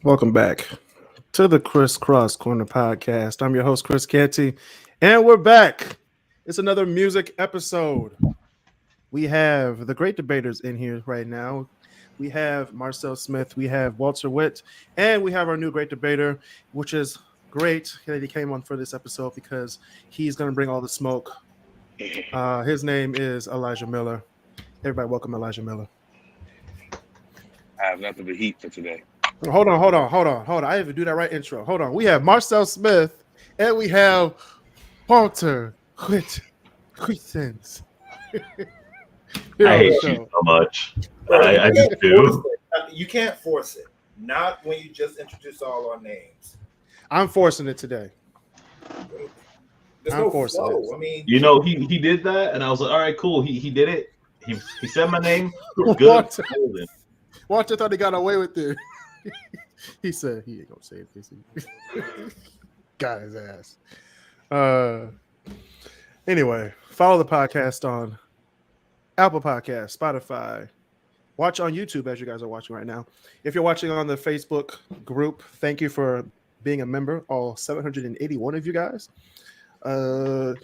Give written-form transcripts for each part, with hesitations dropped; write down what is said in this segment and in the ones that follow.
Welcome back to the KrisCross Corner Podcast. I'm your host, Chris Canty, and we're back. It's another music episode. We have the Great Debaterz in here right now. We have Marcel Smith, we have Walter Witt, and we have our new Great Debater, which is great that he came on for this episode because he's going to bring all the smoke. His name is Elijah Miller. Everybody welcome Elijah Miller. I have nothing but heat for today. Hold on. I have to do that right intro. Hold on. We have Marcel Smith and we have Walter Witt. I hate you so much. I just do. You can't force it. Not when you just introduce all our names. I'm forcing it today. There's I'm no forcing flow. it. I mean, You know, he did that, and I was like, all right, cool. He did it. He said my name. We're good. Walter thought he got away with it. He said he ain't gonna say it. Got his ass. Anyway, follow the podcast on Apple Podcasts, Spotify. Watch on YouTube as you guys are watching right now. If you're watching on the Facebook group, thank you for being a member, all 781 of you guys.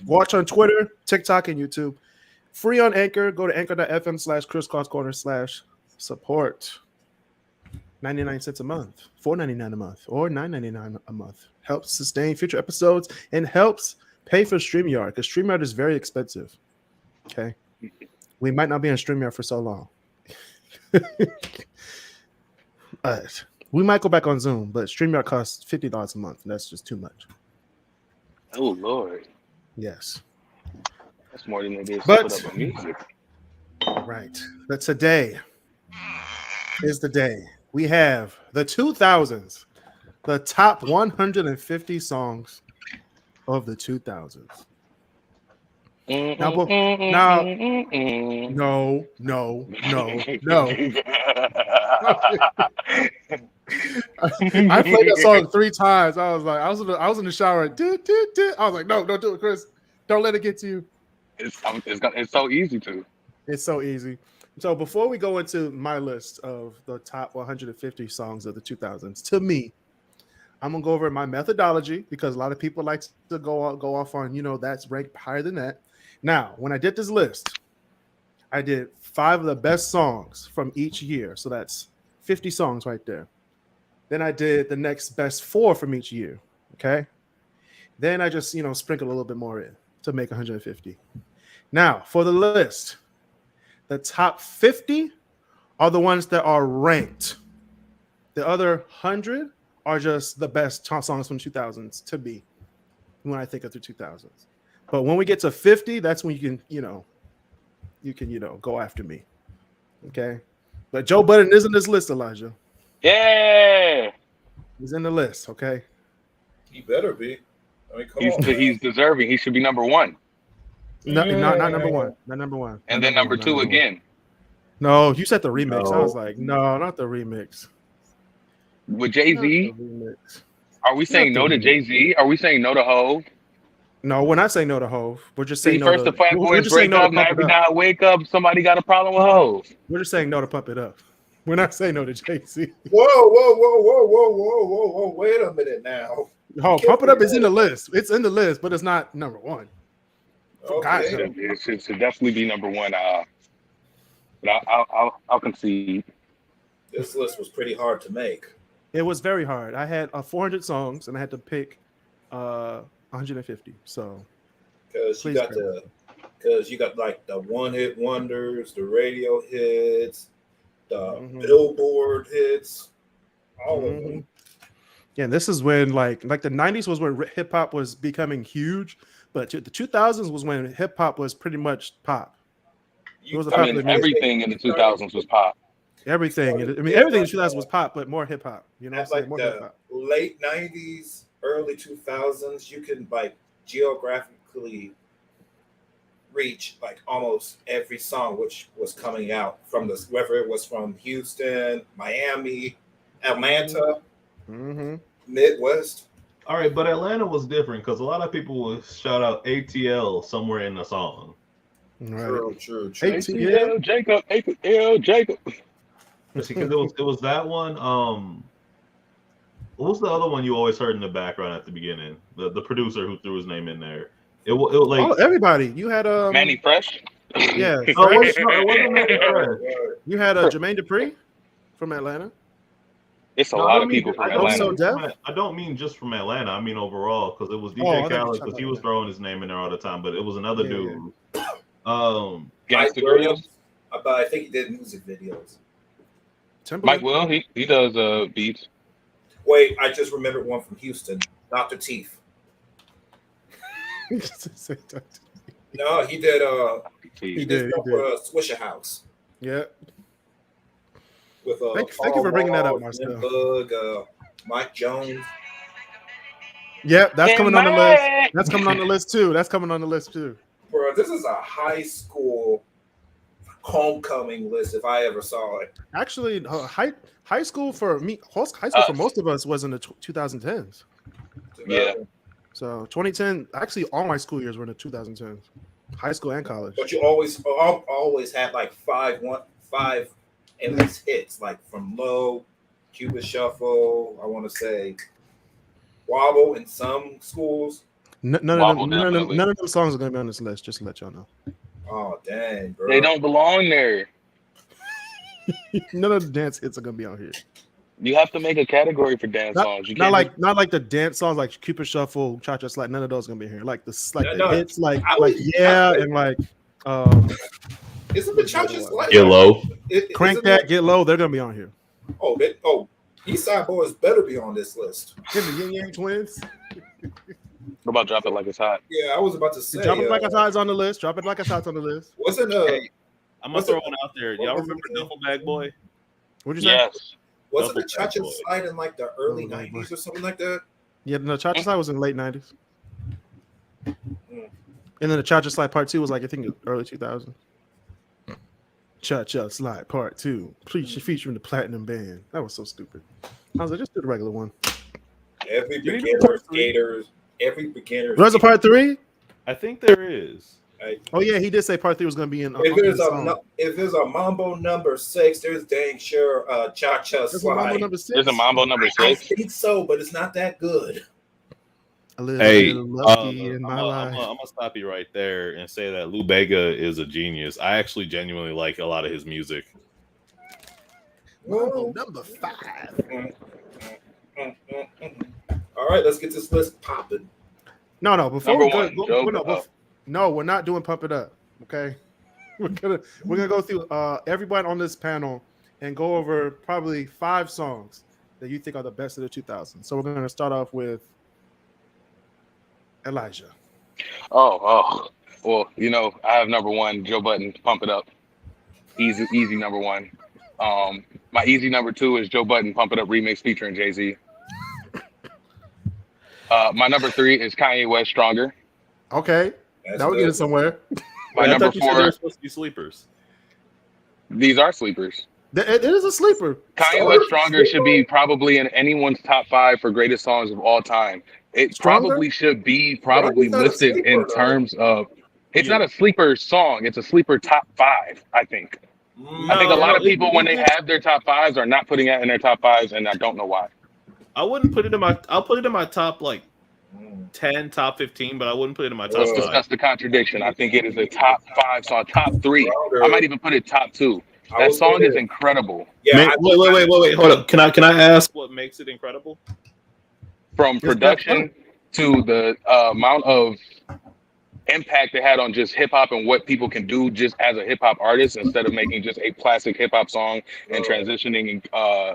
Watch on Twitter, TikTok, and YouTube. Free on Anchor. Go to anchor.fm/KrisCross Corner/support. 99 cents a month, $4.99 a month, or $9.99 a month. Helps sustain future episodes and helps pay for StreamYard because StreamYard is very expensive. Okay. We might not be on StreamYard for so long. We might go back on Zoom, but StreamYard costs $50 a month. And that's just too much. Oh Lord, Yes. that's more than it is to But- put up with music. Right. But today is the day. We have the 2000s, the top 150 songs of the 2000s. Now, no. I played that song 3 times. I was in the shower. I was like, no, don't do it, Chris. Don't let it get to you. It's so easy to. It's so easy. So before we go into my list of the top 150 songs of the 2000s, to me, I'm gonna go over my methodology because a lot of people like to go off on that's ranked higher than that. Now, when I did this list, I did 5 of the best songs from each year, so that's 50 songs right there. Then I did the next best 4 from each year. Okay. Then I just sprinkle a little bit more in to make 150. Now for the list. The top 50 are the ones that are ranked. The other 100 are just the best songs from 2000s to me when I think of the 2000s. But when we get to 50, that's when you can go after me. Okay? But Joe Budden is in this list, Elijah. Yeah, He's in the list, okay? he better be. I mean, come on. he's deserving. He should be number 1, No, not number 1. Not number 1. and then number 2 again. No, you said the remix. I No. was like, no, not the remix. With Jay Not Z, the remix. are we saying no to Jay Z? Are we saying no to Hov? No, we're not saying no to Hov. We're just See, saying no first to the Fat we're Boys just saying break no up. to Now Pump It every Up. time I wake up, somebody got a problem with Hov. We're just saying no to Pump It Up. We're not saying no to Jay-Z. Whoa. Wait a minute now. Oh, Pump It Up is in the list. It's in the list, but it's not number 1. God's Okay. sake. It should definitely be number 1. But I'll concede. This list was pretty hard to make. It was very hard. I had 400 songs, and I had to pick 150. So Because Please, you got like the one-hit wonders, the radio hits, the Mhm. Billboard hits, all of Mhm. them. yeah, this is when like the 90s was when hip hop was becoming huge, but the 2000s was when hip hop was pretty much pop. It was a I mean, popular music. everything in the 2000s was pop. Everything. Everything in 2000s was pop, but more hip hop. You know what I'm At saying? like More hip the hop. late 90s, early 2000s, you can like geographically reach like almost every song which was coming out from this, whether it was from Houston, Miami, Atlanta, Mm-hmm. Midwest. All right, but Atlanta was different because a lot of people will shout out ATL somewhere in the song. Right. True. ATL. ATL Jacob. Because it was that one. What was the other one you always heard in the background at the beginning? The producer who threw his name in there. It like everybody. You had Manny Fresh. Yeah, it wasn't Manny Fresh. you had Jermaine Dupri from Atlanta. It's a lot of people from Atlanta. I don't mean just from Atlanta. I mean overall, because it was DJ Khaled, because he was throwing his name in there all the time. But it was another dude. Gangsta Grills. But I think he did music videos. Mike Will, he does beats. Wait, I just remembered one from Houston, Dr. Teeth. No, he did. He did stuff for Swisher House. Yeah. With thank you for bringing that up, Marcel. Bug, Mike Jones. Yeah, that's coming on the list. That's coming on the list too. Bro, this is a high school homecoming list if I ever saw it. Actually, high school for me, high school for most of us was in the 2010s. Yeah. So 2010, actually, all my school years were in the 2010s, high school and college. But you always had like five at least hits, like from Low, Cupid Shuffle. I want to say Wobble in some schools. None of them songs are gonna be on this list. Just to let y'all know. Oh dang, bro! They don't belong there. None of the dance hits are gonna be on here. You have to make a category for dance songs. You not like the dance songs like Cupid Shuffle, Cha Cha Slide. None of those are gonna be here. Like the hits, Isn't the Cha Cha Slide? Get Low. Crank That, Get Low. They're gonna be on here. Eastside Boys better be on this list. The Yin Yang Twins. What about Drop It Like It's Hot? Yeah, I was about to say. Drop It Like It's Hot is on the list. Drop It Like It's Hot's on the list. Wasn't I'm gonna throw one out there. Y'all remember Duffel Bag Boy? What'd you say? Yes. Wasn't the Cha Cha Slide in like the early 90s or something like that? Yeah, no, Cha Cha Slide was in the late 90s. And then the Cha Cha Slide Part 2 was like, I think, early 2000s. Cha Cha Slide Part 2, featuring the Platinum Band. That was so stupid. I was like, just do the regular one. Every beginner. There's a Part 3? I think there is. Oh yeah, he did say Part 3 was going to be in. If there's a Mambo number 6, there's dang sure Cha Cha Slide. There's a Mambo number 6. I think so, but it's not that good. I'm gonna stop you right there and say that Lou Bega is a genius. I actually genuinely like a lot of his music. Mambo number 5. All right, let's get this list popping. No, before number we one, no, we're not doing Pump It Up. Okay, we're gonna go through everybody on this panel and go over probably 5 songs that you think are the best of the 2000s. So we're gonna start off with Elijah. Oh. Well, I have number 1, Joe Budden, Pump It Up. Easy number 1. My easy number 2 is Joe Budden, Pump It Up remix featuring Jay-Z. My number 3 is Kanye West, Stronger. Okay, now we're getting somewhere. My number 4. They're supposed to be sleepers. These are sleepers. It is a sleeper. Kanye West, Stronger should be probably in anyone's top 5 for greatest songs of all time. It probably should be listed in terms of. It's not a sleeper song. It's a sleeper top 5. I think. I think a lot of people, when they have their top 5s, are not putting it in their top 5s, and I don't know why. I wouldn't put it in my. I'll put it in my top 10, top 15, but I wouldn't put it in my top 5. Discuss the contradiction. I think it is a top 5 song, top 3. I might even put it top 2. That song is incredible. Yeah. Wait. Hold up. Can I ask what makes it incredible? From production to the amount of impact it had on just hip hop and what people can do just as a hip hop artist, instead of making just a classic hip hop song and transitioning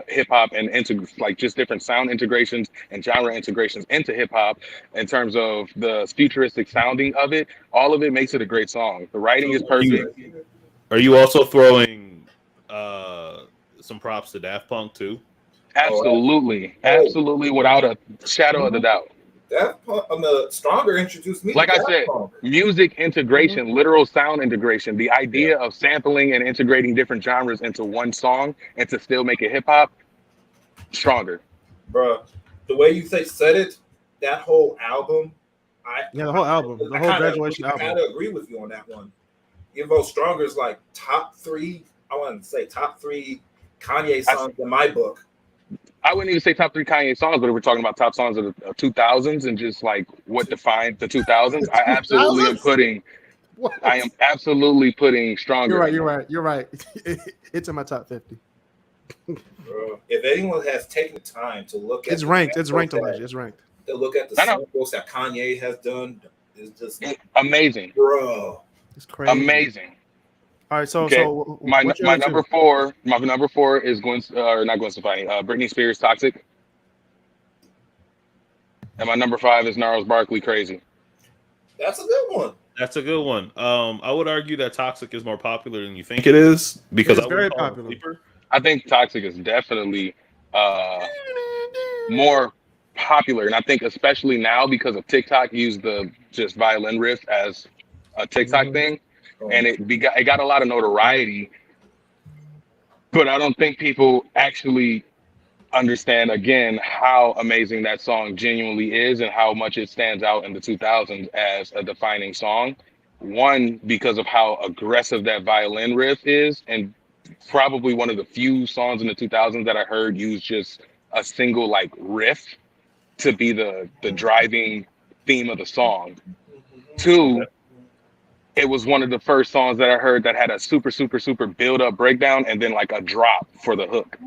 hip hop and into just different sound integrations and genre integrations into hip hop in terms of the futuristic sounding of it. All of it makes it a great song. The writing is perfect. Are you also throwing some props to Daft Punk too? Absolutely, without a shadow of a doubt. Daft Punk, the Stronger introduced me. Like I said, music integration, literal sound integration, the idea of sampling and integrating different genres into one song and to still make it hip hop. Stronger, bro. The way you said it, that whole album. The whole album, the whole Graduation album. I kind of agree with you on that one. Even though Stronger is top 3, I want to say top 3 Kanye songs in my book. I wouldn't even say top 3 Kanye songs, but if we're talking about top songs of the 2000s and just like what defined the 2000s, I absolutely am 2000s? putting. What? I am absolutely putting Stronger. You're right. It's in my top 50. If anyone has taken the time to look at It's ranked, Elijah. It's ranked. To look at the samples that Kanye has done, is just amazing, bro. It's crazy. Amazing. All right, so Okay. so My what's your my other number two? 4, my number 4 is not Gwen Stefani, Britney Spears, Toxic, and my number 5 is Gnarls Barkley, Crazy. That's a good one. That's a good one. I would argue that Toxic is more popular than you think it is because It's I very wouldn't call it popular. sleeper. I think Toxic is definitely more popular, and I think especially now because of TikTok, use the just violin riff as a TikTok thing, and it got a lot of notoriety. But I don't think people actually understand again how amazing that song genuinely is and how much it stands out in the 2000s as a defining song. One, because of how aggressive that violin riff is, and probably one of the few songs in the 2000s that I heard use just a single like riff to be the driving theme of the song. 2, it was one of the first songs that I heard that had a super build up breakdown and then like a drop for the hook.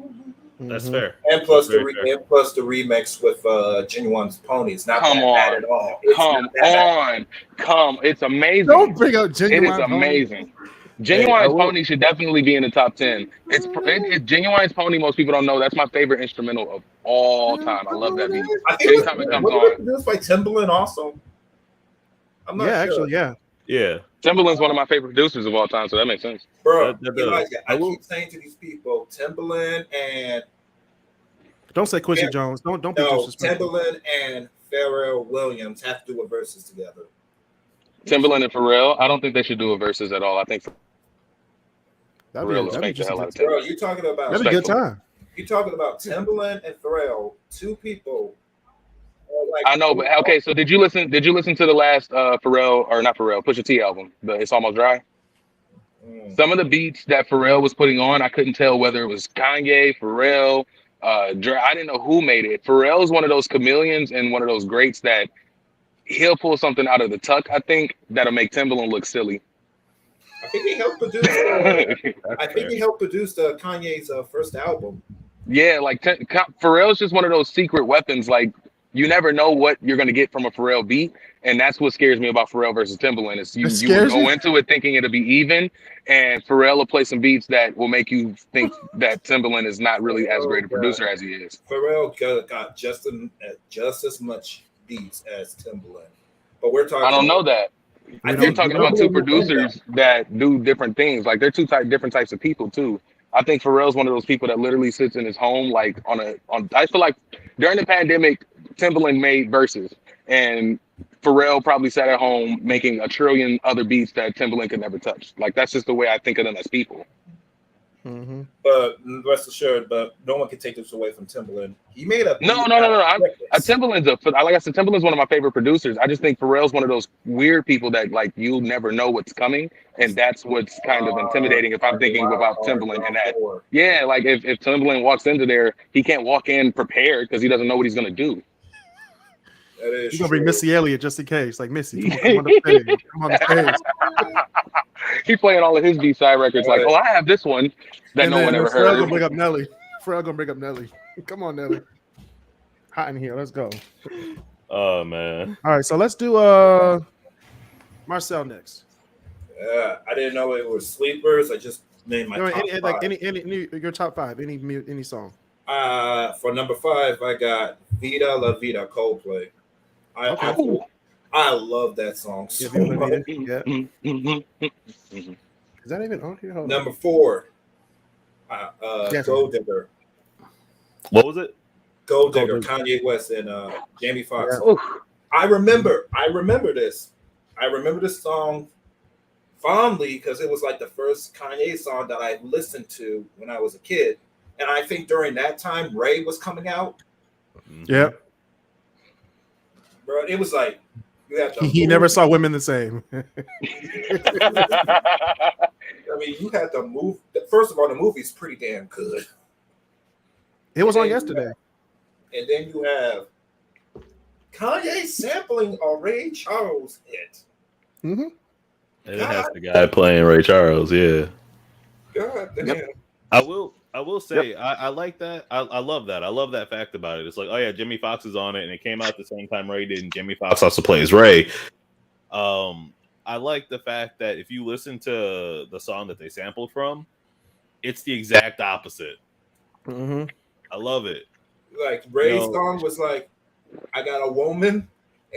That's fair. And plus That's the very fair. and plus the remix with Genuine's Pony. It's not Come that on. bad at all. It's Come not that bad. on. It's amazing. Don't bring up It Genuine is Pony. amazing. Genuine's will- Pony should definitely be in the top 10. It's Genuine's Pony. Most people don't know that's my favorite instrumental of all time. I love that beat. I think Anytime it comes was it on. produced by Timbaland also. I'm not Yeah, sure. actually, yeah. Yeah. Timbaland's one of my favorite producers of all time, so that makes sense. Bro, That does. Elijah, I I will- keep saying to these people, Timbaland and Don't say Quincy Yeah. Jones. Don't be no, disrespectful. Timbaland and Pharrell Williams have to do a verses together. Timbaland and Pharrell, I don't think they should do a verses at all. I think That'd Pharrell be, will that'd be spank the just hell a out of good, Bro, Timbaland. you talking about that'd be a good Respectfully. time. you talking about Timbaland and Pharrell, two people. Like, I know, but okay. So did you listen to the last Pharrell or not Pharrell Pusha T album, the It's Almost Dry? Some of the beats that Pharrell was putting on, I couldn't tell whether it was Kanye, Pharrell, Dre. I didn't know who made it. Pharrell's one of those chameleons and one of those greats that he'll pull something out of the tuck, I think, that'll make Timbaland look silly. I think he helped produce. Kanye's first album. Yeah, like Pharrell's just one of those secret weapons. Like you never know what you're gonna get from a Pharrell beat, and that's what scares me about Pharrell versus Timbaland. Is you will go into it thinking it'll be even, and Pharrell will play some beats that will make you think that Timbaland is not really as great a producer as he is. Pharrell got just as much beats as Timbaland, but we're talking. I don't know that. I You're think talking about two producers that do different things. Like they're different types of people too. I think Pharrell's one of those people that literally sits in his home, like I feel like during the pandemic, Timbaland made verses, and Pharrell probably sat at home making a trillion other beats that Timbaland could never touch. Like that's just the way I think of them as people. Mm-hmm. But rest assured, but no one can take this away from Timbaland. He made a No. Timbaland's like I said, Timbaland's one of my favorite producers. I just think Pharrell's one of those weird people that like you'll never know what's coming, and that's what's kind of intimidating if I'm thinking about Timbaland and that. Yeah, like if Timbaland walks into there, he can't walk in prepared because he doesn't know what he's gonna do. That is He's gonna bring true. Missy Elliott just in case. Like Missy, come on the stage. Come on the stage. He's playing all of his B-side records like, oh, I have this one that no one ever Pharrell gonna heard. bring up Nelly. Pharrell gonna bring up Nelly. Come on, Nelly. Hot in here. Let's go. Oh man. All right, so let's do Marcel next. Yeah, I didn't know it was sleepers. I just named my top five. Any your top 5, any song. For number 5, I got Vida La Vida, Coldplay. I love that song so much. Yeah. Is that even on here? Hold on. Number 4, Yes. Gold Digger. What was it? Gold Digger, Digger. Kanye West and Jamie Foxx. Yeah. I remember this. I remember this song fondly because it was like the first Kanye song that I listened to when I was a kid. And I think during that time, Ray was coming out. Yep. Bro, it was like you have to He never saw women the same. I mean, you had to move. First of all, the movie's pretty damn good. It was And on then yesterday. And then you have Kanye sampling a Ray Charles hit. Mm-hmm. And it has the guy playing Ray Charles. Yeah. God damn. Yep. I will say I like that. I love that. I love that fact about it. It's like, oh yeah, Jimmy Fox is on it, and it came out at the same time Ray did, and Jimmy Fox also plays Ray. I like the fact that if you listen to the song that they sampled from, it's the exact opposite. Mm-hmm. I love it. Like Ray's song was like, I got a woman,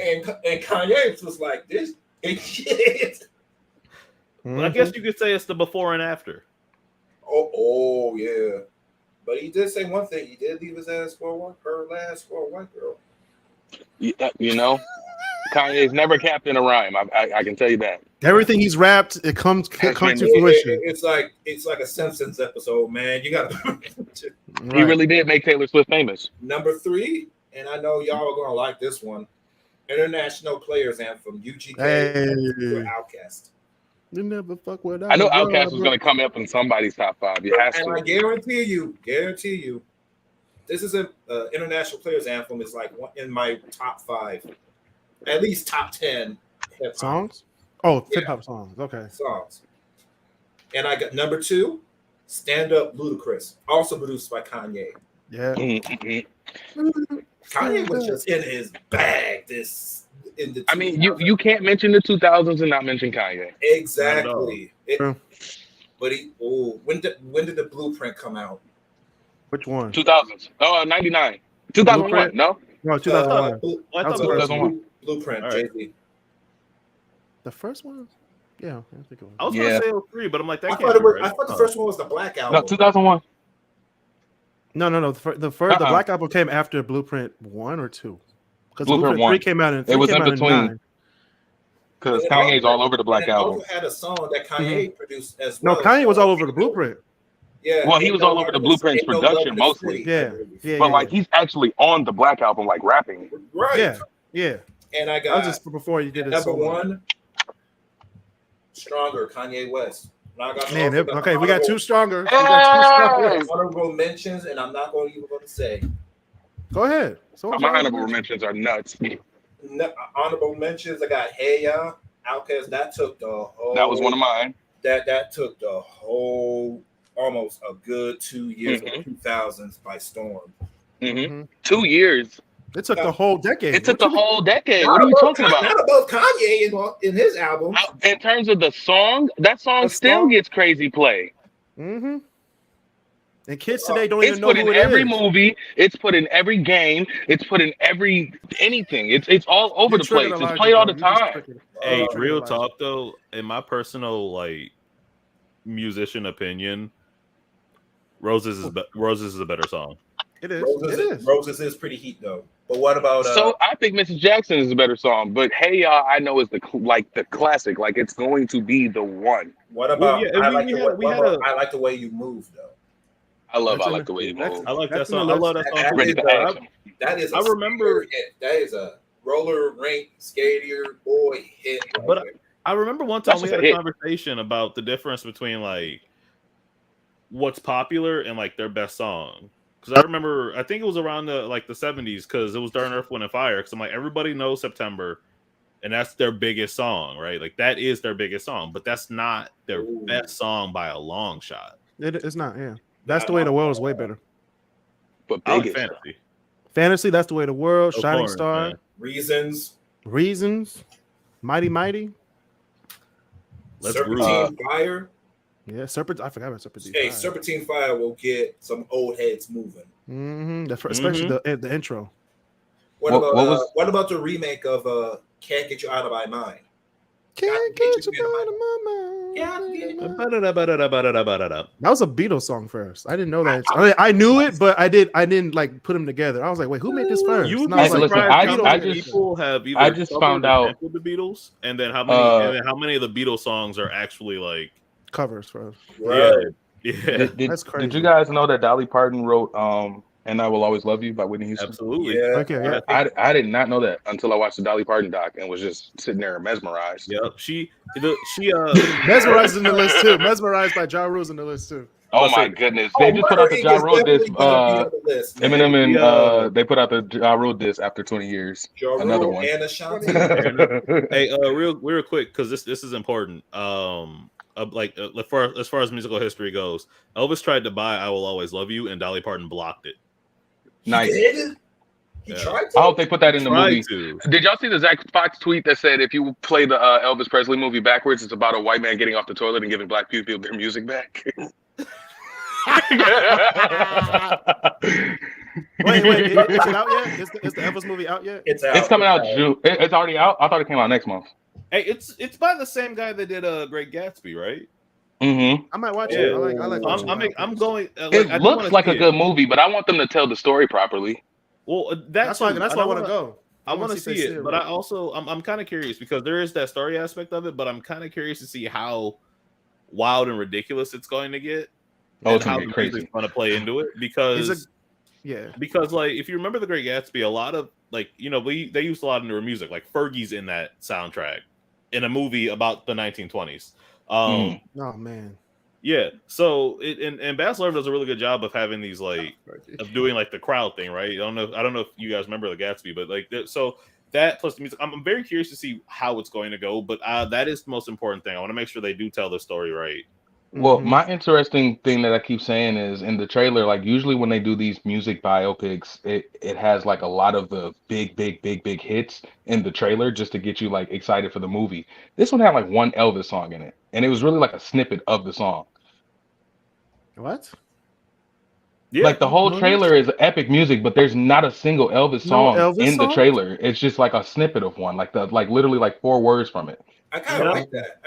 and Kanye's was like, this ain't shit. Mm-hmm. I guess you could say it's the before and after. Oh yeah. But he did say one thing. He did leave his ass for her last for a white girl. You know, Kanye's never capped in a rhyme. I can tell you that. Everything he's rapped, it comes to fruition. It's like a Simpsons episode, man. You gotta. He really did make Taylor Swift famous. Number 3, and I know y'all are gonna like this one. International Players Anthem, UGK for Outkast. You never fuck with. I know Outkast was going to come up in somebody's top 5. It has to. And I guarantee you, this is an International Players Anthem is like one in my top 5, at least top 10 hip-hop songs. Oh, hip hop songs. Okay. songs. And I got number 2, Stand Up Ludacris, also produced by Kanye. Yeah. Mm-hmm. Kanye was just in his bag. I mean, you can't mention the 2000s and not mention Kanye. Exactly. True. But when did the Blueprint come out? Which one? 2000s. Oh, 99. 2001. Blueprint? No. No, 2001. I thought That was the first Blueprint. All right. Jay-Z. The first one? Yeah, I think it was. I was going to say 03, but I'm like, that I can't thought be right. I thought the first one was the Black Album. No, 2001. No. The Black Album came after Blueprint 1 or 2. Because Blueprint Blueprint 3 1. came out in. It was in between. 9. Because Kanye's all over the Black Album. Also had a song that Kanye produced as well. No, Kanye was all over the Blueprint. Yeah. Well, he was all over the Blueprint's Ain't No production Love in the mostly. City. Yeah. But like he's actually on the Black Album, like rapping. Right. Yeah. And I That got was just before you did it. number 1, Stronger, Kanye West. Now I got Man, also the okay, we got two stronger. We Hey! got two stronger. honorable mentions, and I'm not going to even going to say. Go ahead. So My honorable mentions are nuts. Honorable mentions. I got Hey Ya, Outkast. That took the whole. That was one of mine. That took the whole almost a good 2 years of 2000s by storm. Mm-hmm. 2 years. It took the whole decade. It took the whole decade. What are you talking about? Not about Kanye in his album. In terms of the song, that song still gets crazy play. Mm-hmm. And kids today don't It's even know put who in it every is. movie. It's put in every game. It's put in every anything. It's all over the place. It's played all the time. Hey, real talk though, in my personal like musician opinion, Roses is a better song. It is. Roses is pretty heat though. But what about? So I think Mrs. Jackson is a better song, but Hey Ya, I know is the classic. Like it's going to be the one. What about? Well, yeah, I like the way you move though. I like the way you move. I like that song. I love that song. Ready for action. That is. I remember hit. That is a roller rink skater boy hit. Right But there. I remember one time That's we just had a a hit. conversation about the difference between like what's popular and like their best song. Because I remember, I think it was around the 70s because it was during Earth, Wind, and Fire. Because I'm like, everybody knows September, and that's their biggest song, right? Like that is their biggest song, but that's not their best song by a long shot. It's not. Yeah, that's the way the world is way better. But I like biggest. Fantasy. Fantasy, that's the way the world. Of Shining course, Star, man. Reasons. Mighty. Let's Serpentine Fire. Yeah, Serpent. I forgot about Serpentine. Hey, Fire. Serpentine Fire will get some old heads moving. Mm-hmm. Especially the intro. What about the remake of Can't Get You Out of My Mind? Can't get you out of my mind. That was a Beatles song first. I didn't know that. I knew it, but I didn't like put them together. I was like, wait, who made this first? You would And I be was like, surprised how I many just- people have either I just covered found or out- sampled the Beatles, and then how many of the Beatles songs are actually like covers for us. Right. yeah. That's crazy. Did you guys know that Dolly Parton wrote "And I Will Always Love You" by Whitney Houston? Absolutely. Yeah. Okay, yeah. I did not know that until I watched the Dolly Parton doc and was just sitting there mesmerized. Yep. She Mesmerized in the list too. Mesmerized by Ja Rule's in the list too. Oh my goodness! Oh, They just put out the Murder Ja Inc. Rule is disc. definitely gonna be on the list, man. Eminem and they put out the Ja Rule disc after 20 years. Ja Another Rule one. and Ashanti. Hey, real quick, because this is important. As far as musical history goes, Elvis tried to buy "I Will Always Love You" and Dolly Parton blocked it. Nice. He did? He Yeah. tried to? I hope they put that in the movie. To. Did y'all see the Zach Fox tweet that said if you play the Elvis Presley movie backwards, it's about a white man getting off the toilet and giving black people their music back? Wait, is it out yet? Is the Elvis movie out yet? It's out. It's coming out June. It's already out. I thought it came out next month. Hey, it's by the same guy that did Great Gatsby, right? Mm-hmm. I might watch Yeah. it. I like watching I'm going. It looks like a good movie, but I want them to tell the story properly. Well, That's why I want to go. I want to see it, but right. I also I'm kind of curious because there is that story aspect of it, but I'm kind of curious to see how wild and ridiculous it's going to get. Oh, it's how gonna be crazy. It's going to play into it because yeah, because like if you remember the Great Gatsby, a lot of like they used a lot of newer music, like Fergie's in that soundtrack in a movie about the 1920s. oh man, yeah. So and Baz Luhrmann does a really good job of having these like of doing like the crowd thing, right? I don't know if you guys remember the Gatsby, but like so that plus the music, I'm very curious to see how it's going to go. But that is the most important thing. I want to make sure they do tell the story right. Well, my interesting thing that I keep saying is in the trailer, like usually when they do these music biopics, it has like a lot of the big hits in the trailer just to get you like excited for the movie. This one had like one Elvis song in it, and it was really like a snippet of the song. What? Yeah, like the whole trailer is epic music, but there's not a single Elvis song in the trailer. It's just like a snippet of one, like literally like 4 words from it. I kind of like that.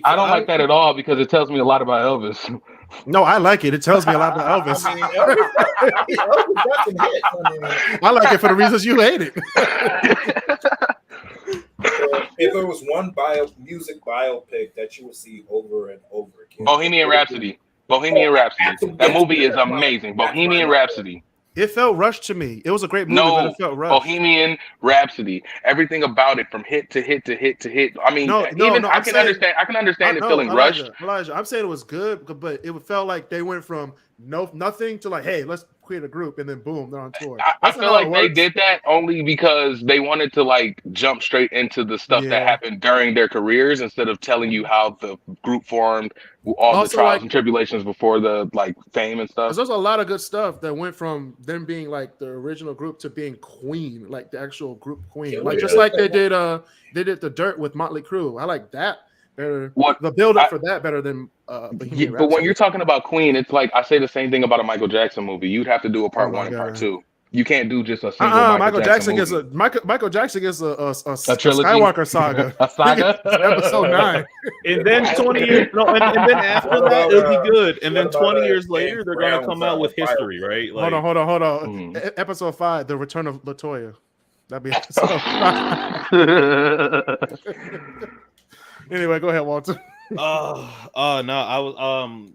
I don't like that at all because it tells me a lot about Elvis. No, I like it. It tells me a lot about Elvis. I mean, Elvis got some hits. I mean, I like it for the reasons you hate it. if there was one music biopic that you would see over and over again, Bohemian Rhapsody. That movie is amazing. Bohemian Rhapsody. It felt rushed to me. It was a great movie, but it felt rushed. Bohemian Rhapsody. Everything about it, from hit to hit to hit to hit. I mean, I can understand it feeling rushed. Elijah, I'm saying it was good, but it felt like they went from nothing to like, hey, let's create a group, and then boom, they're on tour. I feel like they did that only because they wanted to like jump straight into the stuff that happened during their careers instead of telling you how the group formed, all also, the trials and tribulations before the like fame and stuff. There's a lot of good stuff that went from them being like the original group to being Queen, like the actual group Queen, just like they did the Dirt with Motley Crue. I like that better. The build up for that better than Bohemian Rhapsody. But when you're talking about Queen, it's like I say the same thing about a Michael Jackson movie. You'd have to do a part 1 and part 2. You can't do just a single Michael Jackson movie. Michael Jackson gets a trilogy? Skywalker saga. A saga? Episode 9. And then 20 years and then after that it'll be good. And then 20 years later they're gonna come out with history, right? Like, hold on. Episode 5, The Return of LaToya. That'd be episode 5. Anyway, go ahead, Walter. No, I was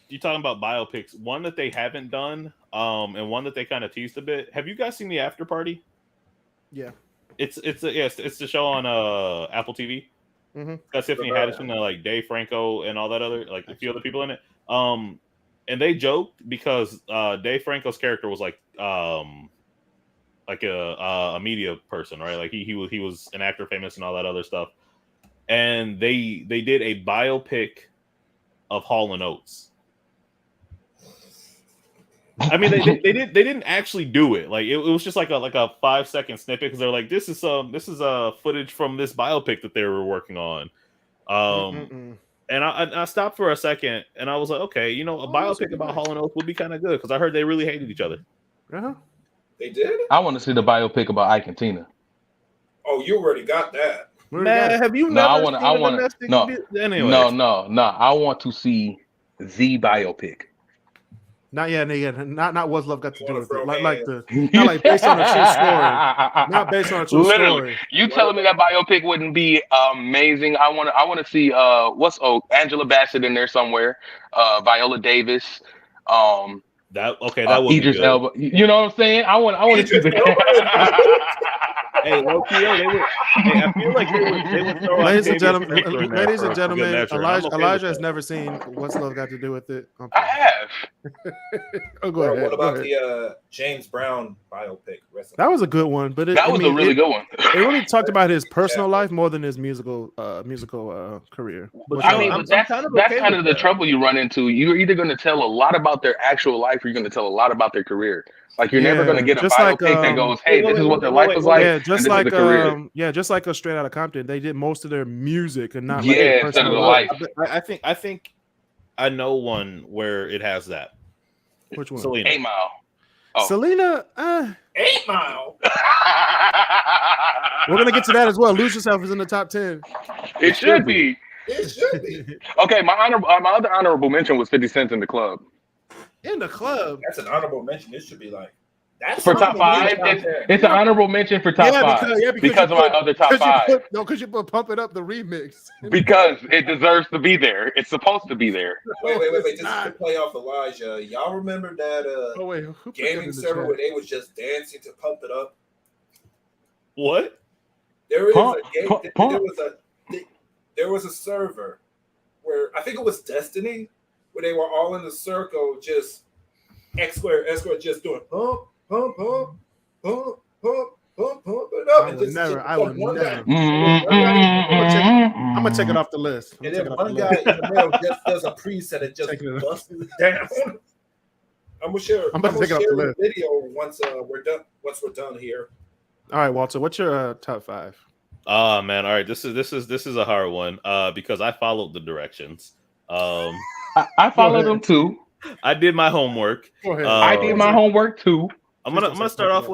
you're talking about biopics. One that they haven't done, and one that they kind of teased a bit. Have you guys seen The After Party? Yeah. It's the show on Apple TV. Mm-hmm. Got Tiffany Haddish and like Dave Franco and all that other like a few other people in it. And they joked because Dave Franco's character was like a media person, right? Like he was an actor, famous, and all that other stuff. And they did a biopic of Hall & Oates. I mean, they didn't actually do it. Like it was just like a 5-second snippet because they're like, this is footage from this biopic that they were working on. And I stopped for a second and I was like, okay, a biopic about Hall & Oates would be kind of good because I heard they really hated each other. Uh-huh. They did? I want to see the biopic about Ike and Tina. Oh, you already got that. Man, have you never seen a domestic anyway? No. I want to see the biopic. Not yet, not what's love got to do with it. Not like based on a true story. Not based on a true story. You telling me that biopic wouldn't be amazing? I want to see Angela Bassett in there somewhere, Viola Davis, that would Idris Elba. You know what I'm saying? I want to see that. Hey, low key, they would. Hey, I feel like they would throw out Ladies and Octavia gentlemen, Spencer in there ladies for and a good gentlemen, measure, and I'm okay with Elijah has that. never seen What's Love Got to Do with It. Okay. I have. Oh, go Well, ahead. what about go ahead. the James Brown biopic? That was a good one, but That was a really good one. It really talked about his personal life more than his musical career. But I mean, but that's kind of that's okay kind with of the that. trouble you run into. You're either going to tell a lot about their actual life, or you're going to tell a lot about their career. Like you're never going to get a just like, biopic that goes, "Hey, this is what their life was wait, like." Yeah, and just this like is the career. just like a Straight Outta Compton, they did most of their music and not Yeah, like their instead of personal the life. I think I know one where it has that. Which one? Selena. 8 Mile. Oh. Selena. 8 Mile. We're gonna get to that as well. Lose Yourself is in the top 10. It should be. It should be. Okay, my other honorable mention was 50 Cent in the club. In the club. That's an honorable mention. It should be like that's For top five, it's an honorable mention for top five because of my other top five. Because you put Pump It Up the remix. Because it deserves to be there. It's supposed to be there. Wait. Just to play off Elijah. Y'all remember that Oh wait, who put that in gaming the server chat? where they was just dancing to Pump It Up? What? There is Pump, a game. pump. There was a server where I think it was Destiny, where they were all in a circle, just X square, just doing pump it up. I will never. I'm I'm gonna take it off the list. And then one guy in the middle just does a preset and just busts it down. I'm gonna share. I'm about to take it off the list. Video once we're done. Once we're done here. All right, Walter. What's your top 5? Oh man, all right. This is a hard one. Because I followed the directions. I followed them too. I did my homework. Go ahead. I did my homework too. I'm gonna start off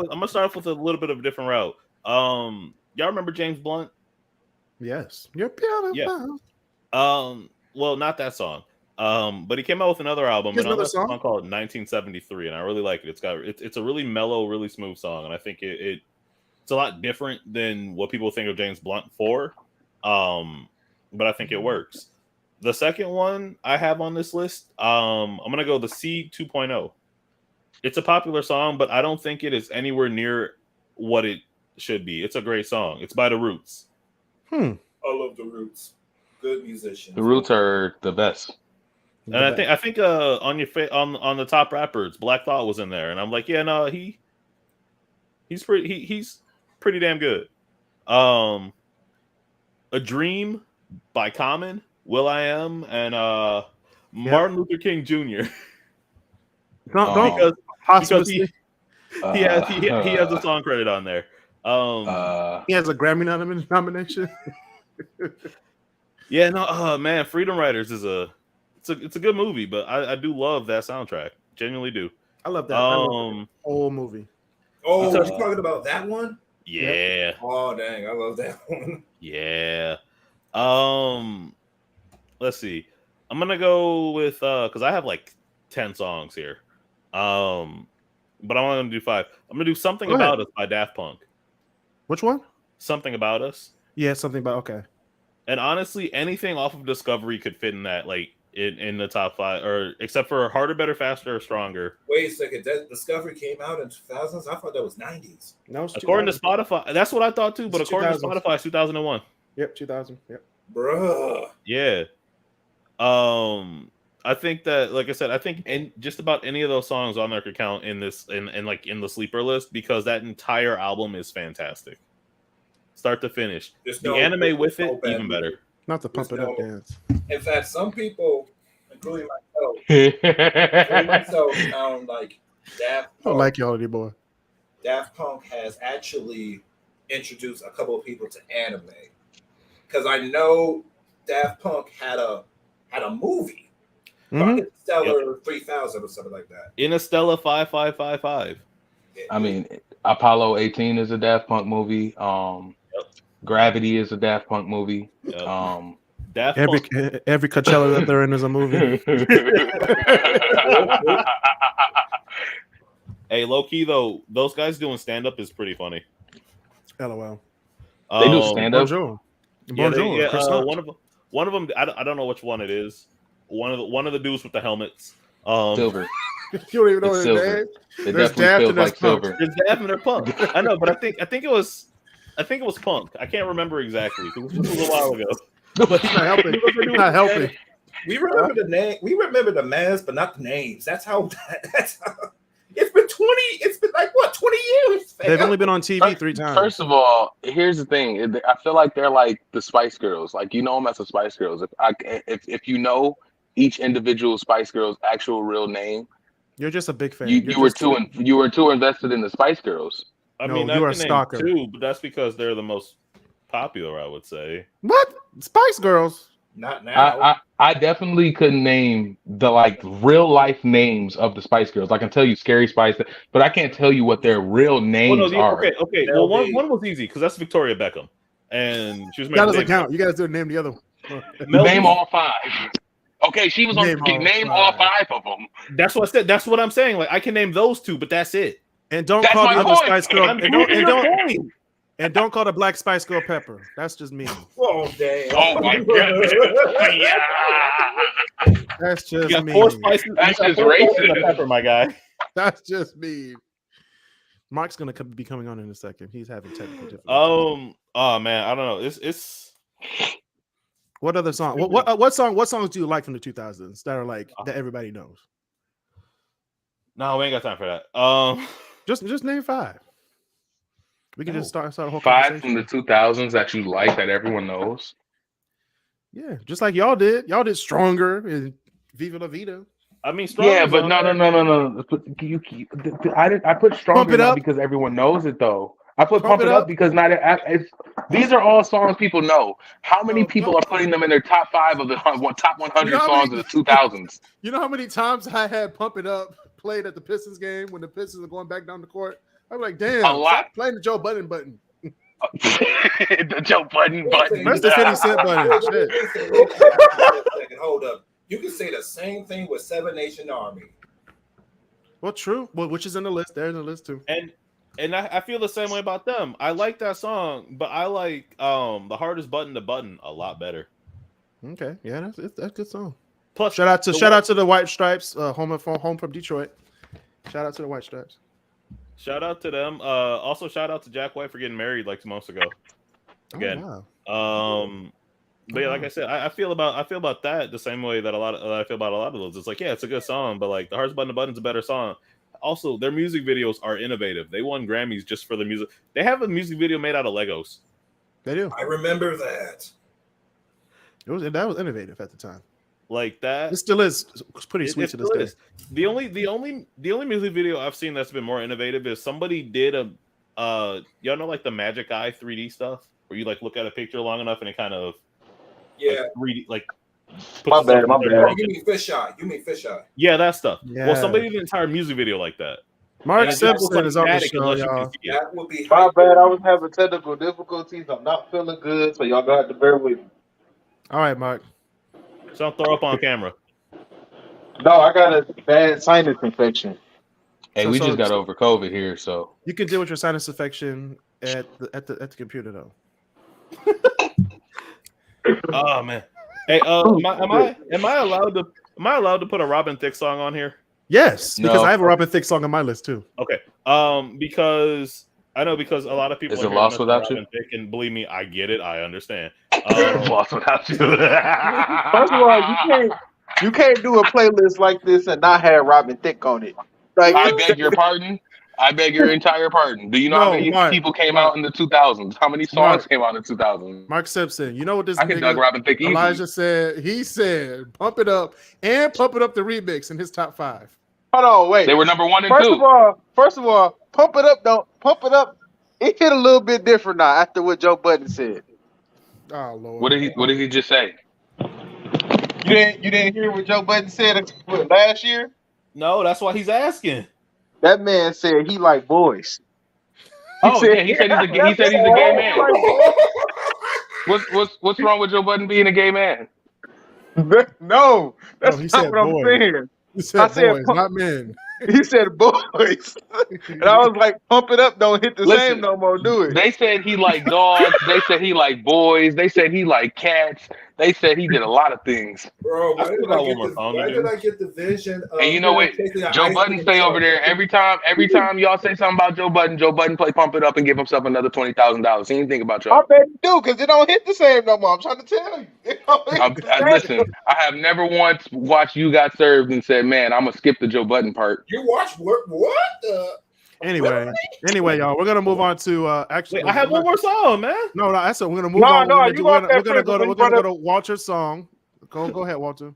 with a little bit of a different route. Y'all remember James Blunt? Yes. You're beautiful. Yeah. Well, not that song. But he came out with another album, Here's and on another that song called 1973, and I really like it. It's a really mellow, really smooth song, and I think it's a lot different than what people think of James Blunt for. But I think it works. The second one I have on this list, I'm gonna go the C 2.0. It's a popular song, but I don't think it is anywhere near what it should be. It's a great song. It's by The Roots. I love The Roots. Good musicians. The Roots are the best. And I think on the top rappers, Black Thought was in there, and I'm like, yeah, no, he's pretty damn good. A Dream by Common, Will.i.am, and Martin Luther King Jr. because he has a song credit on there. He has a Grammy nomination. Yeah, no, man, Freedom Riders is it's a good movie, but I do love that soundtrack. Genuinely do. I love that. I love that whole movie. Oh, you're talking about that one? Yeah. Yep. Oh, dang, I love that one. Yeah. Let's see. I'm gonna go with because I have like 10 songs here. But I'm only gonna do 5. I'm gonna do Something About Us by Daft Punk. Which one? Something About Us. Yeah, something about okay. And honestly, anything off of Discovery could fit in that, like in the top 5, or except for Harder, Better, Faster, or Stronger. Wait a second, that Discovery came out in 2000s? I thought that was 90s. No, it's According to 2000. Spotify, that's what I thought too. But It's according to 2000s. Spotify, it's 2001. Yep, 2000. Yep. Bruh. Yeah. I think that, like I said, I think just about any of those songs on there could count in this in like in the sleeper list, because that entire album is fantastic, start to finish. The anime with it, even better. Not the Pump It Up dance. In fact, some people, including myself, sound like Daft I don't Punk. like y'all anymore. Daft Punk has actually introduced a couple of people to anime, because I know Daft Punk had a movie, Stellar 3000 or something like that. Interstellar 5555. I mean, Apollo 18 is a Daft Punk movie. Gravity is a Daft Punk movie. Daft Every Punk. every Coachella that they're in is a movie. Hey, low key though, those guys doing stand up is pretty funny. LOL. They do stand up. Bonjour. Yeah, Bonjour. Chris Knox. one of them. I don't know which one it is. One of the dudes with the helmets. Silver. You don't even know It's his silver. name. It There's definitely feels Daft like and there's Punk. silver. It's Daft and their Punk. I know, but I think it was I think it was Punk. I can't remember exactly. It was just a little while ago. But he's not helping. He's not helping. We remember the name. We remember the mans, but not the names. That's how. It's been 20. It's been like what 20 years. Fam. They've only been on TV 3 times. First of all, here's the thing. I feel like they're like the Spice Girls. Like you know them as the Spice Girls. If you know each individual Spice Girl's actual real name, you're just a big fan. You were too invested in the Spice Girls. I mean, you are I a can name stalker. 2, but that's because they're the most popular, I would say. What? Spice Girls? Not now. I definitely couldn't name the like real life names of the Spice Girls. I can tell you Scary Spice, but I can't tell you what their real names are. Okay. Well, one was easy because that's Victoria Beckham, and she was. That doesn't count. You got to name the other one. Name all 5. Okay, she was on. Name all 5 of them. That's what I said. That's what I'm saying. Like I can name those 2, but that's it. And don't call the other Spice Girl. And don't call the Black Spice Girl Pepper. That's just mean. Oh damn! Oh my goodness! Yeah. That's just got mean. 4 spices. That's just racist. Pepper, my guy. That's just mean. Mark's gonna be coming on in a second. He's having technical difficulties. Oh man, I don't know. It's. What other song? What songs do you like from the 2000s that are like that everybody knows? No, we ain't got time for that. Just name 5. We can just start a whole 5 from the 2000s that you like that everyone knows. Yeah, just like y'all did. Y'all did Stronger and Viva La Vida. I mean, Stronger. Yeah, but no. I put Stronger not because everyone knows it though. I put Pump It Up because these are all songs people know. How many people are putting them in their top 5 of the top 100 songs of the 2000s? You know how many times I had Pump It Up played at the Pistons game when the Pistons are going back down the court? I'm like, damn, a lot. Stop playing the Joe Budden button. The Joe Budden button. Where's the 50 Cent button? Shit. Hold up. You can say the same thing with 7 Nation Army. Well, true. Well, which is in the list. They're in the list too. And I feel the same way about them. I like that song, but I like The Hardest Button to Button a lot better. Okay, yeah, that's a good song. Plus, shout out to the White Stripes, home from Detroit. Shout out to the White Stripes. Shout out to them. Also, shout out to Jack White for getting married like 2 months ago. Again, but yeah, like I said, I feel about that the same way that I feel about a lot of those. It's like, yeah, it's a good song, but like The Hardest Button to Button's a better song. Also, their music videos are innovative. They won Grammys just for the music. They have a music video made out of Legos. They do. I remember that. That was innovative at the time. Like that. It still is. It's pretty sweet to this day. The only music video I've seen that's been more innovative is somebody did y'all know like the Magic Eye 3D stuff where you like look at a picture long enough and it kind of like 3D like. My bad. You mean fisheye. Yeah, that stuff. Yeah. Well, somebody did an entire music video like that. Mark Simpson is on the show, y'all. That would be my bad. I was having technical difficulties. I'm not feeling good, so y'all got to bear with me. All right, Mark. So don't throw up on camera. No, I got a bad sinus infection. Hey, we just got over COVID here, so you can deal with your sinus infection at the computer though. Oh man. Hey, am I allowed to put a Robin Thicke song on here? Yes, because I have a Robin Thicke song on my list too. Okay. Because a lot of people is it Lost Without You? Thicke, and believe me, I get it. I understand. Lost Without You. First of all, you can't do a playlist like this and not have Robin Thicke on it. Like, I beg your pardon. I beg your entire pardon. Do you know how many people came out in the 2000s? How many songs came out in the 2000s? Mark Simpson. You know what this I can Doug Robin Thicke easily. Elijah said? He said, "Pump It Up" and "Pump It Up" the remix in his top 5. Hold on, wait. They were number 1 and 2. First of all, Pump It Up. It hit a little bit different now after what Joe Budden said. Oh Lord. What did he just say? You didn't hear what Joe Budden said last year? No, that's why he's asking. That man said he like boys. He said he's a gay man. What's wrong with Joe Budden being a gay man? No, that's he not said what boys. I'm saying. He said boys, not men. He said boys. And I was like, Pump It Up don't hit the same no more, do it. They said he like dogs. They said he like boys. They said he like cats. They said he did a lot of things. Bro, I still got one more song to why do. did I get the vision of And you know what? Joe Budden stay over there every time y'all say something about Joe Budden play Pump It Up and give himself another $20,000. He didn't think about I y'all. bet you do, because it don't hit the same no more. I'm trying to tell you. It don't hit the same. Listen, I have never once watched You Got Served and said, man, I'm going to skip the Joe Budden part. You watch what? Anyway, y'all, we're gonna move on to actually. Wait, I have one more song, man. No, that's it. We're gonna move on. No, We're you gonna got that go to first, we're gonna go to Walter's song. Go ahead, Walter.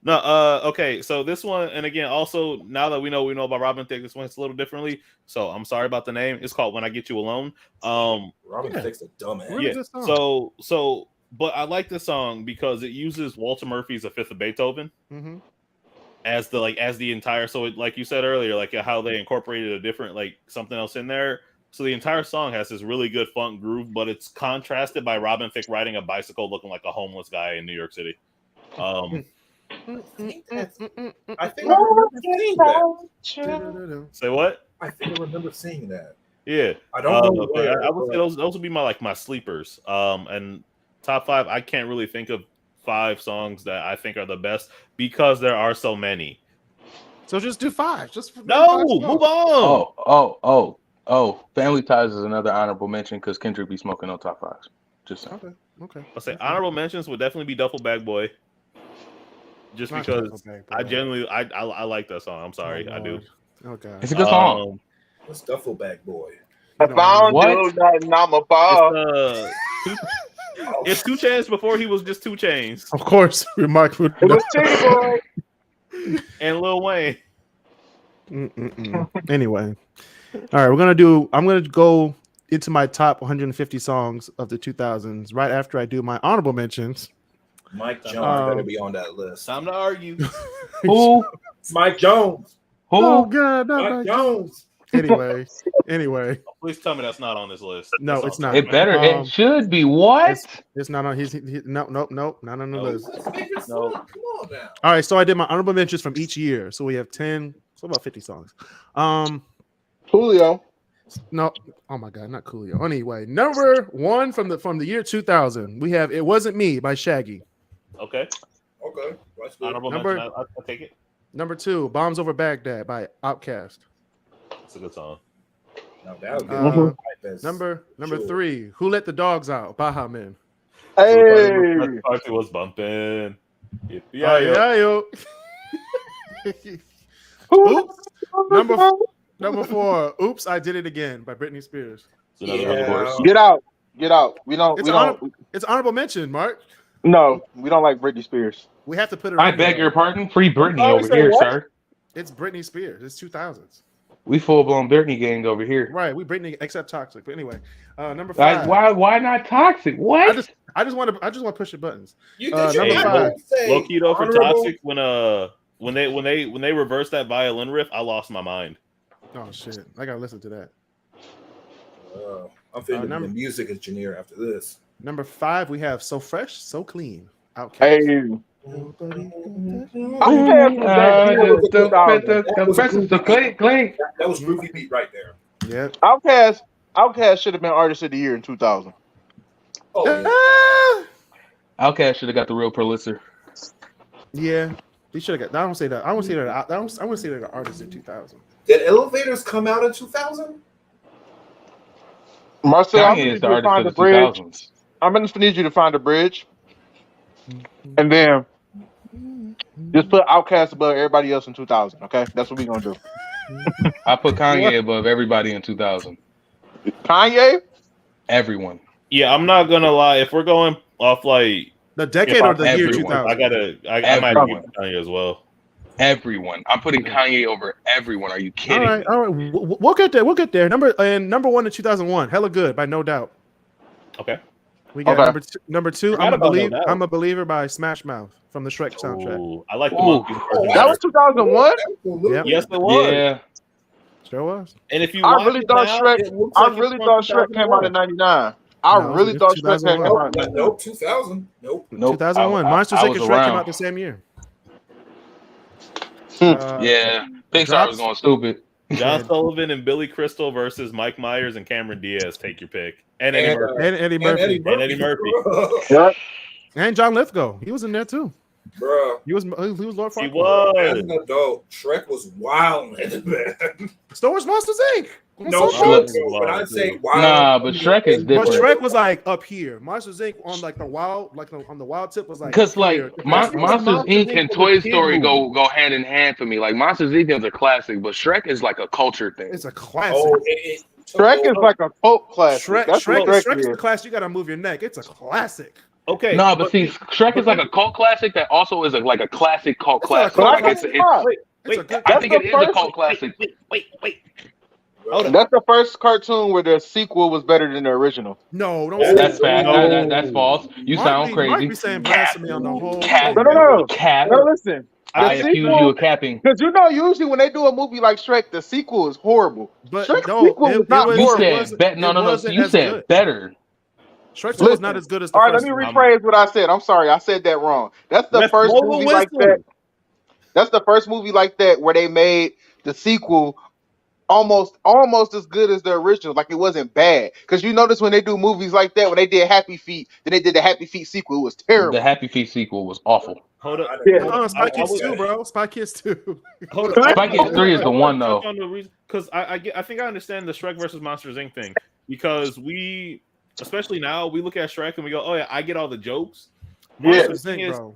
No, okay. So this one, and again, also now that we know about Robin Thicke, this one's a little differently. So I'm sorry about the name. It's called When I Get You Alone. Robin Thicke's a dumbass. Yeah. So, but I like this song because it uses Walter Murphy's A Fifth of Beethoven. Mm-hmm. As the entire, so it, like you said earlier, like how they incorporated a different, like something else in there. So the entire song has this really good funk groove, but it's contrasted by Robin Thicke riding a bicycle looking like a homeless guy in New York City. I think I remember seeing that. Say what? I think I remember seeing that. Yeah. I don't know. I would say those would be my sleepers. And top 5, I can't really think of 5 songs that I think are the best because there are so many. So just do 5. Move on. Oh, Family Ties is another honorable mention because Kendrick be smoking on top 5s. Just saying. Okay. I'll say honorable mentions would definitely be Duffel Bag Boy. Just Not because Duffel Bag Boy. I genuinely I like that song. I'm sorry, Oh, I do. Okay. It's a good song. What's Duffel Bag Boy? I found What? you, and I'm a ball. It's 2 Chainz before he was just 2 Chainz Of course, remark. It was T-Boy. and Lil Wayne. Anyway, all right, I'm gonna go into my top 150 songs of the 2000s right after I do my honorable mentions. Mike Jones better be on that list. Time to argue. Who? Mike Jones. Oh God, Mike Jones. Anyway. Please tell me that's not on this list. No, it's not. It better. It should be. What? It's not on. Nope, not on the list. Let's make it fun. Come on now. All right, so I did my honorable mentions from each year. So we have 10, so about 50 songs. Julio. No, oh my God, not Coolio. Anyway, number 1 from the year 2000, we have "It Wasn't Me" by Shaggy. Okay. That's good. Honorable Number- mention. I'll take it. Number 2, "Bombs Over Baghdad" by Outkast. It's a good song. Now that would be Number Sure. 3, "Who Let the Dogs Out" by Baha Men. Hey. Party was bumping. Yo. Who? Number 4, "Oops, I Did It Again" by Britney Spears. It's another Yeah. horse. Get out. We don't. It's honorable mention, Mark. No, we don't like Britney Spears. We have to put it. I on beg there. your pardon. Free Britney Oh, over say here, what? sir. It's Britney Spears. It's 2000s. We full blown Britney gang over here. Right, we Britney except Toxic. But anyway, number 5. Why not Toxic? What? I just want to push the buttons. You number did 5. Low key though for honorable? Toxic when they reversed that violin riff, I lost my mind. Oh shit! I gotta listen to that. I'm feeling number- the music engineer after this. Number 5, we have "So Fresh, So Clean" Outkast. Hey. That was groovy beat right there. Yeah. Outkast should have been Artist of the Year in 2000. Oh, yeah. Outkast should have got the real Pulitzer. Yeah. He should have got. I don't say that. I want to say that. I want to say that the artist in 2000. Did Elevators come out in 2000? Marcel, I'm Kanye gonna is need the you to artist find of the the bridge. 2000s. I'm gonna need you to find a bridge, and then just put Outkast above everybody else in 2000. Okay, that's what we're gonna do. I put Kanye above everybody in 2000. Kanye. Everyone. Yeah, I'm not gonna lie. If we're going off like The decade or the year everyone. 2000? I might give Kanye as well. Everyone. I'm putting Kanye over everyone. Are you kidding? All right. We'll get there. We'll get there. Number 1 in 2001, "Hella Good" by No Doubt. Okay. We got Okay. number two. Forgot about No Doubt. I'm a Believer by Smash Mouth from the Shrek soundtrack. Ooh, I like the Ooh. monkey version That better. was 2001. Yep. Yes, it was. Yeah. Sure was. And if you I watch really it thought now, Shrek. it looks I like it's really from thought Shrek came out in 2001. '99. I No, really it's thought Shrek came 2001. out in 99. Nope, 2000. Nope. 2001. I- Monsters I Inc. was and Shrek came around. out the same year. Yeah. Pixar Drops- was going stupid. John Sullivan and Billy Crystal versus Mike Myers and Cameron Diaz. Take your pick. And Eddie Murphy. And Eddie Murphy. And Eddie Murphy. Yep. And John Lithgow, he was in there too. Bro, He was Lord He Farquaad. as was. an adult, Shrek was wild, man. Star Wars Monsters Inc. No, Shrek Shrek. was When I wild, say too. wild, Nah, but Shrek is But different. Shrek was like up here. Monsters Inc. on like the wild, like on the wild tip was like Because up like here. Monsters Inc. and was a Toy kid Story movie. go hand in hand for me. Like Monsters Inc. is a classic, but Shrek is like a culture thing. It's a classic. oh, it took Shrek is over. like a cult classic. Shrek, That's Shrek, what is Shrek the is. class. You gotta move your neck. It's a classic. Okay. No, but see, Shrek is like a cult classic that also is like a classic cult It's not a classic. cult Like classic. It's a good. I think That's it the is a first- cult classic. Wait. Hold on. That's the first cartoon where the sequel was better than the original. No, don't say That's that. bad. No. That's false. You sound Mark crazy. be saying blasphemy on the whole. Cap. No. Cap. No, listen. I The accuse sequel- you of capping. Because usually when they do a movie like Shrek, the sequel is horrible. But Shrek's no, sequel was not was- You horrible. it said wasn't- bet. No. it wasn't You as said good. better. Shrek 2 was Listen. not as good as the All right, let first me one. rephrase what I said. I'm sorry, I said that wrong. That's the Let's first blow the movie like whistle. that. That's the first movie like that where they made the sequel almost as good as the original. Like it wasn't bad. Because you notice when they do movies like that, when they did Happy Feet, then they did the Happy Feet sequel. It was terrible. The Happy Feet sequel was awful. Hold up. Yeah. Spy Kids would- 2, bro. Spy Kids 2. Hold up. Spy Kids 3 is the one though. Because I think I understand the Shrek versus Monsters Inc. thing because we, especially now, we look at Shrek and we go, oh yeah, I get all the jokes. Yeah. Monsters Inc., Inc. is bro.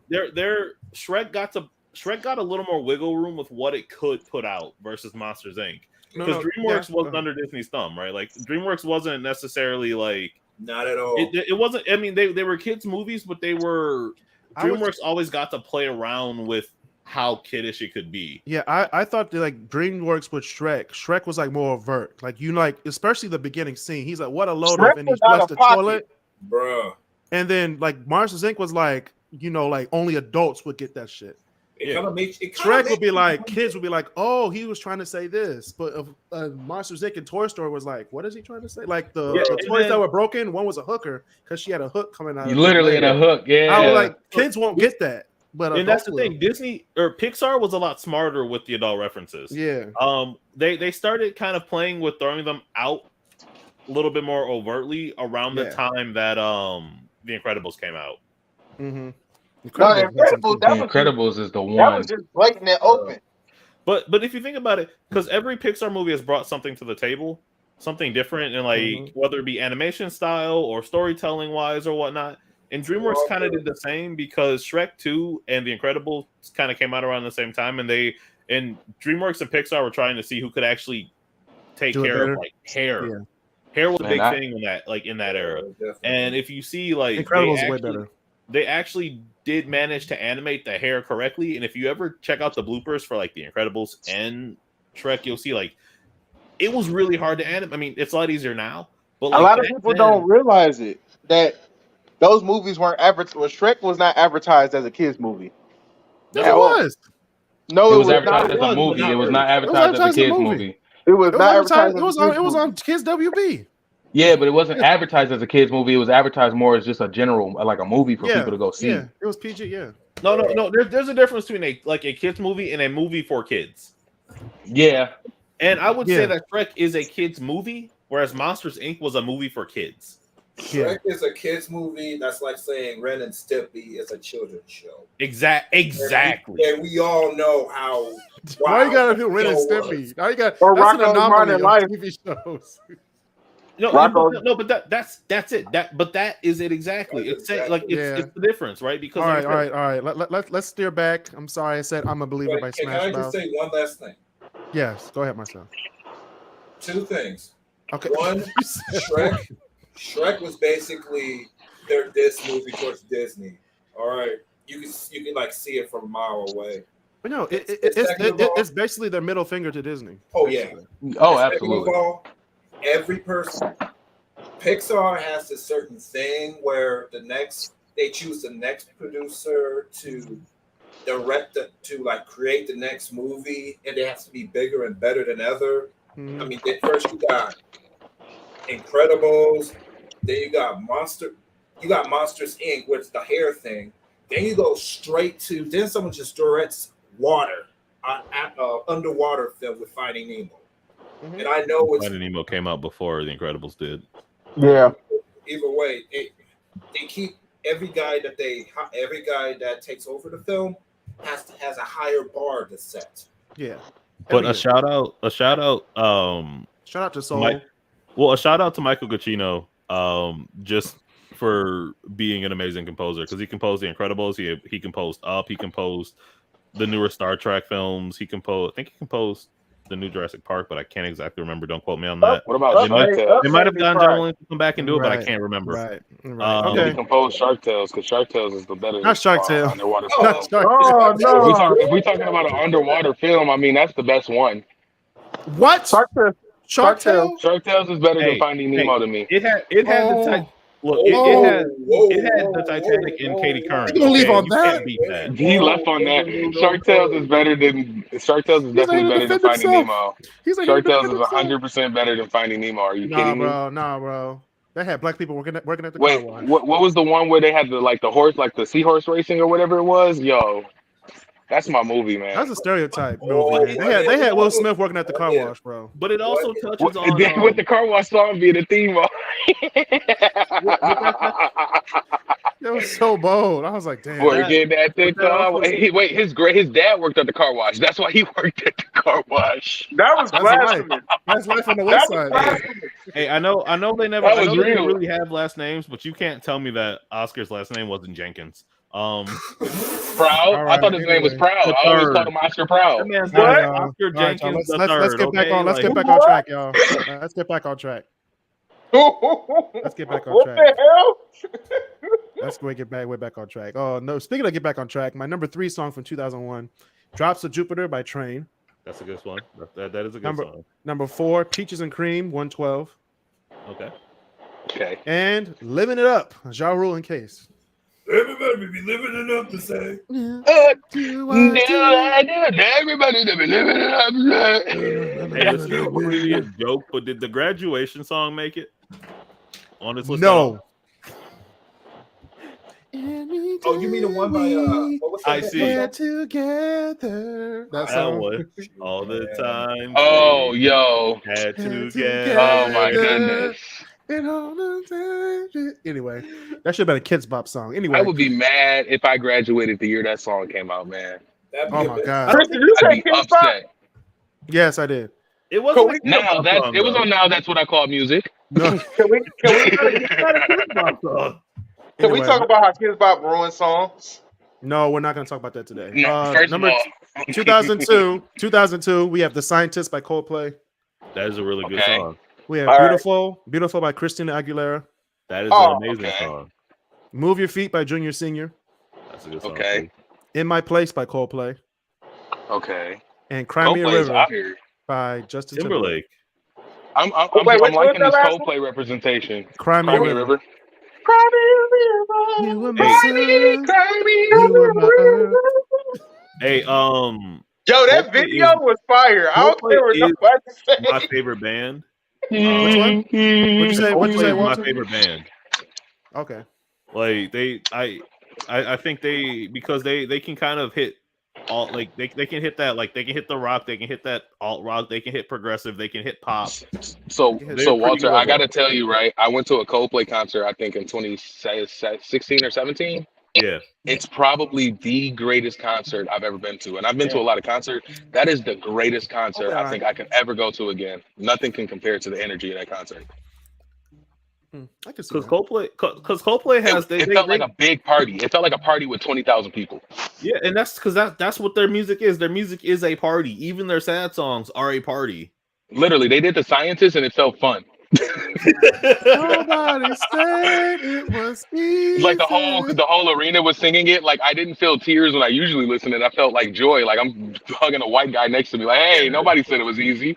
Shrek got a little more wiggle room with what it could put out versus Monsters Inc. Because DreamWorks wasn't under Disney's thumb, right? Like DreamWorks wasn't necessarily like Not at all. it wasn't. I mean, they were kids' movies, but they were I was- DreamWorks always got to play around with how kiddish it could be. Yeah, I thought that like DreamWorks with Shrek was like more overt. Like you like, especially the beginning scene. He's like, "What a load Shrek of," and he was out flushed of the pocket. toilet. Bruh. And then like Monsters Inc. was like, like only adults would get that shit. It Yeah. kind of makes it. Shrek would be like, kids would be like, "Oh, he was trying to say this," but Monsters Inc. and Toy Story was like, "What is he trying to say?" Like the Yeah, toys and then- that were broken, one was a hooker because she had a hook coming out. You of literally her in a leg. hook, yeah. I was like, kids won't get that, but And that's the adults thing. Disney or Pixar was a lot smarter with the adult references. will. Yeah. They started kind of playing with throwing them out a little bit more overtly around the Yeah. time that The Incredibles came out. Mm-hmm. No, The Incredibles, The Incredibles is the that one. was just blatant and open. But if you think about it, because every Pixar movie has brought something to the table, something different, and like Mhm. whether it be animation style or storytelling wise or whatnot. And DreamWorks kind of did the same because Shrek 2 and The Incredibles kind of came out around the same time, and DreamWorks and Pixar were trying to see who could actually take Do it care better. of like hair. Yeah. Hair was a Man, big I- thing in that era. Definitely. And if you see like Incredibles they is way actually- better. They actually did manage to animate the hair correctly, and if you ever check out the bloopers for like The Incredibles and Shrek, you'll see like it was really hard to animate. I mean, it's a lot easier now, but like, A lot of back people then- don't realize it that those movies weren't advertised. Well, Shrek was not advertised as a kids movie. Yes, At it all. was. No, It was not. advertised as a movie. It was not advertised as a kids movie. It was It was not advertised. advertised. It was on. It was on Kids WB. Yeah, but it wasn't advertised as a kids movie. It was advertised more as just a general, like a movie for people to go see. Yeah, it was PG. Yeah. No. There's a difference between a kids movie and a movie for kids. Yeah, And I would Yeah. say that Shrek is a kids movie, whereas Monsters Inc. was a movie for kids. Shrek is a kids movie. That's like saying Ren and Stimpy is a children's show. Exactly. And we all know how. Why you gotta do Ren and show Stimpy? was. Now you got Or that's an Rocko's anomaly Modern of Life. TV shows. But that's it. But that is it exactly. That's It's like Yeah. it's the difference, right? Because All like right, I all said, right. Let's steer back. I'm sorry, I said I'm a believer by Wait, can I Smash just Mouth. say one last thing? Yes, go ahead, Marcel. Two things. Okay. One, Shrek was basically their diss movie towards Disney. All right, you can like see it from a mile away. But no, Second of all- it's basically their middle finger to Disney. Oh yeah. Oh, Second absolutely. of all, every person, Pixar has a certain thing where they choose the next producer to direct to like create the next movie, and it has to be bigger and better than ever. Mhm. I mean, first you got Incredibles, then you got Monsters Inc. with the hair thing. Then you go straight to someone just directs water, underwater film with Finding Nemo. Mhm. And I know it's Finding Nemo came out before The Incredibles did. Yeah. either way. They keep every guy that takes over the film has a higher bar to set. Yeah. But Every a year. shout out. Shout out to Soul. A shout out to Michael Giacchino, just for being an amazing composer, because he composed The Incredibles. He composed Up. He composed the newer Star Trek films. I think he composed the new Jurassic Park, but I can't exactly remember. Don't quote me on that. What about Shark Tales? They might have gotten John Williams to come back and do it, but I Right. can't remember. Right. He Okay. composed Shark Tales because Shark Tales is the better. Not Shark Tale. Underwater Oh, film. Not Shark Tale. Oh If we're talking about an underwater film, I mean that's the best one. What? Shark Tale. Tale? Shark Tales is better Hey, than Finding Nemo to me. It had the Titanic and Katie Curran. You gonna leave on You that? can't beat that. He left on that. Shark Tales is definitely better than Finding Nemo. He's like, Shark Tales is 100% better than Finding Nemo. Are you kidding me? Nah, bro. They had black people working at the Wait, car wash. what was the one where they had the horse, like the seahorse racing or whatever it was? Yo, that's my movie, man. That's a stereotype movie, man. They had Will Smith working at the car wash, bro. But it also touches on With the car wash song being the theme. That was so bold. I was like, damn. Working at the car wash. His dad worked at the car wash. That's why he worked at the car wash. That was That's a life. blasphemy. That's life on the west That was side. blasphemy. Hey, I know they never That I was know they didn't real. really have last names, but you can't tell me that Oscar's last name wasn't Jenkins. Proud? All right, I thought his name was Proud. The I always third. called him Oscar Proud. That man's All right, name is y'all. Oscar All right, y'all. Jenkins the Let's third. get back Okay? on. Let's Like, get back on track, y'all. Let's get back on track. Let's get back on what track. the hell? Let's go get back. We're back on track. Oh no! Speaking of get back on track, my number 3 song from 2001, "Drops of Jupiter" by Train. That's a good one. That is a good Number- song. Number 4, "Peaches and Cream" 112, Okay. Okay. and "Living It Up" Ja Rule and Case. Everybody be living it up to say. Everybody to be living it up. Hey, this is really a joke, but did the graduation song make it on this list? No. Oh, you mean the one by what was that? I see. We're together. That That song. one. All the time. Oh, yo. Had to Had get. Oh, my goodness. And all the time. Anyway, that should have been a Kids Bop song. Anyway, I would be mad if I graduated the year that song came out, man. That'd be oh a my bit- god. Chris, did you I'd say be Kids Bop? upset. Yes, I did. It wasn't. Now that it was on Now That's What I Call Music. No. Can we Anyway, talk about how Kids Bop ruined songs? No, we're not going to talk about that today. No, first Number of all, 2002, we have "The Scientist" by Coldplay. That is a really good Okay. song. We have All right. Beautiful by Christina Aguilera. That is Oh, an amazing okay. song. "Move Your Feet" by Junior Senior. That's a good song. Okay. too. "In My Place" by Coldplay, okay. and "Cry Me a Coldplay's River" out here. by Justin Timberlake. Timberlake. I'm Wait, which liking was this that last Coldplay representation. "Cry Me Cry a Me a River." River. You were my Hey. sun, you were my earth. Hey, Yo, that Coldplay video is- was fire. I don't Coldplay care what is nobody my say. favorite band. Which one? What'd you say? What'd you Coldplay say, is my Walter? favorite band. Okay. Like I think because they can kind of hit all, like they can hit that, like they can hit the rock, they can hit that alt rock, they can hit progressive, they can hit pop. So They're pretty Walter, good I at got to that. tell you, right? I went to a Coldplay concert, I think in 2016 or 17. Yeah. It's probably the greatest concert I've ever been to. And I've been to a lot of concerts. That is the greatest concert Okay, I think I can ever go to again. Nothing can compare to the energy of that concert. I can see Because that. Coldplay has It felt like a big party. It felt like a party with 20,000 people. yeah, and that's because that's what their music is. Their music is a party. Even their sad songs are a party. Literally, they did The Scientist and it felt fun. Nobody said it was easy. Like the whole arena was singing it. Like I didn't feel tears when I usually listen, and I felt like joy. Like I'm hugging a white guy next to me. Like, hey, nobody said it was easy.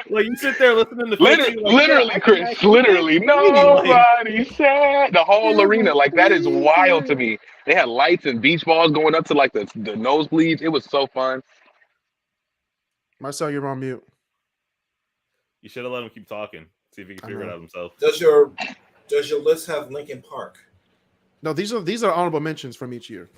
like you sit there listening to 50, Literally, Chris. Literally, nobody said the whole arena. Like that is wild to me. They had lights and beach balls going up to like the nosebleeds. It was so fun. Marcel, you're on mute. You should have let him keep talking. See if he can figure it out himself. Does your list have Linkin Park? No, these are honorable mentions from each year.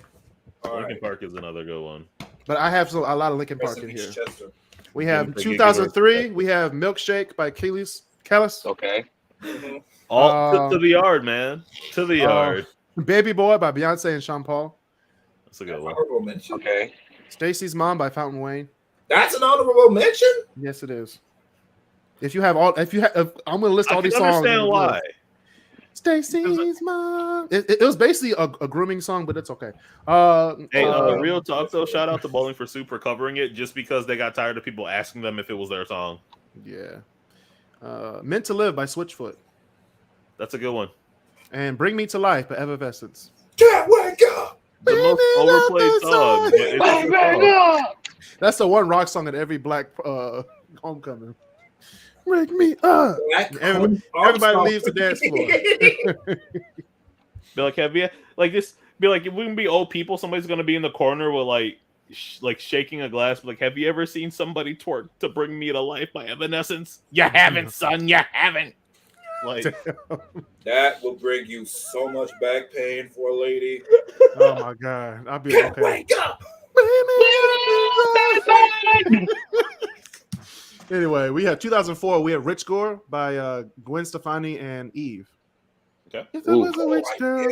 All Linkin right. Park is another good one. But I have a lot of Linkin Park Rest in in here. peace, Chester. We have Linkin Park, 2003. We have "Milkshake" by Kris. Okay. All to the yard, man. To the yard. Baby Boy by Beyonce and Sean Paul. That's a good one. Honorable mention. Okay. Stacy's Mom by Fountain Wayne. That's an honorable mention. Yes, it is. I'm gonna list all these songs. I understand why. Stacy's Mom. It was basically a grooming song, but it's okay. Real talk though. Shout out to Bowling for Soup for covering it, just because they got tired of people asking them if it was their song. Yeah. Meant to Live by Switchfoot. That's a good one. And Bring Me to Life by Evanescence. Can't wake up. The most overplayed song. But it's a good song. That's the one rock song at every black homecoming. Wake me up. Everybody leaves the dance floor. Be like, have you like this? Be like, if we can be old people, somebody's gonna be in the corner with like shaking a glass. Like, have you ever seen somebody twerk to Bring Me to Life by Evanescence? You haven't, son. You haven't. Like that will bring you so much back pain for a lady. Oh my god, I'll be Can't okay. wake up. Anyway, we have 2004. We have Rich Gore by Gwen Stefani and Eve. Okay. If I was a rich girl.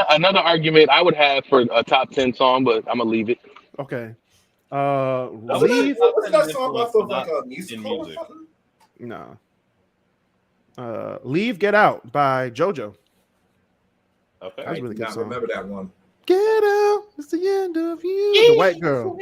Another argument I would have for a top 10 song, but I'm gonna leave it. Okay. Leave. What's that song off of like a musical or music. something? No. Leave Get Out by JoJo. Okay. That's a really good I song. remember that one. Get out. It's the end of you. The white girl.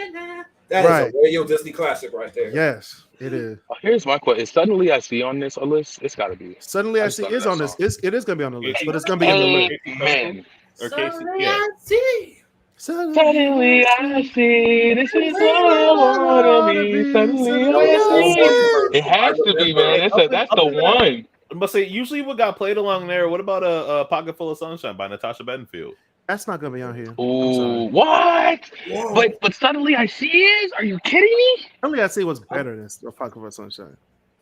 That Right. is a Radio Disney classic right there. Yes, it is. Here's my question: Suddenly I See on this list? It's got to be. Suddenly I I See love is that on this. song. It is going to be on the list, but it's going to be in the list. Amen. Or Casey. Suddenly Yeah. I see. Suddenly I see this is what I want to be. Suddenly I see. It has to be, man. That's the one. I must say, usually what got played along there. What about a Pocket Full of Sunshine by Natasha Bedingfield? That's not going to be on here. Ooh, what? Whoa. But Suddenly I See is? Are you kidding me? Suddenly I See was better than Pocket for Sunshine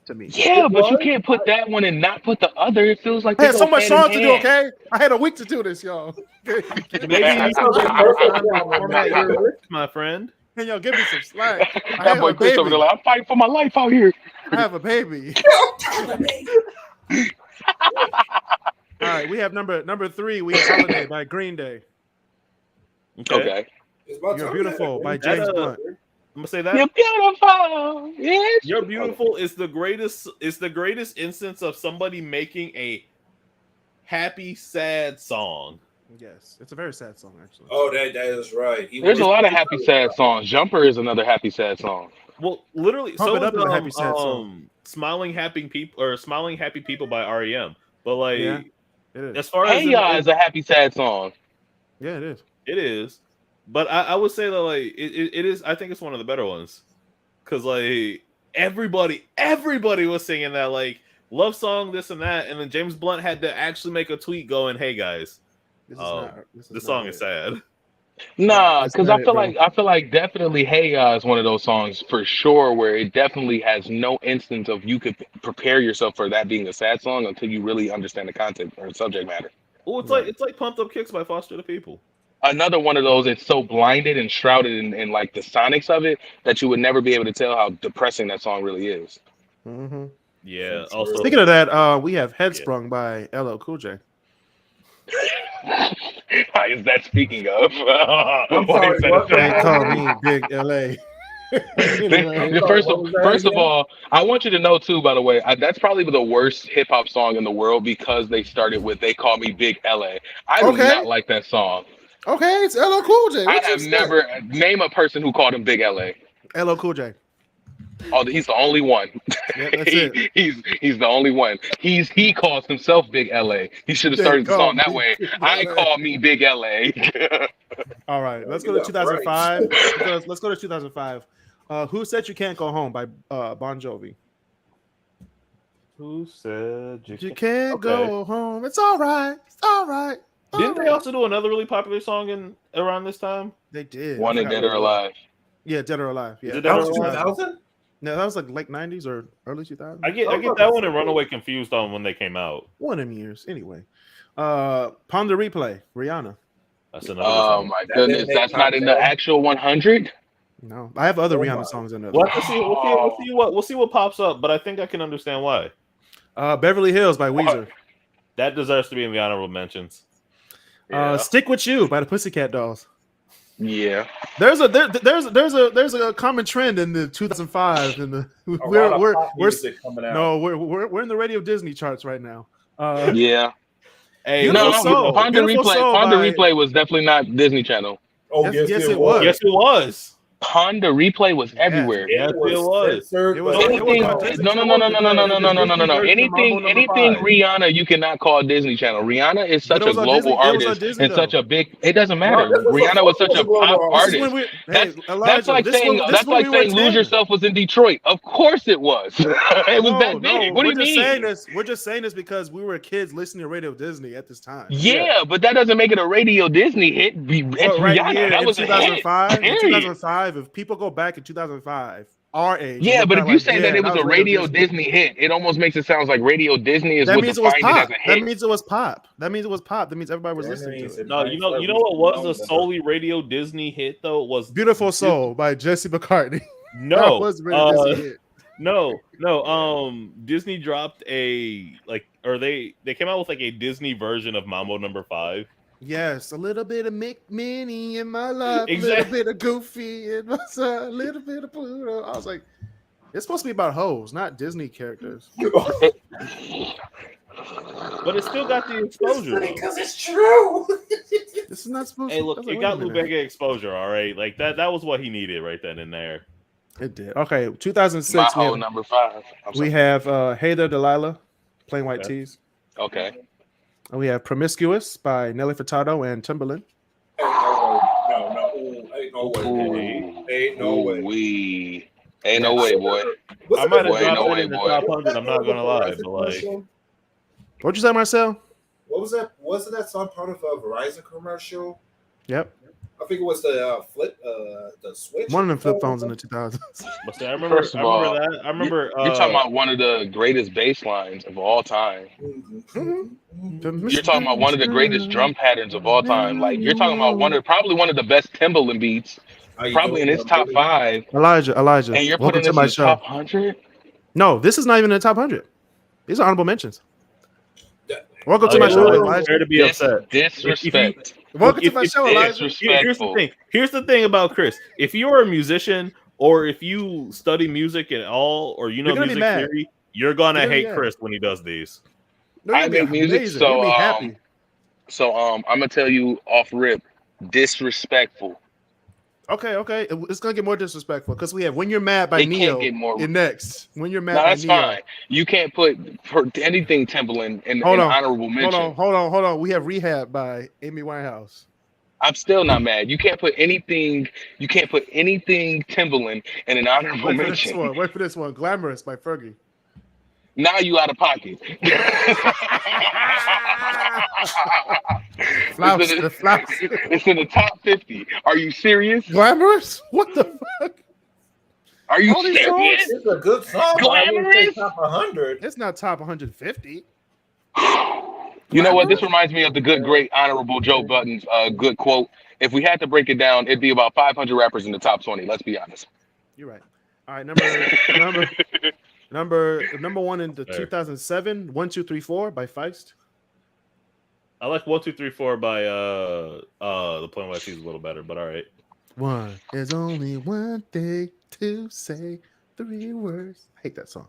to me. Yeah, but you can't put that one and not put the other. It feels like I had they so go much hand in songs to do, hand. okay? I had a week to do this, y'all. Maybe you That can my friend. Can y'all give me some slack? I have boy a Kris over there baby. like, I'm fighting for my life out here. I have a baby. All right, we have number 3. We have Holiday by Green Day. Okay. You're Beautiful by James Blunt. I'm gonna say that You're beautiful. Yes. You're Beautiful is the greatest. Is the greatest instance of somebody making a happy, sad song. Yes, it's a very sad song, actually. Oh, that is right. There's a lot of happy, sad songs. Jumper is another happy, sad song. Well, literally, Pump so It Up is, is a happy, sad song. Smiling Happy People by REM. But like, Yeah, it is. as far Hey as Ya is a happy, sad song. Yeah, it is. it is, but I would say that like it is. I think it's one of the better ones because like everybody was singing that like love song, this and that, and then James Blunt had to actually make a tweet going, "Hey guys, this song is sad." Nah, That's because not I it, feel like definitely Hey Ya is one of those songs for sure where it definitely has no instance of you could prepare yourself for that being a sad song until you really understand the content or subject matter. Well, it's Right. like Pumped Up Kicks by Foster the People. Another one of those, it's so blinded and shrouded in like the sonics of it that you would never be able to tell how depressing that song really is. Mm-hmm. Yeah. Also, Speaking of that, we have Headsprung by LL Cool J. How is that speaking of? sorry, what? They call me Big LA. First of all, I want you to know too, by the way, that's probably the worst hip hop song in the world because they started with "They Call Me Big LA." I do Okay. not like that song. Okay, it's LL Cool J. I What you have say? never name a person who called him Big LA. LL Cool J. Oh, he's the only one. Yeah, that's it. He's the only one. He calls himself Big LA. He should have They started the call song that me way. Big I LA. call me Big LA. All right, let's go You to got 2005. Let's go to 2005. Who Said You Can't Go Home by Bon Jovi. who said You can't go home. It's all right. It's all right. All Didn't they right. also do another really popular song around this time? They did. One I and forgot Dead what or it was. Alive. Yeah, Dead or Alive. Yeah, Is it that Dead was or Alive? 2000? No, that was like late 90s or early 2000s. I get that one and Runaway confused on when they came out. One of them years. Anyway. Palm the Replay, Rihanna. That's another Oh song. my That goodness, didn't make that's not in the top 10. actual 100. No, I have other Oh Rihanna my. songs in there. We'll see what pops up, but I think I can understand why. Beverly Hills by Weezer. That deserves to be in the honorable mentions. Yeah. Stick With You by the Pussycat Dolls. Yeah. There's a common trend in the 2005 and the we're in the Radio Disney charts right now. Yeah. Hey, Beautiful Soul. Honda Beautiful Soul Replay was definitely not Disney Channel. Oh, Yes, yes, it was. Yes, it was. Honda Replay was everywhere. Yes, it was. It was. Anything, no. Anything Five. Rihanna, you cannot call Disney Channel. Rihanna is such But it a was on global Disney- it was on artist Disney, and though. such a big. It doesn't matter. No, Rihanna was such a pop This is artist. when we- That's Elijah, like this saying when- that's this when like we were saying Lose 10. Yourself was in Detroit. Of course it was. It was that big. What do you mean? We're just saying this because we were kids listening to Radio Disney at this time. Yeah, but that doesn't make it a Radio Disney hit. It's Right Rihanna. here That in was a hit. 2005. In Period. 2005, if people go back in 2005, our age. Yeah, look but back if you like, say that it was a Radio Disney hit, it almost makes it sound like Radio Disney is that what means it was defined it as pop. a That hit. means it was pop. That means everybody was listening to it. No, you know what was a solely Radio Disney hit though? Was Beautiful Soul by Jesse McCartney. That no, was a Radio Disney hit. no. Disney dropped they came out with like a Disney version of Mambo No. 5. Yes, a little bit of Mick Minnie in my life, a Exactly. little bit of Goofy in my side, a little bit of Pluto. I was like, it's supposed to be about hoes, not Disney characters. But it still got the exposure. Because it's true. This is not supposed Hey, to. look, I was it like, got wait a minute. Lubega exposure, all right. Like that was what he needed right then and there. It did. Okay, 2006. My we whole have, number 5. we have Hey There Delilah, Plain White Okay. Tees. Okay. And we have Promiscuous by Nelly Furtado and Timbaland. Ain't no way. Ain't no way, boy. I might have Boy, dropped no it way, in the boy. top 100. I'm not gonna lie, but like, What'd you say, Marcel? What was that? Wasn't that song part of a Verizon commercial? Yep. I think it was the the Switch. One of them flip phones in the 2000s. but see, I remember that. I remember. You're talking about one of the greatest bass lines of all time. You're talking about one of the greatest drum patterns of all time. Like you're talking about probably one of the best Timbaland beats, probably in its top 5. Elijah. And you're Welcome putting to this my in the show. top 100. No, this is not even in the top 100. These are honorable mentions. Welcome to my Okay, show, well, Elijah. fair to be upset. Disrespect. Welcome to my show, Elijah. Here's the thing. Here's the thing about Kris. If you're a musician or if you study music at all, or you know You're gonna be music mad. theory, you're gonna You're gonna be hate mad. Kris when he does these. No, you're I gonna make be music, amazing. so You're gonna be happy. I'm gonna tell you off rip, disrespectful. Okay. It's gonna get more disrespectful because we have When You're Mad by It Neo can't get more. in next. When You're Mad No, by that's Neo. fine. You can't put anything Timbaland in Hold on. honorable mention. Hold on. We have Rehab by Amy Winehouse. I'm still not mad. You can't put anything Timbaland in an honorable Wait for this mention. one. Wait for this one. Glamorous by Fergie. Now you out of pocket. Flouse, the Flouse. It's in the top 50. Are you serious? Glamorous? What the fuck? Are you All these serious? It's a good song. But I wouldn't say Glamorous? top 100. It's not top 150. You know what? This reminds me of the good, great, honorable Joe Budden's good quote. If we had to break it down, it'd be about 500 rappers in the top 20. Let's be honest. You're right. All right, number one in the 2007, 1, 2, 3, 4 by Feist. I like 1, 2, 3, 4 by the Plain White Tees a little better, but all right. One. There's only one thing to say. 3 words. I hate that song.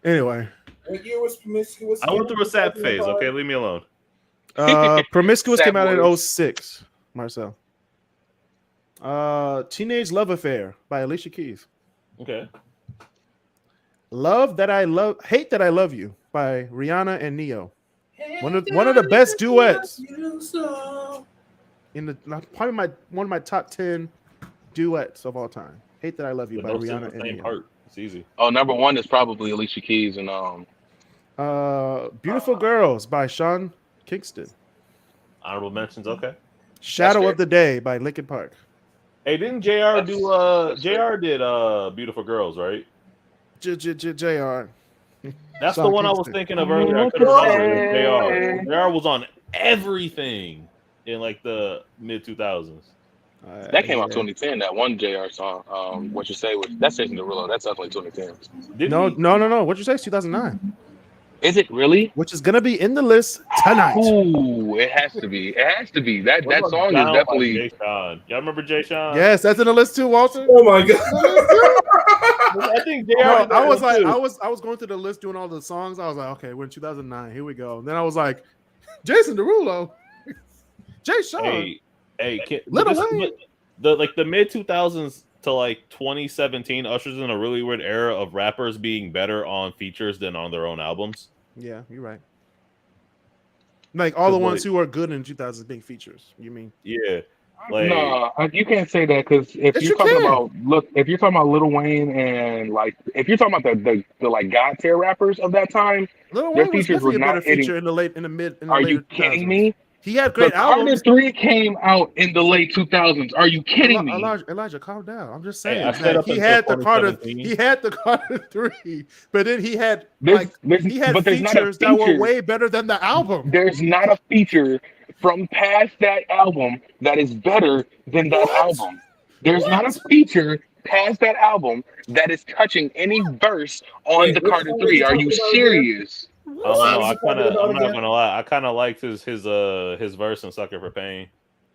Anyway, What year was Promiscuous? I went through a sad phase. Okay, leave me alone. Promiscuous Sad came out in boys. 06. Marcel. Teenage Love Affair by Alicia Keys. Okay. Hate That I Love You by Rihanna and Neo. One of the best duets in the probably one of my top 10 duets of all time. Hate That I Love You But by no Rihanna same and Neo. part. It's easy. Oh, number 1 is probably Alicia Keys and Beautiful Girls by Sean Kingston. Honorable mentions. Okay. Shadow fair. of the Day by Linkin Park. Hey, didn't JR do JR did Beautiful Girls, right? JR. That's Sean the one I was Kingston. thinking of earlier. I couldn't remember. JR was on everything in like the mid 2000s. That came out 2010. That one JR song. What You Say was that's Jason Derulo. That's definitely 2010. No. What you say? It's 2009. Is it really? Which is gonna be in the list tonight. Ooh, it has to be. It has to be. That song is definitely. Jay Sean. Y'all remember Jay Sean? Yes, that's in the list too, Walter. Oh my god! I think JR. I was going through the list doing all the songs. I was like, okay, we're in 2009. Here we go. And then I was like, Jason Derulo, Jay Sean, Little Wayne. The mid 2000s to like 2017 ushers in a really weird era of rappers being better on features than on their own albums. Yeah, you're right. Like all the ones who are good in 2000s being features. You mean? Yeah. No, you can't say that because if you're talking about Lil Wayne and like if you're talking about the like God tier rappers of that time, Lil their Wayne was features were definitely a better not hitting. feature in the mid. Are you kidding me? He had great the Carter albums. 3 came out in the late 2000s. Are you kidding me? Elijah, calm down. I'm just saying. He had the Carter 3, but then he had there's features that were way better than the album. There's not a feature from past that album that is better than that album. There's not a feature past that album that is touching any verse on the Carter 3. Are you serious? I'm not gonna lie. I kind of liked his verse in "Sucker for Pain."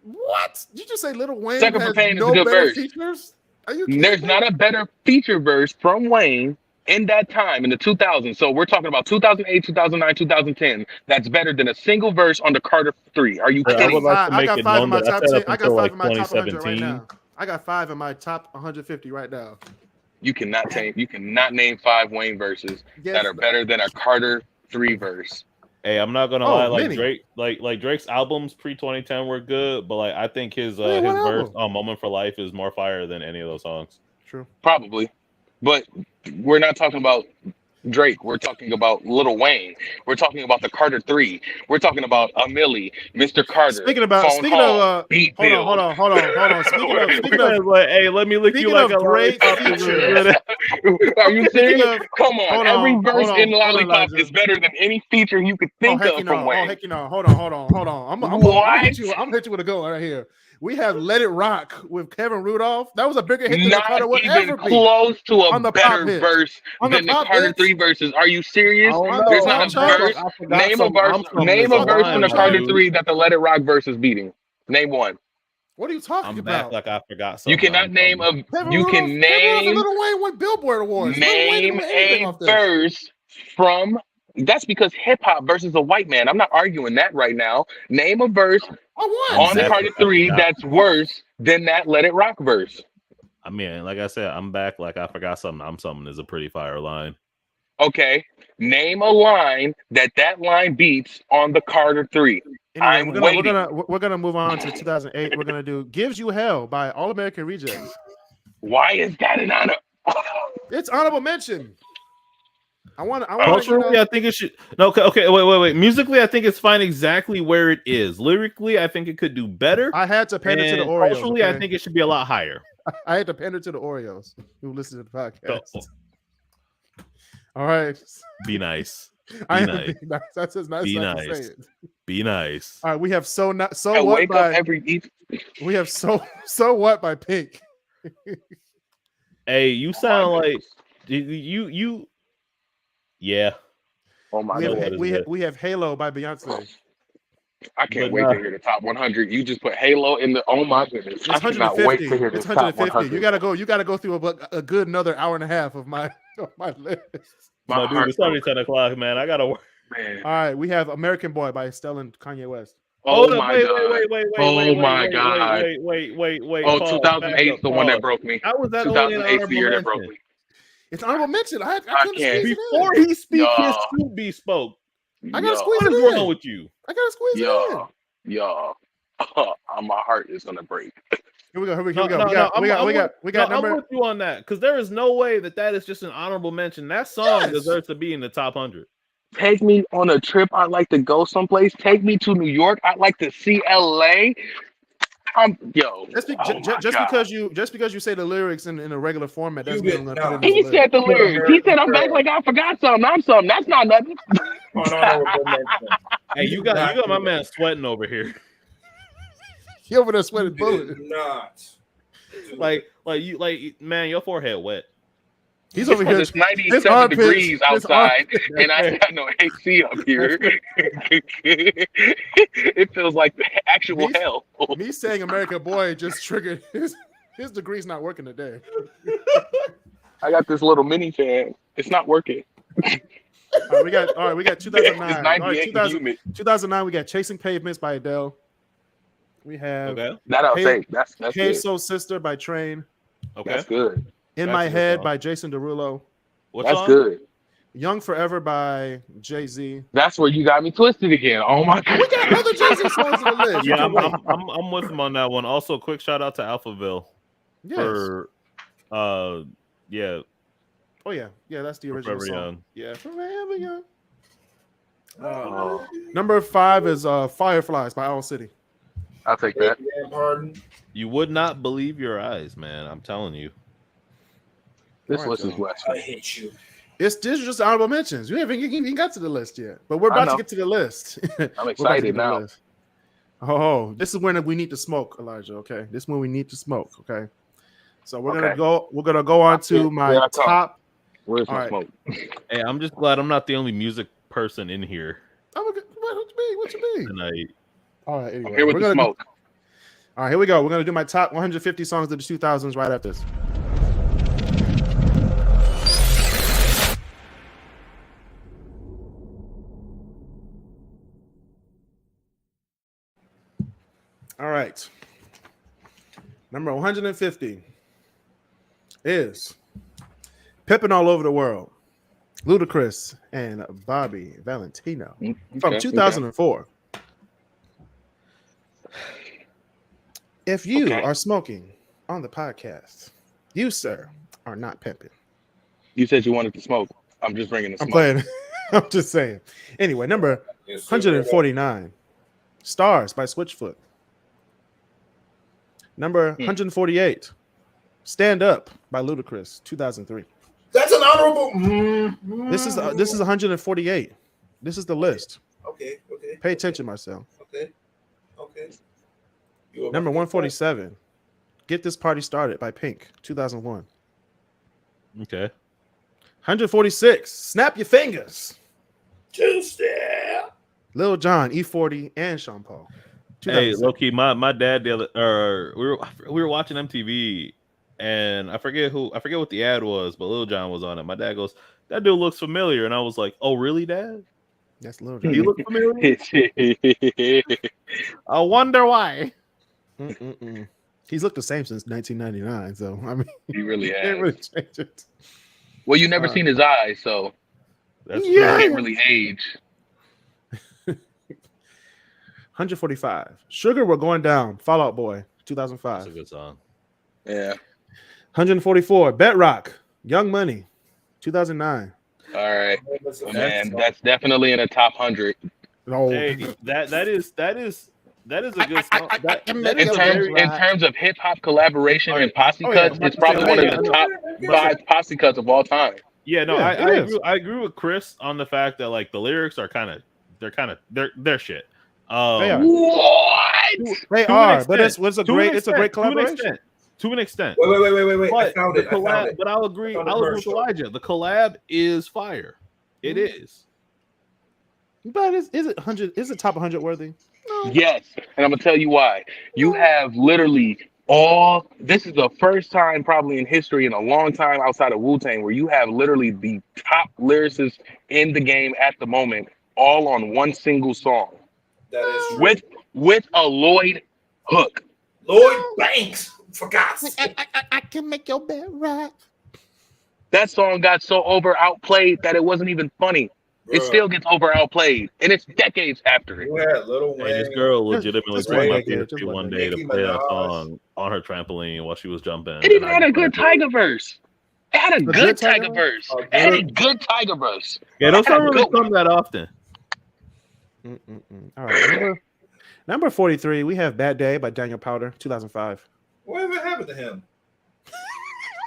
What? Did you just say Lil Wayne? "Sucker for Pain" is a good verse. Features? Are you kidding There's me? not a better feature verse from Wayne in that time in the 2000s. So we're talking about 2008, 2009, 2010. That's better than a single verse on the Carter 3. Are you kidding? I got 5 in my top 10. I got 5 in my top 100 right now. I got 5 in my top 150 right now. You cannot name 5 Wayne verses that are better than a Carter 3 verse. Hey, I'm not gonna lie. Like Drake, like Drake's albums pre 2010 were good, but like I think his verse on "Moment for Life" is more fire than any of those songs. True, probably, but we're not talking about Drake. We're talking about Lil Wayne. We're talking about the Carter 3. We're talking about A Milli, Mr. Carter. Speaking of, hold on. Speaking of, hey, let me lick you like a great feature. Are you serious? Come on, every verse in Lollipop is better than any feature you could think of from Wayne. Oh, heck no. Hold on. I'm gonna hit you with a go right here. We have "Let It Rock" with Kevin Rudolph. That was a bigger hit than the Carter would ever be. Close to a better verse than the Carter 3 verses. Are you serious? There's not a verse. Name a verse from the Carter 3 that the "Let It Rock" verse is beating. Name one. What are you talking about? I'm back like I forgot something. You cannot name a. You can name. Lil Wayne won Billboard Awards. Name a verse from. That's because hip hop versus a white man. I'm not arguing that right now. Name a verse on the Carter 3 that's worse than that "Let It Rock" verse. I mean, like I said, I'm back like I forgot something. I'm something is a pretty fire line. Okay, name a line that line beats on the Carter 3. Anyway, we're gonna move on to 2008. We're gonna do "Gives You Hell" by All American Rejects. Why is that an honor? It's honorable mention. Culturally, I think it should. No, okay, wait. Musically, I think it's fine exactly where it is. Lyrically, I think it could do better. I had to pander to the Oreos. Culturally, I think it should be a lot higher. I had to pander to the Oreos who listen to the podcast. All right. Be nice. I am being nice. That's as nice as I can say it. Be nice. All right, we have so I what wake by up every we have so what by Pink. Hey, you sound like you. Yeah. Oh my God. We have "Halo" by Beyonce. I can't wait to hear the top 100. You just put "Halo" in the. Oh my goodness! It's I cannot wait to hear this top 100. You gotta go through a good another hour and a half of my list. Dude, it's already 10 o'clock, man. I gotta work. Man. All right, we have "American Boy" by Estelle and Kanye West. Oh my God! Wait. Oh, 2008 is the one that broke me. How was that 2008 is the year that broke me. It's honorable mention. I can't. Before he speak, his to be spoke. I gotta squeeze What it is in. wrong with you? I gotta squeeze it in. My heart is gonna break. Here we go. We got number. I'm with you on that because there is no way that is just an honorable mention. That song deserves to be in the top 100. Take me on a trip. I'd like to go someplace. Take me to New York. I'd like to see LA. Just because you say the lyrics in a regular format doesn't mean I'm gonna put it in He said the lyrics. He said I'm back like I forgot something. I'm something. That's not nothing. Hey, you got my man sweating over here. He over there sweating Did bullets. not. Like man, your forehead wet. He's It's over 'cause here. it's 97 his armpits- degrees his outside, armpits- and I ain't got no AC up here. It feels like actual Me- hell. Me saying American boy just triggered his degree's not working today. I got this little mini fan. It's not working. All right, we got 2009. It's All right, 98 and humid. 2009, we got Chasing Pavements by Adele. We have Okay. That I'll Hey- take. That's Hey good. Soul Sister by Train. Okay. That's good. In That's My a good Head song. by Jason Derulo. What That's song? good. Young Forever by Jay-Z. That's where you got me twisted again. Oh my god. We got other Jay-Z songs on the list. You Yeah, can wait. I'm with him on that one. Also, quick shout out to Alphaville Yes. for yeah, Oh yeah, that's the original Forever song. Young. Yeah, Forever Young. Oh, Number 5 is Fireflies by Owl City. I'll take that. Pardon. You would not believe your eyes, man. I'm telling you. This All right, list is Joe. West. I hate you. This is just honorable mentions. You haven't even got to the list yet, but we're I about to know. get to the list. I'm We're about to excited get to the now. list. Oh, this is when we need to smoke, Elijah. Okay, this is when we need to smoke. Okay, so we're Okay. gonna go on to Here my I come. top. Where's All my right. smoke? Hey, I'm just glad I'm not the only music person in here What you mean? What you mean? tonight. All right, anyway, I'm here with we're the gonna smoke. All right, here we go. We're gonna do my top 150 songs of the 2000s right after this. All right. Number 150 is Pippin' All Over the World, Ludacris and Bobby Valentino from Okay, 2004. If you Okay. are smoking on the podcast, you, sir, are not pimping. You said you wanted to smoke. I'm just bringing the I'm smoke. playing. I'm just saying. Anyway, number 149, Stars by Switchfoot. Number 148, Stand Up by Ludacris, 2003. That's an honorable. This is 148. This is the list. Okay. Pay attention, Marcel. Okay. You Number 147, Get This Party Started by Pink, 2001. Okay. 146, Snap Your Fingers, Tuesday. Lil Jon, E40, and Sean Paul. Hey, 2006. Loki, my dad the other we were watching MTV and I forget what the ad was, but Lil Jon was on it. My dad goes, "That dude looks familiar," and I was like, "Oh, really, Dad? That's Lil He Jon. looks familiar." I wonder why. He's looked the same since 1999, so I mean, He really he has. can't really change it. Well, you never seen his eyes, so That's you Yeah. can't really age. 145, Sugar We're Going Down, Fall Out Boy, That's 2005. a good song. Yeah. 144, Bedrock, Young Money, 2009. All right. Well, man, that's definitely in the top 100. No, Hey, that is a good song. That can is make In it a terms, very- in terms of hip hop collaboration and posse Oh, yeah. cuts, it's probably one of the top 5 posse cuts of all time. Yeah, no, Yeah, it is. I agree with Chris on the fact that like the lyrics are they're shit. They are. What? They To an are, extent. but it's a To an great extent. collaboration. To an extent. Wait. I But found the it. collab, but I'll agree. Found the I'll agree with commercial. Elijah. The collab is fire. It is. But is it 100? Is it top 100 worthy? No. Yes, and I'm gonna tell you why. You have literally this is the first time probably in history in a long time outside of Wu-Tang where you have literally the top lyricists in the game at the moment all on one single song That is true. with a Lloyd hook. Lloyd Banks. For God's sake. I can make your bed right. That song got so outplayed that it wasn't even funny. It Bruh. still gets outplayed, and it's decades after it. You had Little Wayne. Hey, this girl legitimately just put my one decade, just PSP one one decade. day to Nicki play that Minaj. song on her trampoline while she was jumping. It even and I had a just good wanted to- Tiger verse. It had a good good Tiger Tiger verse. verse? It had a good Tiger verse. Yeah, those It had don't a really good one. come that often. All right, number 43. We have "Bad Day" by Daniel Powder, 2005. Whatever happened to him?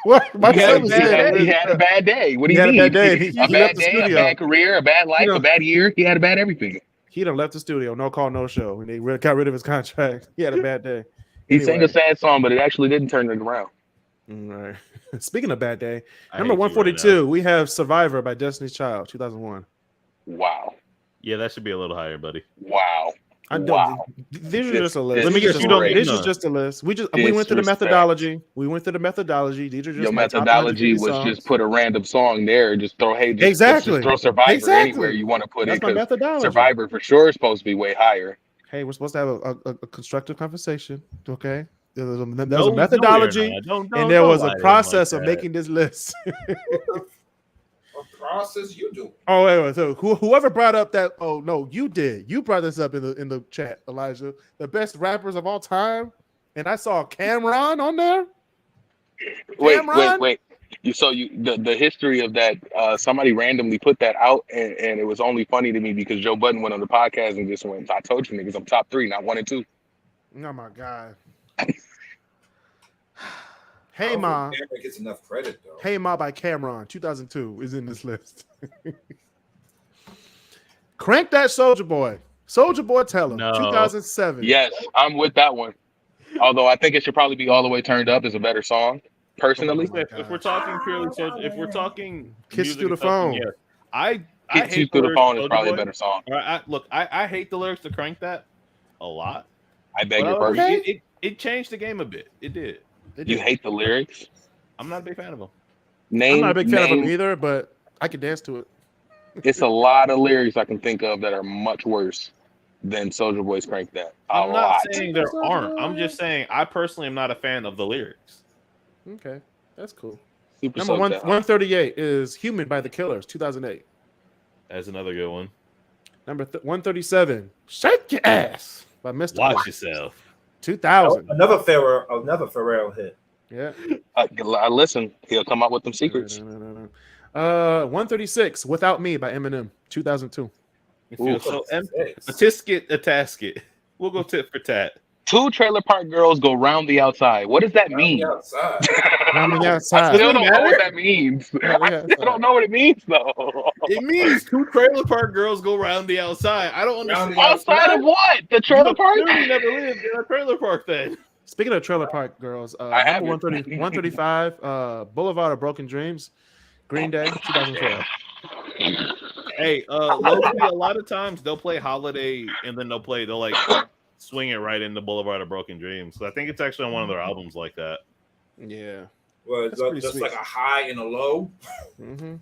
What? He had a bad day. What do He you had a mean? bad day. He A left bad the day, a studio. bad career, a bad life, You know- a bad year. He had a bad everything. He done left the studio. No call, no show. And they got rid of his contract. He had a bad day. He sang a sad song, but it actually didn't turn it around. All right. Speaking of bad day, I number hate you 142, we have Survivor by Destiny's Child, 2001. Wow. Yeah, that should be a little higher, buddy. Wow. Wow. These are just a list. Let me get you don't This is just a list. We went through the methodology. These are just your methodology was songs. just put a random song there. Just throw exactly. Just throw Survivor anywhere you want to put That's it. my methodology. Survivor for sure is supposed to be way higher. Hey, we're supposed to have a constructive conversation. Okay. There was a methodology, and there was a process of making this list. What process you do? Oh, wait. So whoever brought up that? Oh no, you did. You brought this up in the chat, Elijah. The best rappers of all time, and I saw Cameron on there. Wait. The history of that? Somebody randomly put that out, and it was only funny to me because Joe Budden went on the podcast and just went, "I told you niggas, I'm top 3, not 1 and 2." Oh my god. Hey Ma. Cameron gets enough credit though. Hey Ma by Cameron, 2002 is in this list. Crank That Soldier Boy. Soldier Boy Tell Him, 2007. Yes, I'm with that one. Although I think it should probably be All the Way Turned Up is a better song, personally. If we're talking purely, if we're talking Kiss Through the Phone. Yeah, I Kiss You hate Through the Phone is Soulja probably Boy. a better song. I hate the lyrics to Crank That a lot. I beg your But, pardon. it changed the game a bit. It did. You hate the lyrics? I'm not a big fan of them. I'm not a big fan of him either, but I can dance to it. It's a lot of lyrics I can think of that are much worse than Soulja Boy's Crank That. I'm not saying there aren't. I'm just saying I personally am not a fan of the lyrics. Okay, that's cool. Super Number 138 is Human by The Killers, 2008. That's another good one. Number 137, Shake Your Ass by Mr. Watch White, yourself. 2000. Another Pharrell hit. Yeah. I listen. He'll come out with them secrets. 136, Without Me by Eminem, 2002. It feels so empty. A tisket, a tasket. We'll go tit for tat. 2 Trailer Park Girls Go Round the Outside. What does that mean? Outside. Round the I Outside. still don't know what that means. I still don't know what it means though. It means 2 Trailer Park Girls go round the outside. I don't understand. Outside of what? The trailer park? You never lived in a trailer park then. Speaking of Trailer Park Girls, I number haven't. 135, Boulevard of Broken Dreams, Green Day, 2012. Hey, low-key, a lot of times they'll play Holiday and then they'll like swing it right into Boulevard of Broken Dreams. So I think it's actually on one of their albums like that. Yeah. Well, That's pretty just sweet. like a high and a low. Mm-hmm.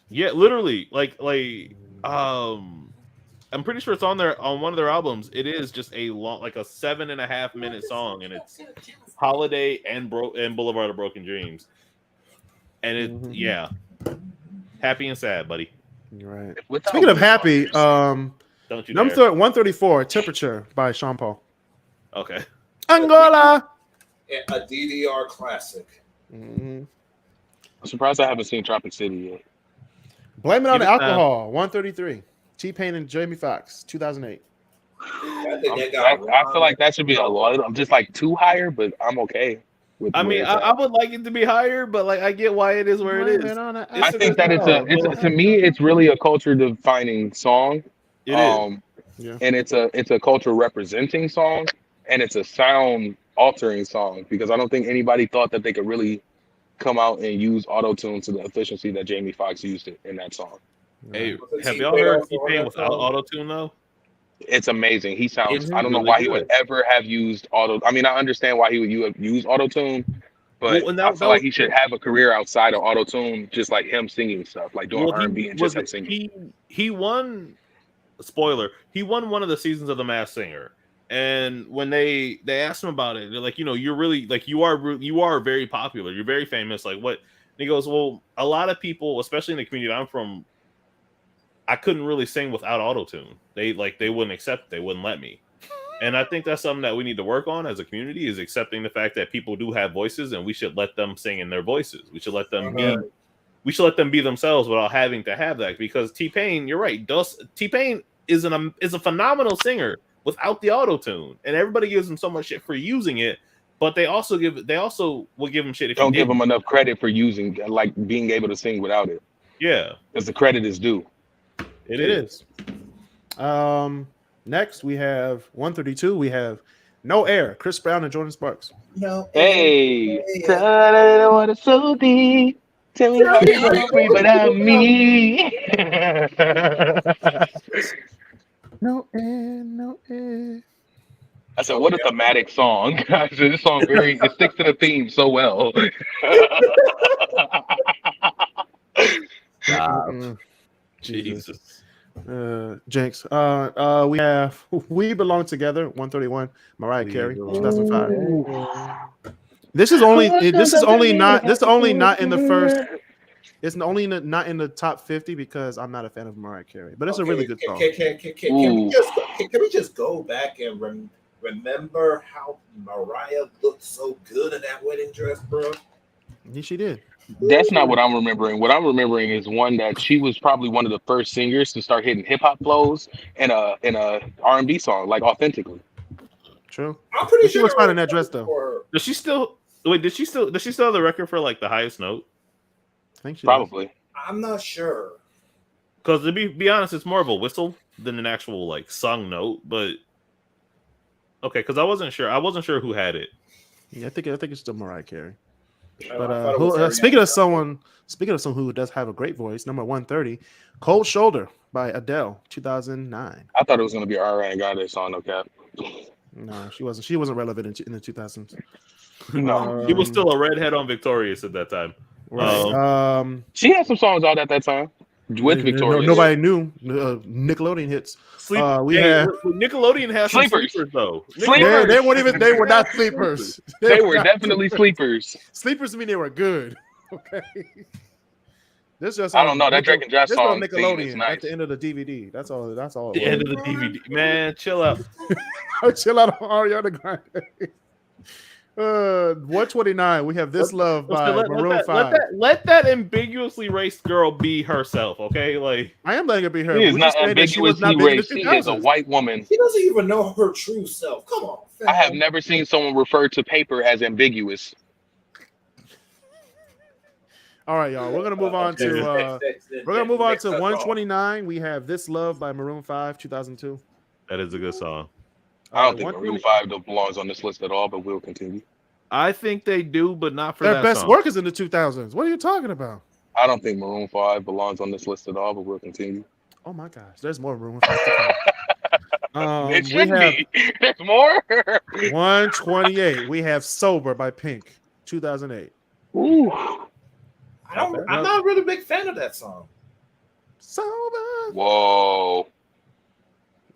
Yeah, literally. I'm pretty sure it's on one of their albums. It is just a long, like a 7.5 minute song, and it's Holiday and Boulevard of Broken Dreams. And it, happy and sad, buddy. Right. Without Speaking of me, happy, Don't you number dare. 134, Temperature by Sean Paul. Okay. Angola. A DDR classic. Mm-hmm. I'm surprised I haven't seen Tropic City yet. Blame It on the Give it time. Alcohol, 133. T-Pain and Jamie Foxx, 2008. I think that I got feel like that should be a lot. I'm just like too higher, but I'm okay with. I mean, I would like it to be higher, but like I get why it is where it is. I think that it's to me, it's really a culture defining song. It is. Yeah. And it's a culture representing song, and it's a sound altering song because I don't think anybody thought that they could really come out and use auto tune to the efficiency that Jamie Foxx used it in that song. Hey, Was it have y'all T-Pain heard also on T-Pain that without song? auto tune though? It's amazing. He sounds. It's I don't know really why he good. would ever have used auto. I mean, I understand why he would use auto tune, but Well, and I that feel like was- he should have a career outside of auto tune, just like him singing stuff, like doing R&B and just him singing. He won. Spoiler: he won one of the seasons of The Masked Singer, and when they asked him about it, they're like, you're really like you are very popular, you're very famous. Like what? And he goes, well, a lot of people, especially in the community I'm from, I couldn't really sing without auto tune. They wouldn't accept it. They wouldn't let me. And I think that's something that we need to work on as a community is accepting the fact that people do have voices and we should let them sing in their voices. We should let them be themselves without having to have that because T-Pain, you're right. T-Pain is a phenomenal singer without the auto tune. And everybody gives him so much shit for using it, but they also will give him shit if Don't he give didn't. him enough credit for using, like being able to sing without it, Yeah. because the credit is due. It It is. is. Next, we have 132. We have No Air, Chris Brown and Jordan Sparks. No. Hey, I want to so deep. Tell me how you gonna breathe without me. No Air, No Air. I said, what a thematic song. I said, this song it sticks to the theme so well. Jesus. Jinx. We have We Belong Together, 131, Mariah Carey, 2005. This is only not in the first. It's only not in the top 50 because I'm not a fan of Mariah Carey, but it's a really good song. Can we just go back and remember how Mariah looked so good in that wedding dress, bro? Yeah, she did. That's not what I'm remembering. What I'm remembering is one that she was probably one of the first singers to start hitting hip hop flows in a R&B song, like authentically. True. I'm pretty But she sure looks fine in that dress though. Does she still does she still have the record for like the highest note? I think she Probably. I'm not sure. Because to be honest, it's more of a whistle than an actual like sung note. But okay, because I wasn't sure who had it. Yeah, I think it's still Mariah Carey. I But thought it was speaking Ariana. of someone who does have a great voice, number 130, Cold Shoulder by Adele, 2009. I thought it was going to be Ariana Grande song, no cap. No, she wasn't. She wasn't relevant in the 2000s. No. He was still a redhead on Victorious at that time. Right. She had some songs out at that time with Victoria. Nobody knew Nickelodeon hits. We have Nickelodeon has some Sleepers. sleepers though. Sleepers. They weren't even. They were not sleepers. They were definitely sleepers. Sleepers mean they were good. Okay. This just I don't know. That Drake and Josh this song on theme is Nickelodeon nice. at the end of the DVD. That's all. That's all. The end of the DVD. Man, chill out. Chill out on Ariana Grande. 129. We have This Love by Maroon 5. Let that ambiguously raced girl be herself, okay? Like I am letting her be her. She is We not just saying that she was not ambiguously big in the racist. She is a 2000s. white woman. She doesn't even know her true self. Come on, fam. I have never seen someone refer to paper as ambiguous. All right, y'all. We're gonna move on to 129. We have This Love by Maroon 5, 2002. that is a good song. I don't think Maroon 5 belongs on this list at all, but we'll continue. I think they do, but not for Their that best song. work is in the 2000s. What are you talking about? I don't think Maroon 5 belongs on this list at all, but we'll continue. Oh my gosh, there's more Maroon 5 to come. It We should have be. There's more. 128. We have Sober by Pink, 2008. Ooh. I'm not really a big fan of that song. Sober. Whoa.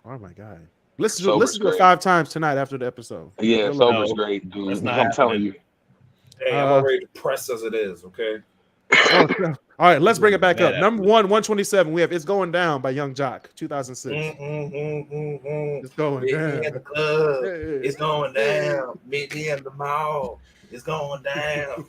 Oh my god. Listen Sober's to it great. 5 times tonight after the episode. Yeah, Good Sober's luck. great, dude. That's not I'm telling you. Hey, I'm already depressed as it is. Okay. All right, let's bring it back up. Bad. Number 127. We have It's Going Down by Young Jock, 2006. It's going Meet down. me in the club. Hey. It's going down. Meet me in the mall. It's going down.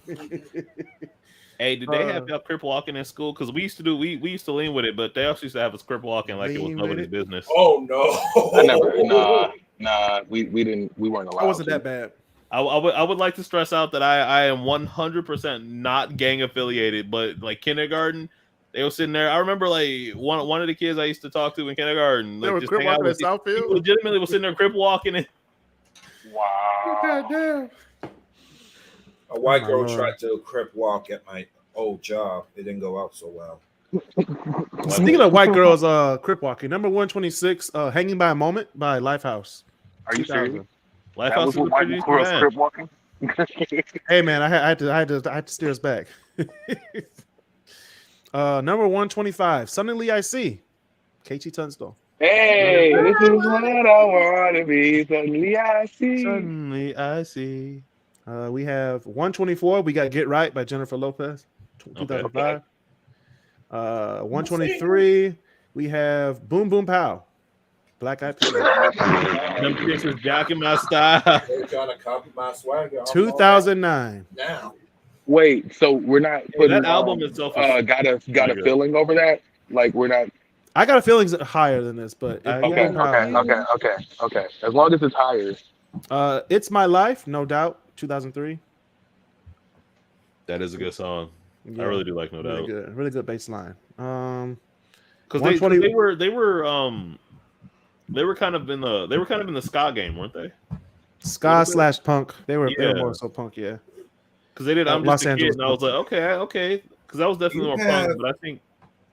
Hey, did they have y'all crip walking in school? Because we used to lean with it, but they also used to have us crip walking like it was Lean with nobody's it? business. Oh no! I never. Nah. We weren't allowed. I wasn't to. that bad. I would like to stress out that I am 100% not gang affiliated, but like kindergarten, they were sitting there. I remember like one of the kids I used to talk to in kindergarten. They Like, were just crip hang out walking with at people. Southfield? Legitimately was sitting there crip walking. And Wow. Goddamn. A white girl Lord. tried to crip walk at my old job. It didn't go out so well. Speaking of white girls, crip walking, number 126, Hanging by a Moment by Lifehouse. Are you 2000. serious? Life That House was is a what white pretty girls decent crip band. walking. Hey man, I had to steer us back. Number 125, Suddenly I See, KT Tunstall. Hey, this is what I want to be. Suddenly I see. Suddenly I See. We have 124. We got Get Right by Jennifer Lopez, 2005. 123. We have Boom Boom Pow, Black Eyed Peas. Them bitches jacking my style. They're trying to copy my swagger. 2009. Now, Wait, so we're not putting That album itself is got a good. feeling over that? Like we're not. I got a feeling it's higher than this, but Okay. As long as it's higher. It's My Life, no doubt. 2003. That is a good song. Yeah, I really do like No Doubt. really good bass line. Because 120 they were They were kind of in the ska game, weren't they? Ska / punk. They were more so punk, yeah. Because they did. I'm Los just a kid, Angeles and I was like, okay, because that was definitely more punk. But I think.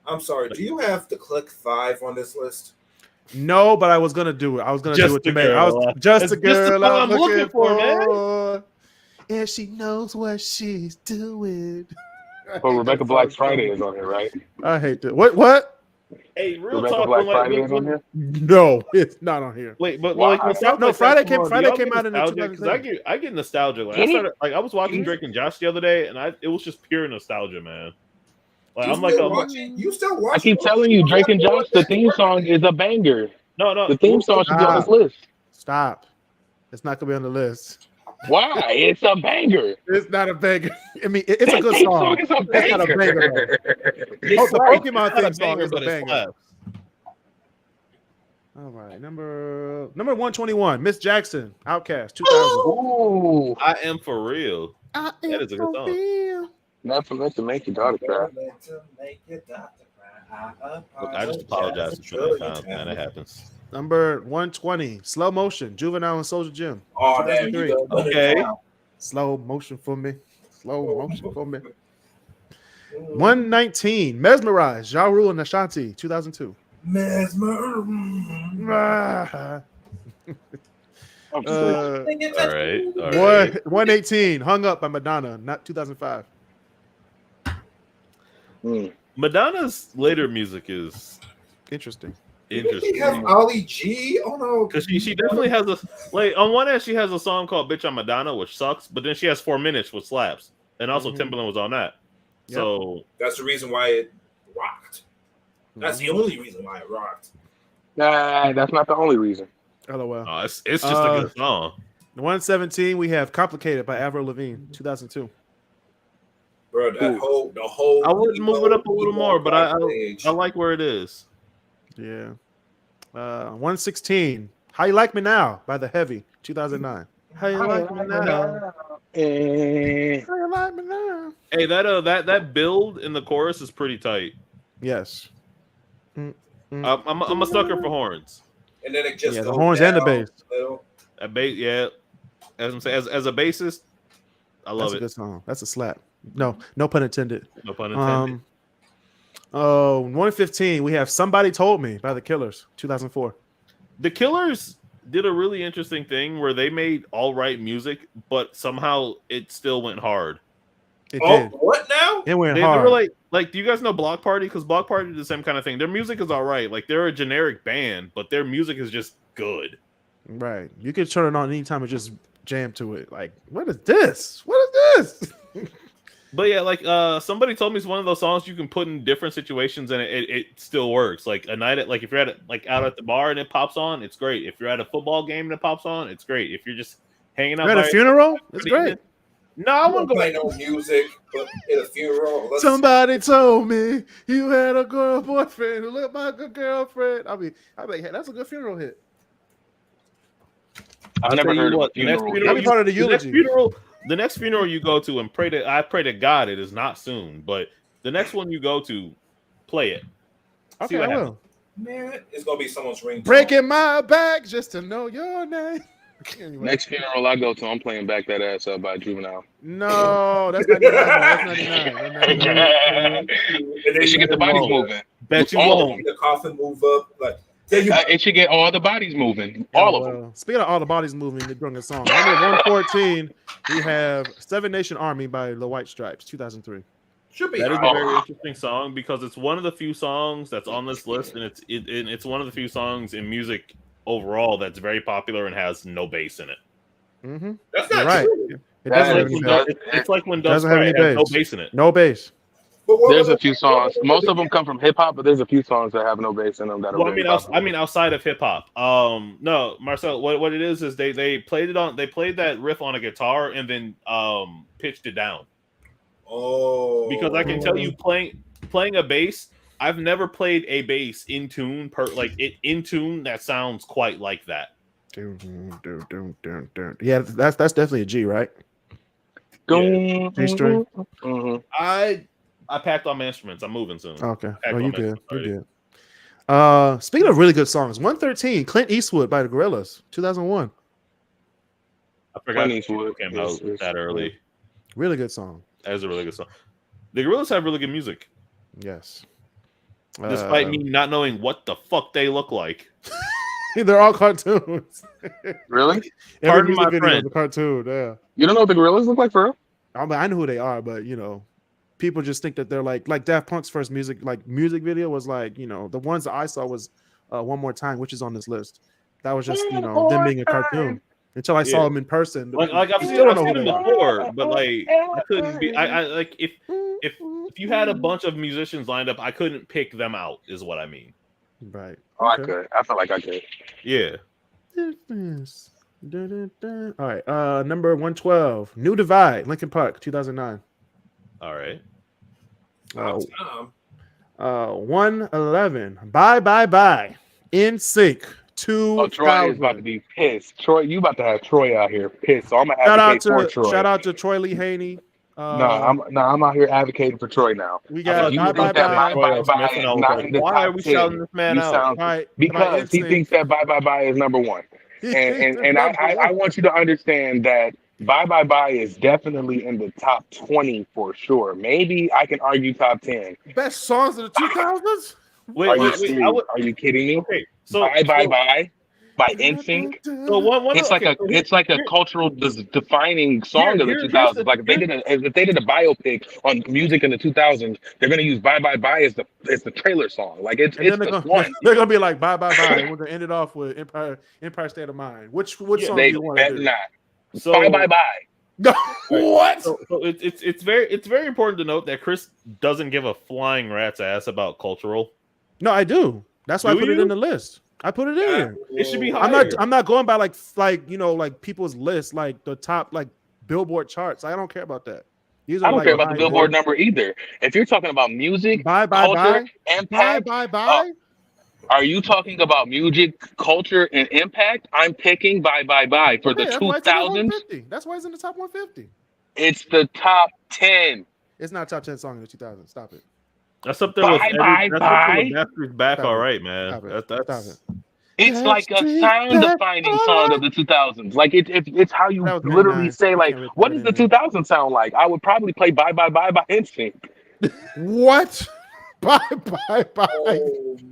I'm sorry. Do you have the Click 5 on this list? No, but I was gonna do it. I was gonna do it to make. I was just a girl I'm looking for, man. And she knows what she's doing. But Rebecca Black's Friday is on here, right? I hate that. What? Hey, real Rebecca talk. Black Friday is on here. No, it's not on here. Wait, but Wow. Friday came out in the because I get nostalgia. Like I was watching Drake and Josh the other day, and it was just pure nostalgia, man. Like I'm like, you still watching? I keep telling you, Drake and Josh, the theme song is a banger. No, the theme song should be on this list. Stop. It's not gonna be on the list. Why? It's a banger. It's not a banger. I mean, it's a good song. It's not a banger. The Pokemon theme song is a banger. All right, number 121, Miss Jackson, Outkast, 2000. Ooh, I am for real. That is a good song. Not for meant to make your daughter cry. Look, I just apologize for that time, man. It happens. Number 120, Slow Motion, Juvenile and Soldier Jim. Oh, damn, okay. Slow motion for me. 119, Mesmerize, Ja Rule and Ashanti, 2002. Mesmer. All right. 118, Hung Up by Madonna, not 2005. Madonna's later music is interesting. She have Ali G. Oh no, because she definitely has on one end she has a song called "Bitch I'm Madonna," which sucks, but then she has 4 Minutes, which slaps, and also Timbaland was on that. Yep. So that's the reason why it rocked. That's the only reason why it rocked. Nah, that's not the only reason. LOL. It's just a good song. 117, we have Complicated by Avril Lavigne, 2002. Bro, the whole. I would move it up a little more, but I like where it is. Yeah. 116, How You Like Me Now by The Heavy, 2009. How you like me now? How you like me now? Hey, that build in the chorus is pretty tight. Yes. I'm a sucker for horns. And then it just the horns and the bass. A bass, yeah. As I'm saying, as a bassist, I love it. That's a good song. That's a slap. No pun intended. No pun intended. 115, we have Somebody Told Me by The Killers, 2004. The Killers did a really interesting thing where they made all right music, but somehow it still went hard. It did. What now? It went They hard. were like, do you guys know Block Party? Because Block Party did the same kind of thing. Their music is all right. Like, they're a generic band, but their music is just good. Right. You can turn it on anytime and just jam to it. Like, what is this? What is this? But yeah, like somebody told me it's one of those songs you can put in different situations and it still works. Like a night if you're out at the bar and it pops on, it's great. If you're at a football game and it pops on, it's great. If you're just hanging out at a funeral, it's great. No, I wouldn't go play no music, but at a funeral. Somebody told me you had a boyfriend who looked like a girlfriend. I mean, hey, that's a good funeral hit. I've never heard of a funeral. That'd be part of the eulogy. The next funeral you go to, and I pray to God it is not soon, but the next one you go to, play it. Okay, I will. Man, it's gonna be someone's ring. Breaking my back just to know your name. Anyway. Next funeral I go to, I'm playing Back That Ass Up by Juvenile. No, that's 99. That's 99. They should get the bodies moving. Bet you won't. The coffin move up like. It should get all the bodies moving. All of them. Speaking of all the bodies moving, the drunken song. Number 114, we have Seven Nation Army by The White Stripes, 2003. That is a very interesting song because it's one of the few songs that's on this list, and it's one of the few songs in music overall that's very popular and has no bass in it. Mm-hmm. That's not right. True. It's like when Does Cry has no bass in it. No bass. There's a few songs. Most of them come from hip hop, but there's a few songs that have no bass in them. That I mean, outside of hip hop. No, Marcel. What it is they played that riff on a guitar and then pitched it down. Oh, because I can tell you playing a bass. I've never played a bass in tune in tune that sounds quite like that. Yeah, that's definitely a G, right? Yeah. G string. I packed all my instruments. I'm moving soon. Okay. Oh, you good. You good. Speaking of really good songs, 113, Clint Eastwood by the Gorillaz, 2001. I forgot Clint Eastwood came out is- that early. Really good song. That was a really good song. The Gorillaz have really good music, Yes. despite me not knowing what the fuck they look like. They're all cartoons. Really? Every Pardon music my video is friend. a cartoon. Yeah. You don't know what the Gorillas look like for real? I mean, I know who they are, but people just think that they're like Daft Punk's first music video was like, the ones that I saw was One More Time, which is on this list. That was just, them being a cartoon. Until I saw them in person. Like I've I seen, still don't I've know seen who them they are. before, but like I couldn't be. I like if you had a bunch of musicians lined up, I couldn't pick them out. Is what I mean. Right. Oh, I could. I feel like I could. Yeah. All right. Number 112, New Divide, Linkin Park, 2009. All right. Tom. 111, Bye Bye Bye, In Sync, Oh, Troy is about to 2000. be pissed. Troy, you about to have Troy out here pissed. So I'm gonna advocate for Troy. Shout out to Troy Lee Haney. I'm out here advocating for Troy now. We got You Bye think Bye that Bye. Bye is not in the Why top are we 10? shouting this man You out? sound- By Because he NSYNC. thinks that Bye Bye Bye is number one. And I want you to understand that Bye Bye Bye is definitely in the top 20 for sure. Maybe I can argue top 10. Best songs of the 2000s. Wait, Are you kidding me? Okay, so Bye Bye Bye by NSYNC. So one It's like a cultural defining song of the 2000s. Like if they did a biopic on music in the 2000s, they're gonna use "Bye Bye Bye" as the trailer song. Like it's And then the one. they're gonna be like Bye Bye Bye. And we're gonna end it off with Empire State of Mind. Which song do They you want to better do? not. So Bye Bye Bye. What? So it's very important to note that Kris doesn't give a flying rat's ass about cultural. No, I do. That's why Do I put it you? in the list. I put it in. It should be higher. I'm not going by like people's lists, like the top like Billboard charts. I don't care about that. These are I don't like care about the my Billboard voice. number either. If you're talking about music, Bye Bye culture, Bye. Bye impact, Bye Bye. are you talking about music, culture, and impact? I'm picking Bye Bye Bye for the That's why it's in the 2000s. 150. That's why it's in the top 150. It's the top 10. It's not a top 10 song in the 2000s. Stop it. That's up there with Bye, Eddie. bye, That's up there bye. with Bastard's Back. Stop All it. right, man. Stop it. That's Stop it. It's like a sound-defining song of the 2000s. Like it's how you That was literally 99. say You like, can't really what put does it the in 2000s sound like? I would probably play "Bye Bye Bye" by NSYNC. What? Bye Bye Bye.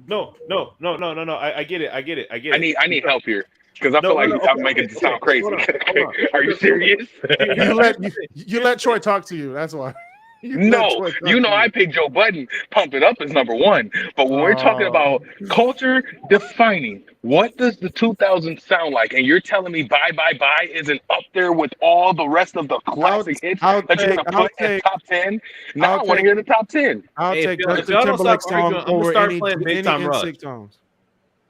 no. I get it. I need help here because I feel like I'm making it sound crazy. Hold on. Are you serious? You let Troy talk to you. That's why. No, I picked Joe Budden. Pump It Up is number one. But when we're talking about culture defining, what does the 2000s sound like? And you're telling me Bye Bye Bye isn't up there with all the rest of the classic hits that you're going to put in top 10? Now I want to hear the top 10. I'll Hey, take if Justin y'all don't Timberlake stop arguing, song I'm gonna over start any playing Big Time Rush. NSYNC songs.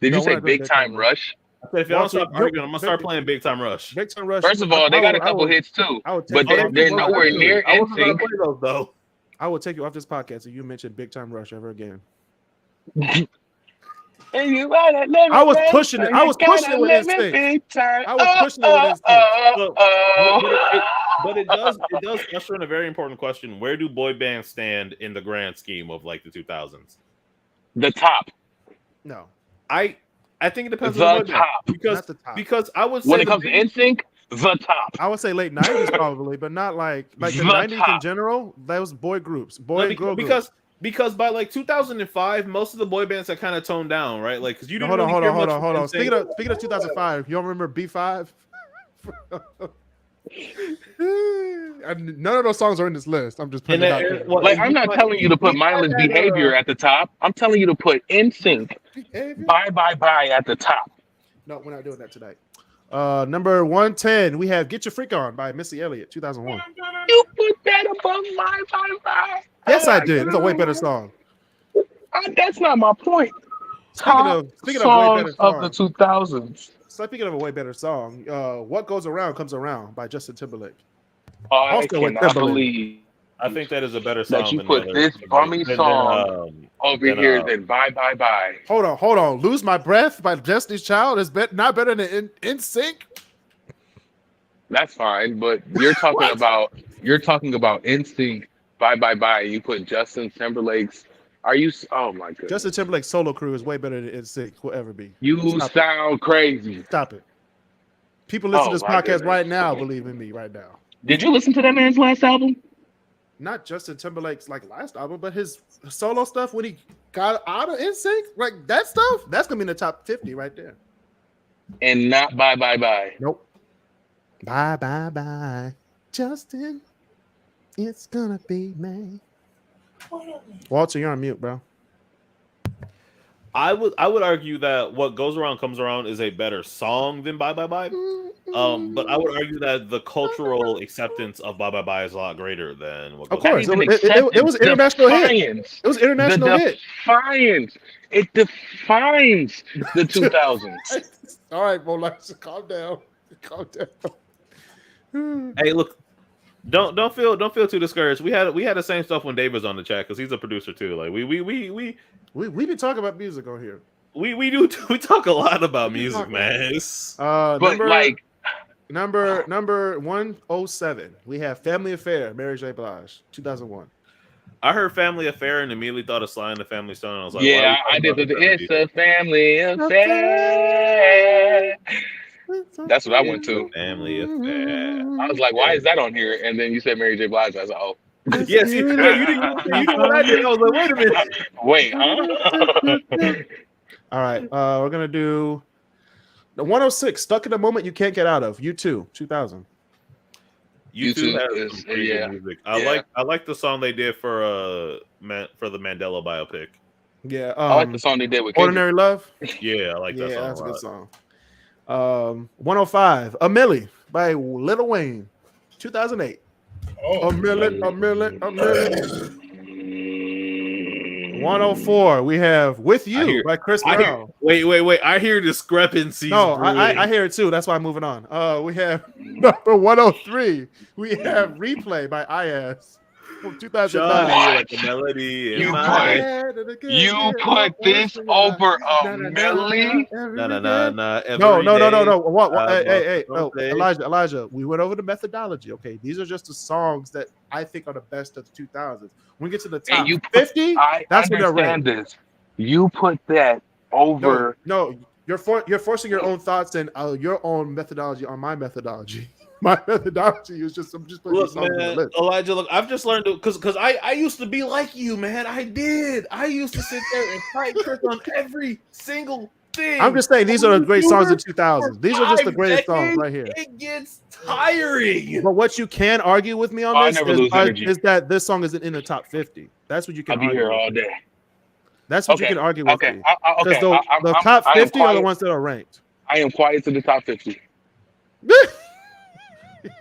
Did you Don't say wanna do Big Big Time Time Rush? If y'all don't stop Well, arguing, I'm gonna start playing Big Time Rush. Big Time Rush. First of all, they got a couple hits too. But they're nowhere near I wasn't gonna NSYNC. play those though. I will take you off this podcast if you mention Big Time Rush ever again. And you gotta live I was it, pushing it. and I you was pushing gotta it with live instinct. big time. I was pushing it with instinct. But it does usher in a very important question. Where do boy bands stand in the grand scheme of like the 2000s? The top. No, I think it depends The on the boy band. top. not the top. Because I would say When it comes to NSYNC, the top. I would say late 90s probably, but not like the The 90s in top. general. Those boy groups, boy No, and girl because groups. because by like 2005, most of the boy bands had kind of toned down, right? Like because you No, didn't hold really hear on. much from Speaking NSYNC. of 2005, you don't remember B5? None of those songs are in this list. I'm just putting it out there. Like, I'm not telling you to put mindless behavior at the top. I'm telling you to put NSYNC, Behavior? Bye Bye Bye at the top. No, we're not doing that tonight. Number 110, we have Get Your Freak On by Missy Elliott, 2001. You put that above Bye Bye Bye. Yes, I did. It's a way better song. That's not my point. Speaking of way better of the songs. 2000s. Speaking of a way better song, What Goes Around Comes Around by Justin Timberlake. I Also with cannot Timberlake. believe I think that is a better song. that you than put the other- this bummy than, song over than, here than Bye Bye Bye. Hold on. Lose My Breath by Destiny's Child is not better than NSYNC. That's fine, but you're talking about NSYNC, Bye Bye Bye. You put Justin Timberlake's Are you? Oh my goodness. Justin Timberlake's solo crew is way better than NSYNC will ever be. You sound crazy. Stop it. People listen to this my podcast goodness. right now. Believe in me, right now. Did you listen to that man's last album? Not Justin Timberlake's like last album, but his solo stuff when he got out of NSYNC, like that stuff. That's gonna be in the top 50 right there. And not Bye Bye Bye. Nope. Bye bye bye, Justin. It's gonna be me. Walter, you're on mute, bro. I would argue that What Goes Around Comes Around is a better song than Bye Bye Bye. But I would argue that the cultural acceptance of Bye Bye Bye is a lot greater than What Goes Of course, Around. it was an international hit. It was an international hit. Defiance. It defines the 2000s. All right, Mola, calm down. Calm down. Hey, look, don't feel too discouraged. We had the same stuff when Dave was on the chat because he's a producer too. Like we be talking about music on here. We talk a lot about music, man. But like number 107, we have Family Affair, Mary J. Blige, 2001. I heard Family Affair and immediately thought of Sly and the Family Stone. I was like, yeah, I did. It's a family affair. That's what I went to. Family Affair. I was like, why is that on here? And then you said Mary J. Blige. I was like, oh. Yes, you did what I did. I was like, wait a minute. Wait, huh? All right, we're gonna do the 106, Stuck in a Moment You Can't Get Out of. U2, 2000. U2 has some pretty yeah. good music. I like the song they did for the Mandela biopic. Yeah, I like the song they did with Kendrick. Ordinary Love. Yeah, I like that song. That's a good song. 105, A Milli by Lil Wayne, 2008. Oh, A million. 104, we have With You by Chris Brown. Wait. I hear discrepancies. No, I hear it too. That's why I'm moving on. We have number 103. We have Replay by IAS from 2009. Like the melody. You put this over a Milli? No. What? Hey. Oh, Elijah. We went over the methodology. Okay, these are just the songs that I think are the best of the 2000s. When we get to the top 50, that's when they're ranked. This. You put that over. No, you're forcing your own thoughts and your own methodology on my methodology. My methodology is I'm just putting look, man, Elijah. Look, I've just learned because I used to be like you, man. I did. I used to sit there and fight Chris on every single thing. I'm just saying these are the great songs of 2000s. These are just the greatest songs right here. It gets tiring. But what you can argue with me on this is that this song isn't in the top 50. That's what you can. I'll be argue here with all day. That's what you can argue with me. Because the I'm top 50 are the ones that are ranked. I am quiet to the top 50.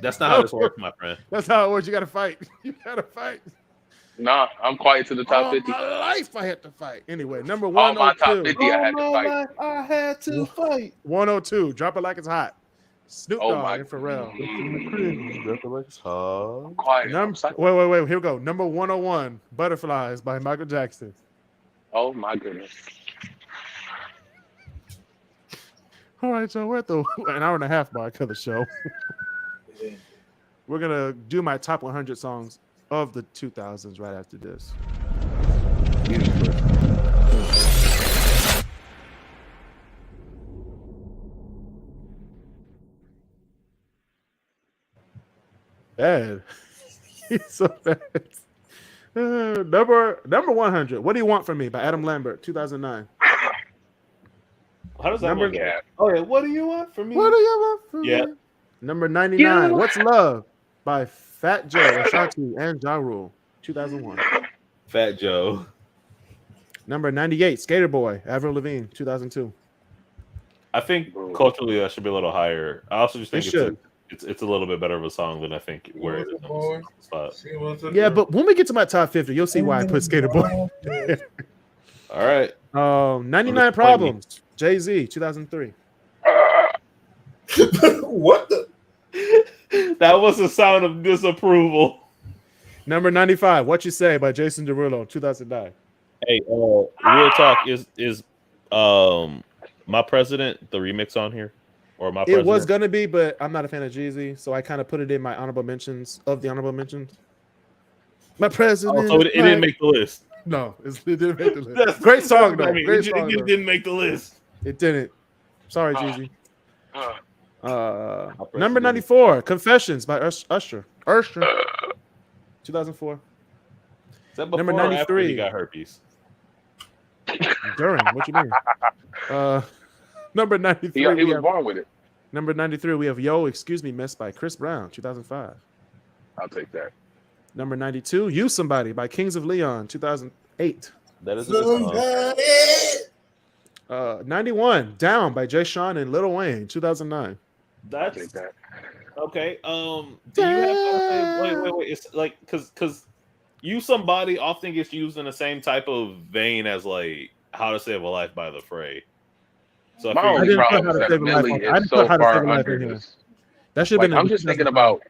That's not how this works, my friend. That's how it works. You got to fight. You got to fight. Nah, I'm quiet to the top 50. All my life I had to fight. Anyway, number All 102. my top 50 I had to fight. I had to fight. 102. Drop It Like It's Hot. Snoop Dogg and Pharrell. Drop It Like It's Hot. Quiet. Wait. Here we go. Number 101. Butterflies by Michael Jackson. Oh my goodness. All right, so we're at the an hour and a half mark of the show. We're gonna do my top 100 songs of the 2000s right after this. Bad. He's so bad. Number 100. What Do You Want From Me by Adam Lambert, 2009. How does that Number one go? Oh yeah, What Do You Want From Me? What do you want from Yeah. me? Number 99. What's Love by Fat Joe, Ashanti, and Ja Rule, 2001. Fat Joe. Number 98. Skater Boy, Avril Lavigne, 2002. I think culturally that should be a little higher. I also just think should. it's a little bit better of a song than I think where it is on the spot. Yeah, but when we get to my top 50, you'll see why I put Skater Boy. All right. 99 Problems, Jay-Z, 2003. What the? That was a sound of disapproval. Number 95, What You Say by Jason Derulo, 2009. Hey, real talk is My President the remix on here, or My President? It was gonna be, but I'm not a fan of Jeezy, so I kind of put it in my honorable mentions of the honorable mentions. My President. So it didn't make the list. No, it didn't make the list. Great song though. Great song. It though. didn't make the list. It didn't. Sorry, Jeezy. Uh, Number 94, Confessions by Usher. 2004. Is that before Number or after 93. he got herpes? During. What you mean? Number 93. he we was have, born with it. number 93, we have Yo, Excuse Me, Miss by Chris Brown, 2005. I'll take that. Number 92, You Somebody by Kings of Leon, 2008. That is a good song. 91, Down by Jay Sean and Lil Wayne, 2009. I'll take That's that. okay. Do you have wait? It's like because You Somebody often gets used in the same type of vein as like How to Save a Life by The Fray. So if My you're- only didn't put problem How is to that Save a Life Millie on- I is didn't so put How to far Save a Life under in here. this. That should have Like, been. I'm just thinking about.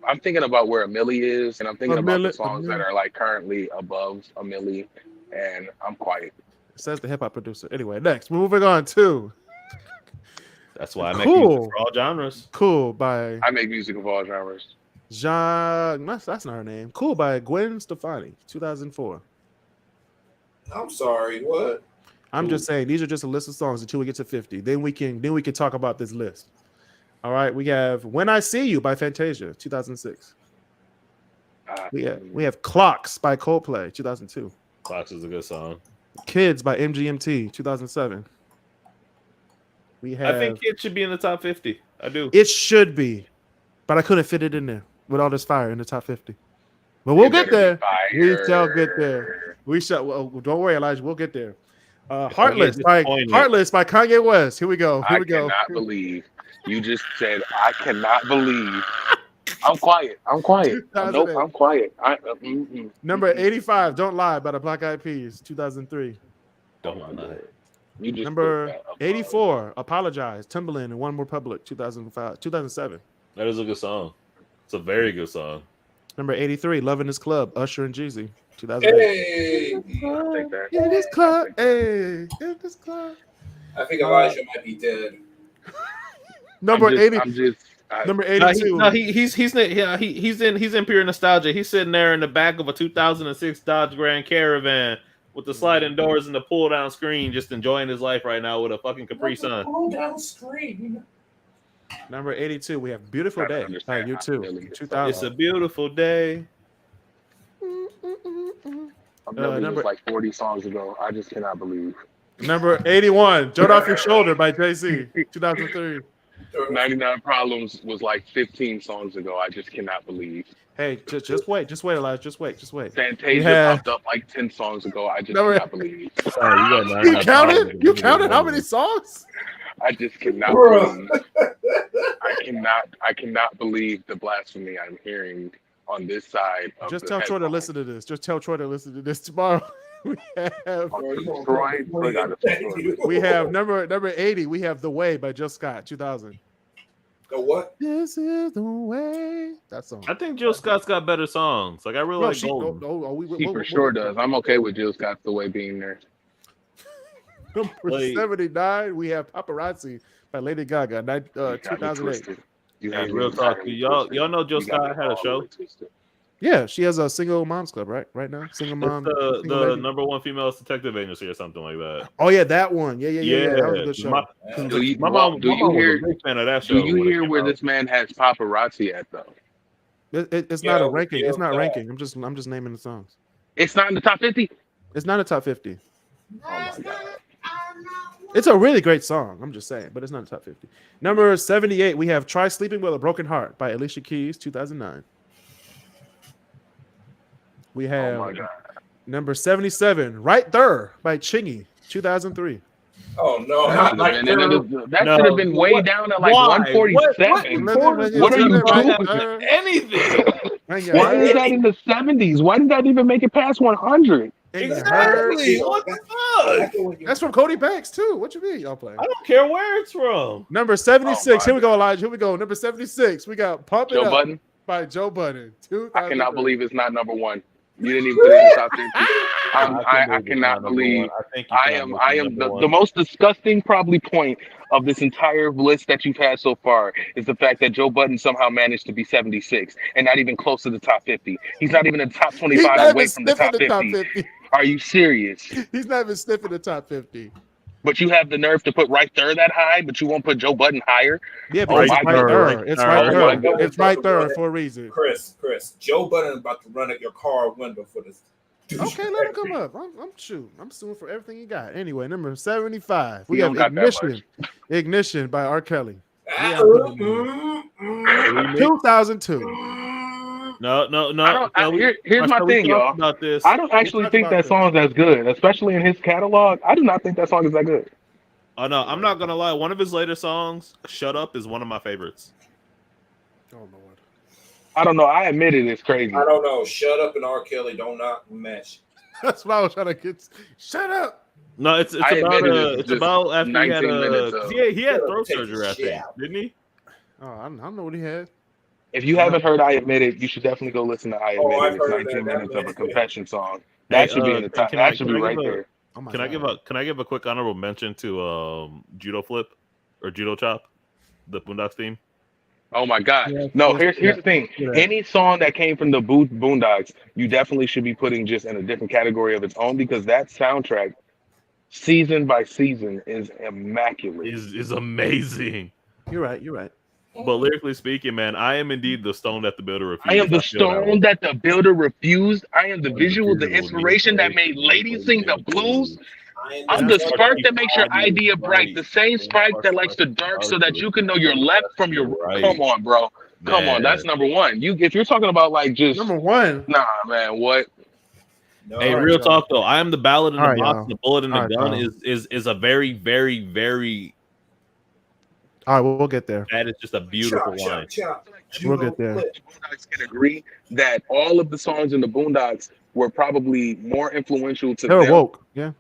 I'm thinking about where a Millie is, and I'm thinking about the songs that are like currently above a Millie, and I'm quiet. It says the hip hop producer. Anyway, next, moving on to that's why I make Cool. music for all genres. Cool by I make music of all genres. Jean. That's not her name. Cool by Gwen Stefani, 2004. I'm sorry. What? I'm just saying these are just a list of songs until we get to 50. Then we can talk about this list. All right, we have When I See You by Fantasia, 2006. We have Clocks by Coldplay, 2002. Clocks is a good song. Kids by MGMT, 2007. We have I think it should be in the top 50. I do. it should be, but I couldn't fit it in there with all this fire in the top 50. But we'll It get better there. be We fire. shall get there. We shall. Well, don't worry, Elijah. We'll get there. Kanye Heartless by Kanye West. Here we go. Here I we go. cannot believe you just said. I cannot believe. I'm quiet. I'm quiet. Nope. I'm quiet. Number 85, Don't Lie by the Black Eyed Peas, 2003. Don't lie. You just Number put that up. 84, Apologize, Timbaland and One More Public, 2007. That is a good song. It's a very good song. Number 83, Love in This Club, Usher and Jeezy, 2008. Hey, I'll take that. In this club, hey, in this club. I think Elijah might be dead. Number 80, I'm just. number 82. He's in pure nostalgia. He's sitting there in the back of a 2006 Dodge Grand Caravan with the sliding doors and the pull down screen, just enjoying his life right now with a fucking Capri Sun. Pull down screen. Number 82, we have Beautiful I don't Day by understand how U2, Millie is 2000. It's a beautiful day. Millie number- was like 40 songs ago. I just cannot believe. Number 81, Dirt Off Your Shoulder by Jay-Z, 2003. 99 Problems was like 15 songs ago. I just cannot believe. Hey, just wait, Elijah, just wait. Fantasia have- popped up like 10 songs ago. I just Number- cannot believe. Sorry, You counted? You counted how many songs? I just cannot Bruh. believe. I cannot believe the blasphemy I'm hearing on this side. Of Just the tell Troy to headline. listen to this. Just tell Troy to listen to this tomorrow. We have number 80. We have The Way by Jill Scott, 2000. The what? This is the way. That song. I think Jill Scott's got better songs. Like I really No, like she, Golden. He for sure does. I'm okay with Jill Scott the way being there. Number Like- 79. We have Paparazzi by Lady Gaga, You got me 2008. twisted. You Hey, had real me talk. entirely Y'all twisted. know Jill You got me Scott had a all the show. way twisted. Yeah, she has a single moms club right now. Single mom. It's single the lady. number one female detective agency or something like that. Oh yeah, that one. Yeah. That was a good show. My Do you, mom do you was hear? a big fan of that show. Do you when it hear came where out. this man has paparazzi at though? It's not a Yo, ranking. yo, It's not God. ranking. I'm just naming the songs. It's not in the top 50. It's not a top 50. Oh my god. It's a really great song. I'm just saying, but it's not a top 50. Number 78, we have Try Sleeping with a Broken Heart by Alicia Keys, 2009. We Oh have my god. number 77, Right There by Chingy, 2003. Oh no, That not should like have been, No. should have been way down at like Why? 147. What are you doing? Anything? Why is that in the 70s? Why did that even make it past 100? Exactly. What the fuck? That's from Cody Banks, too. What you mean? Y'all playing? I don't care where it's from. Number 76. Oh, Here we go, Elijah. Here we go. Number 76. We got Pump It Joe Up Budden? by Joe Budden. I cannot believe it's not number one. You didn't even put it in the top 50. I cannot believe. I am the most disgusting probably point of this entire list that you've had so far is the fact that Joe Budden somehow managed to be 76 and not even close to the top 50. He's not even in the top 25 away from the top 50. Are you serious? He's not even sniffing the top 50. But you have the nerve to put right there that high, but you won't put Joe Budden higher? Yeah, Oh because my it's right God. there. It's right Oh my there. God. It's right there for a reason. Chris, Joe Budden about to run at your car window for this. Okay, let him come up. I'm suing for everything he got. Anyway, number 75. We He have don't got that Ignition by R. Kelly. Ah, 2002. No. Here's my thing, y'all. About this. I don't actually think that song is as good, especially in his catalog. I do not think that song is that good. Oh no, I'm not gonna lie. One of his later songs, "Shut Up," is one of my favorites. Oh Lord. I don't know. I admit it. It's crazy. I don't know. Shut Up and R. Kelly don't not match. That's what I was trying to get. Shut up. No, it's about after he had 19 minutes of- he had throat surgery, I think, didn't he? Oh, I don't know what he had. If you haven't heard I Admit It, you should definitely go listen to I Admit I've It. It's heard 19 that. minutes of a That confession song. That should be in the top. can I That should be give right a- there. Oh my Can I give a quick honorable mention to Judo Flip or Judo Chop, the Boondocks theme? Oh my God. Yeah, No, yeah, here's the thing. yeah. Any song that came from the Boondocks, you definitely should be putting just in a different category of its own, because that soundtrack, season by season, is immaculate. Is amazing. You're right. But lyrically speaking, man, I am indeed the stone that the builder refused. I am the feel that way. stone that the builder refused. I am the visual, the inspiration that made ladies sing the blues. I'm the spark that makes your idea bright. The same spark that likes the dark so that you can know your left from your right. Come on, bro. Come on. That's number one. If you're talking about like just Number one. Nah, man. What? No, Hey, All right, real y'all. talk though. I am the ballad in the All right, box, y'all. the bullet in the All right, gun y'all. is a very, very, very. All right, we'll get there. That is just a beautiful line. We'll get there. The Boondocks can agree that all of the songs in the Boondocks were probably more influential to They were them woke. Yeah.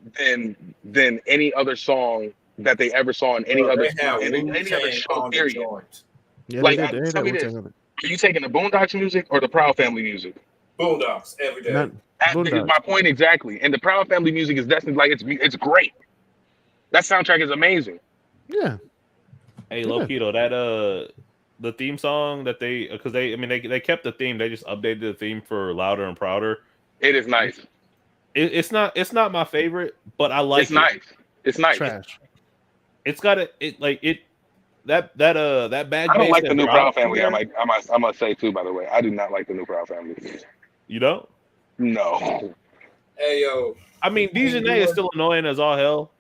than any other song that they ever saw in any other show. on the Period. joint. Yeah, Like, they did. tell me They this. did. Are you taking the Boondocks music or the Proud Family music? Boondocks every day. Not- That is Boondocks. my point exactly. And the Proud Family music is definitely like it's great. That soundtrack is amazing. Yeah. Hey, Yeah. Lokito, that the theme song that they they kept the theme, they just updated the theme for Louder and Prouder. It is nice. It's not my favorite, but I like It's nice. It's nice. Trash. It's got that bad. I don't bass like that the new drops Proud Family. in I there. must say too. By the way, I do not like the new Proud Family. You know, No, Hey yo, I mean, DJ is still annoying as all hell.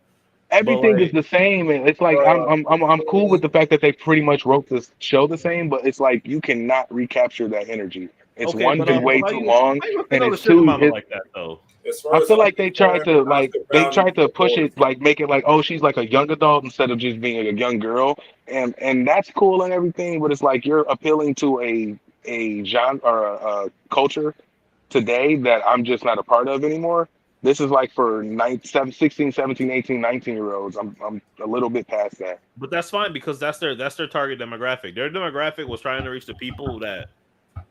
everything like- is the same, and it's like I'm cool with the fact that they pretty much wrote this show the same, but it's like you cannot recapture that energy. It's Okay, one but, been way how too you- long, how you and know it's the Sugar too. Mama like that though. as far I as feel I'm like they tried to concerned, push it, like make it like, oh, she's like a young adult instead of just being a young girl, and that's cool and everything, but it's like you're appealing to a genre or a culture today that I'm just not a part of anymore. This is like for 16, 17, 18, 19-year-olds. I'm a little bit past that. But that's fine because that's their target demographic. Their demographic was trying to reach the people that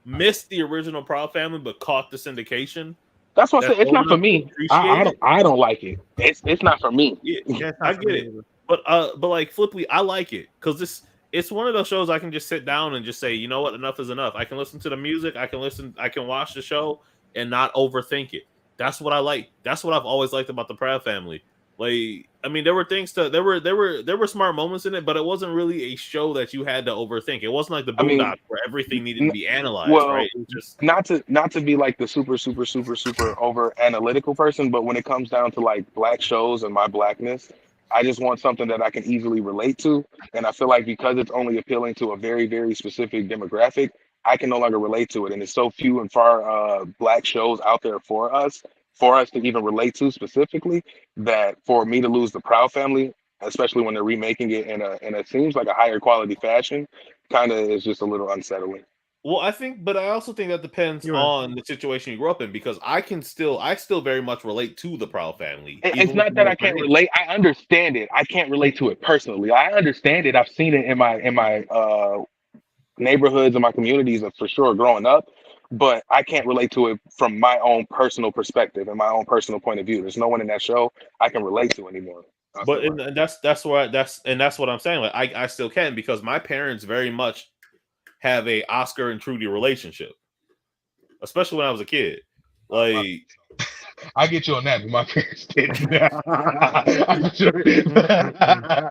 missed the original Proud Family but caught the syndication. That's what I That's said. It's not old for enough to me. appreciate I don't like it. It's not for me. Yeah, I get it. But like Flipply, I like it because it's one of those shows I can just sit down and just say, you know what, enough is enough. I can listen to the music, I can watch the show and not overthink it. That's what I like. That's what I've always liked about the Proud Family. Like, I mean, there were smart moments in it, but it wasn't really a show that you had to overthink. It wasn't like the Boondocks where everything needed to be analyzed, right? It was just not to be like the super over analytical person, but when it comes down to like black shows and my blackness, I just want something that I can easily relate to. And I feel like because it's only appealing to a very, very specific demographic, I can no longer relate to it. And it's so few and far black shows out there for us to even relate to specifically, that for me to lose the Proud Family, especially when they're remaking it in it seems like a higher quality fashion, kind of is just a little unsettling. well, but I also think that depends on the situation you grew up in because I still very much relate to the Proud Family. It's not that I can't relate. I understand it. I can't relate to it personally. I understand it. I've seen it in my neighborhoods and my communities for sure growing up, but I can't relate to it from my own personal perspective and my own personal point of view. There's no one in that show I can relate to anymore. But and that's what I'm saying. Like I still can because my parents very much have a Oscar and Trudy relationship, especially when I was a kid. Like I get you on that, but my parents didn't. I'm sure. Too bad.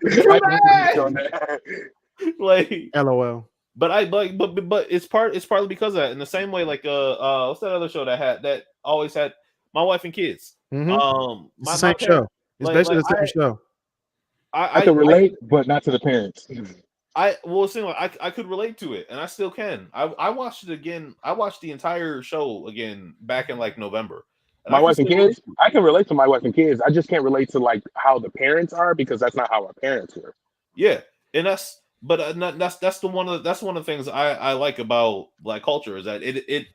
Like, LOL. but it's partly because of that. In the same way, like what's that other show that always had My Wife and Kids? Mm-hmm. It's the same show. It's basically the same show. I can relate, but not to the parents. I could relate to it, and I still can. I watched it again. I watched the entire show again back in like November. My Wife and Kids. I can relate to My Wife and Kids. I just can't relate to like how the parents are because that's not how our parents were. Yeah, and that's one of the things I like about Black culture is that it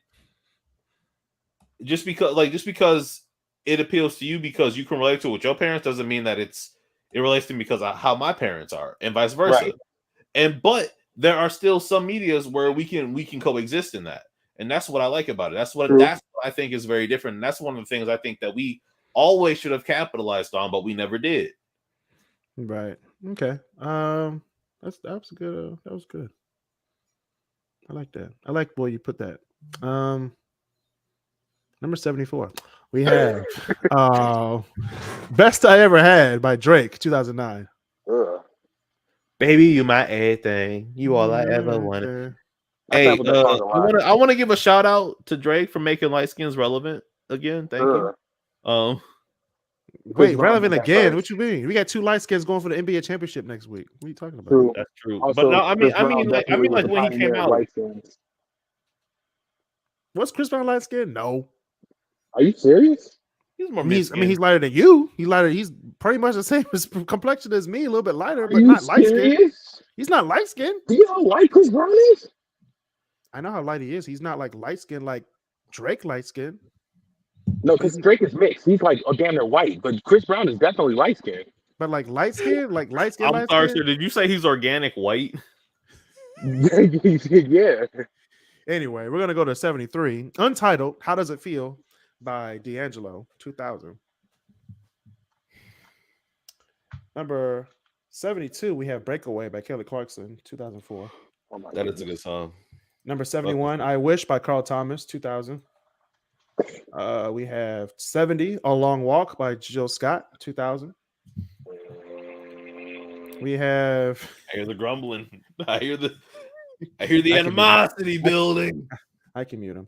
just because it appeals to you because you can relate to it with your parents doesn't mean that it relates to me because of how my parents are and vice versa. Right. But there are still some medias where we can coexist in that. And that's what I like about it. That's what I think is very different. And that's one of the things I think that we always should have capitalized on, but we never did. Right. Okay. That was good. That was good. I like that. I like where you put that. Number 74. We have Best I Ever Had by Drake, 2009. Baby, you my everything. You all I ever wanted. Hey, I want to give a shout out to Drake for making light skins relevant again. Thank you. Wait, relevant again? What you mean? We got 2 light skins going for the NBA championship next week. What are you talking about? True. That's true. Also, but no, I mean, like when he came out. What's Chris Brown light skin? No. Are you serious? He's lighter than you. He's pretty much the same complexion as me, a little bit lighter, but not light skin. He's not light skin. Do you know how light Chris Brown is? I know how light he is. He's not like light skin like Drake light skin. No, because Drake is mixed. He's like damn near white, but Chris Brown is definitely light skin. But like light skin, I'm sorry, sir. Did you say he's organic white? Yeah. Anyway, we're gonna go to 73. Untitled. How Does It Feel? By D'Angelo, 2000. Number 72, we have Breakaway by Kelly Clarkson, 2004. That is a good song. Number 71, I Wish by Carl Thomas, 2000. We have 70, A Long Walk by Jill Scott, 2000. We have... I hear the grumbling. I hear the animosity building. I can mute him.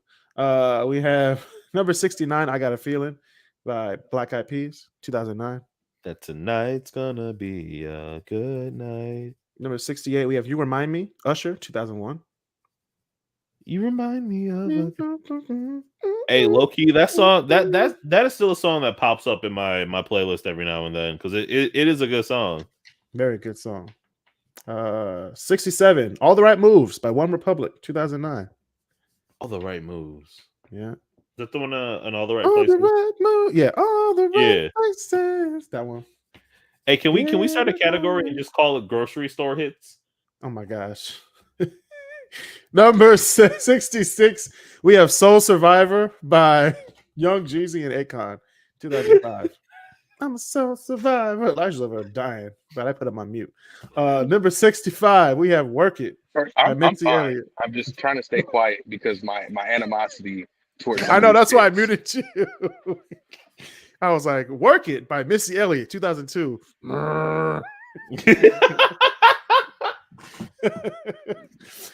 We have number 69, I Got a Feeling by Black Eyed Peas, 2009. That tonight's gonna be a good night. Number 68, we have You Remind Me, Usher, 2001. You remind me of Hey, low key, that song that is still a song that pops up in my playlist every now and then because it is a good song. Very good song. 67, All the Right Moves by One Republic, 2009. All the Right Moves. Yeah. Is that the one on All the Right All Places? the right move. Yeah, all the right places. That one. Hey, can we start a category and just call it grocery store hits? Oh my gosh. Number 66, we have Soul Survivor by Young Jeezy and Akon, 2005. I'm a soul survivor. Elijah's over dying, but I put him on mute. Number 65, we have Work It. I'm fine. Elliott. I'm just trying to stay quiet because my animosity towards I know that's why I muted you. I was like, Work It by Missy Elliott, 2002.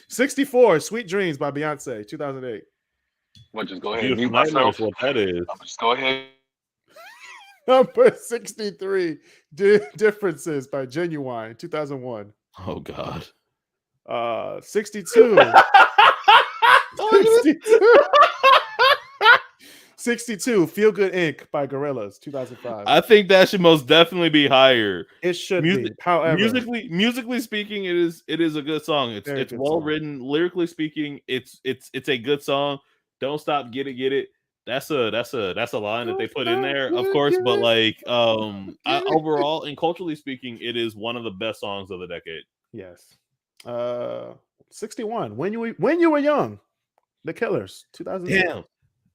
64, Sweet Dreams by Beyonce, 2008. Well, just go ahead and mute myself. What that is. Just go ahead. Number 63, Differences by Genuine, 2001. Oh God. 62. 62, Feel Good Inc. by Gorillaz, 2005. I think that should most definitely be higher. It should be. However, musically speaking, it is a good song. It's well written. Lyrically speaking, it's a good song. Don't stop, get it. That's a line that they put in there, of course. But like overall and culturally speaking, it is one of the best songs of the decade. Yes. 61, When You Were Young, The Killers, 2006. Damn.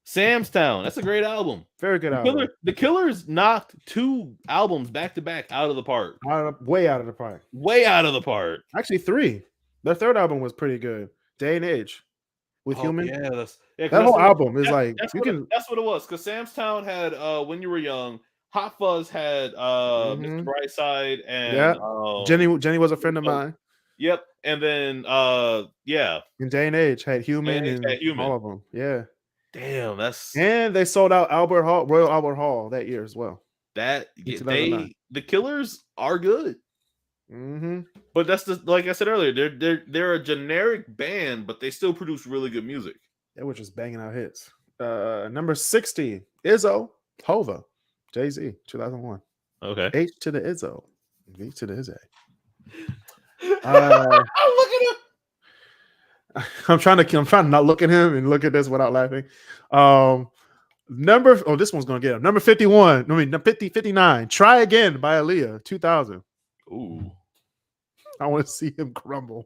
Sam's Town. That's a great album. Very good album. The Killers knocked 2 albums back to back out of the park. Way out of the park. Way out of the park. Actually, 3. Their third album was pretty good. Day and Age. with Human. Yeah, That whole album is like that's you what can. that's what it was. Because Sam's Town had When You Were Young, Hot Fuzz had Mr. Brightside, and Jenny was a friend of mine. Yep, and then In Day and Age had Human and Human. all of them. Yeah, damn, and they sold out Royal Albert Hall that year as well. The Killers are good. But that's like I said earlier, they're a generic band, but they still produce really good music. They were just banging out hits. Number 60, Izzo, Hova, Jay-Z, 2001. Okay. H to the Izzo, V to the Izzy. Look at him. I'm trying to not look at him and look at this without laughing. This one's gonna get him. Number 51. 59. Try Again by Aaliyah, 2000. Ooh. I want to see him crumble.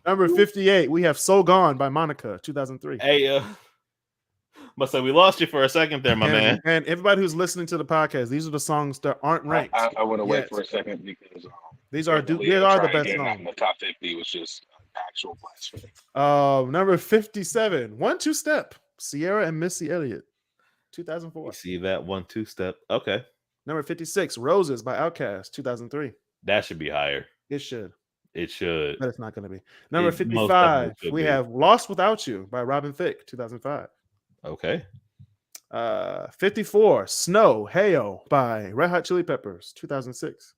Number 58, we have So Gone by Monica, 2003. Hey, must say we lost you for a second there, my man. And everybody who's listening to the podcast, these are the songs that aren't ranked. I want to wait for a second because these are the best songs. The top 50 was just actual blasphemy. Number 57, 1-2 Step, Sierra and Missy Elliott, 2004. You see that 1-2 step? Okay. Number 56, Roses by Outkast, 2003. That should be higher. It should. It should. But it's not going to be. Number 55, we have Lost Without You by Robin Thicke, 2005. Okay. 54, Snow, Heyo by Red Hot Chili Peppers, 2006.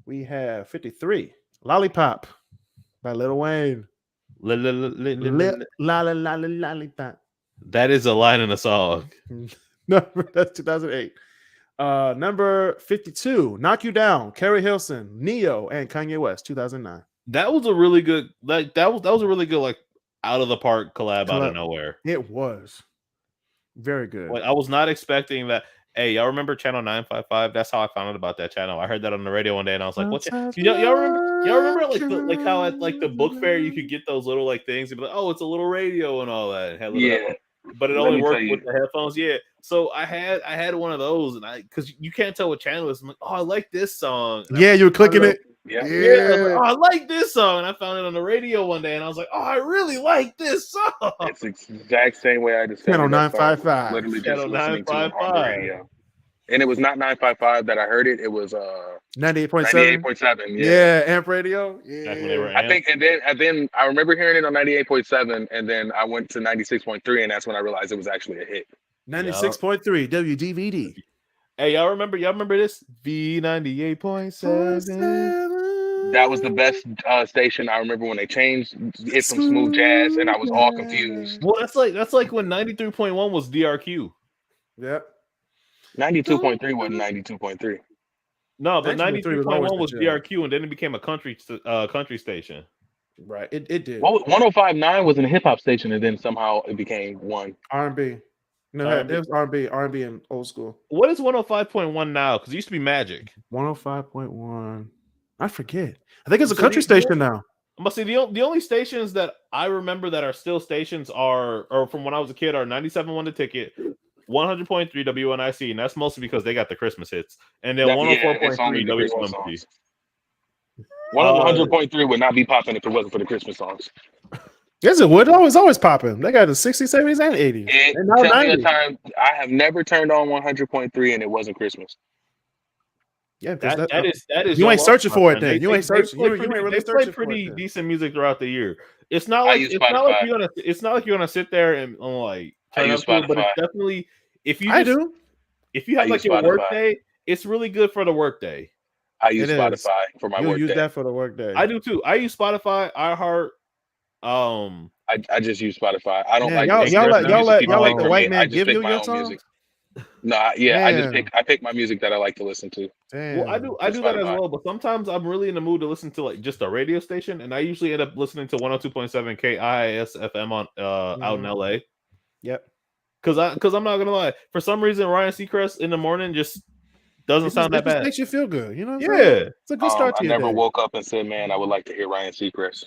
We have 53, Lollipop by Lil Wayne. Lollipop. That is a line in a song. That's 2008. Number 52, Knock You Down, Carrie Hilson, Neo, and Kanye West, 2009. That was a really good, that was a really good, like, out of the park collab out of nowhere. It was very good. Like, I was not expecting that. Hey, y'all remember Channel 955? That's how I found out about that channel. I heard that on the radio one day, and I was like, "What?" Y'all remember like how at like the book fair you could get those little like things and be like, "Oh, it's a little radio and all that." But it only worked with the headphones. Yeah. So I had one of those, and because you can't tell what channel it is. I'm like, "Oh, I like this song." And you were clicking it. Yeah. I was like, "Oh, I like this song," and I found it on the radio one day, and I was like, "Oh, I really like this song." It's the exact same way I discovered Channel 955. Literally Channel just listening to it 955. on the radio. And it was not 955 that I heard it. It was 98.7. 98.7. Yeah, Amp Radio. Yeah. Back when they were I think, and then I remember hearing it on 98.7, and then I went to 96.3, and that's when I realized it was actually a hit. 96.3 WDVD. Hey, y'all remember this? V98.7. That was the best station. I remember when they changed it from smooth jazz, and I was all confused. Well, that's like when 93.1 was DRQ. Yep. 92.3 wasn't 92.3. No, but 93 93.1 was DRQ, and then it became a country station. Right. It did. Well, 105.9 was in a hip hop station, and then somehow it became one. R&B. No, R&B. it was R&B and old school. What is 105.1 now? Because it used to be Magic. 105.1. I forget. I think it's a country station now. But see, the only stations that I remember that are still stations or from when I was a kid, are 97.1 The Ticket, 100.3 WNIC, and that's mostly because they got the Christmas hits, and then 104.3 WSMT. 100.3 would not be popping if it wasn't for the Christmas songs. Yes, it would. Always popping. They got the 60s, 70s, and 80s. And now Tell me a 90s. time I have never turned on 100.3 and it wasn't Christmas. Yeah, that is. You ain't searching for it, then. They You ain't searching. You ain't really they play searching for pretty it. decent music throughout the year. It's not like you're gonna sit there and like turn up to it, but it's definitely if you have like your work day, it's really good for the work day. I use Spotify for my work day. You use that for the work day. I do too. I use Spotify, iHeart. I just use Spotify. I don't like y'all let the white man give you your song. Music. No, I pick my music that I like to listen to. Damn. Well, I do that as well, but sometimes I'm really in the mood to listen to like just a radio station, and I usually end up listening to 102.7 KIIS FM on out in LA. Yep. Because I'm not gonna lie, for some reason Ryan Seacrest in the morning just doesn't sound that bad. Makes you feel good, you know. Yeah, it's a good start to your day. I never woke up and said, "Man, I would like to hear Ryan Seacrest."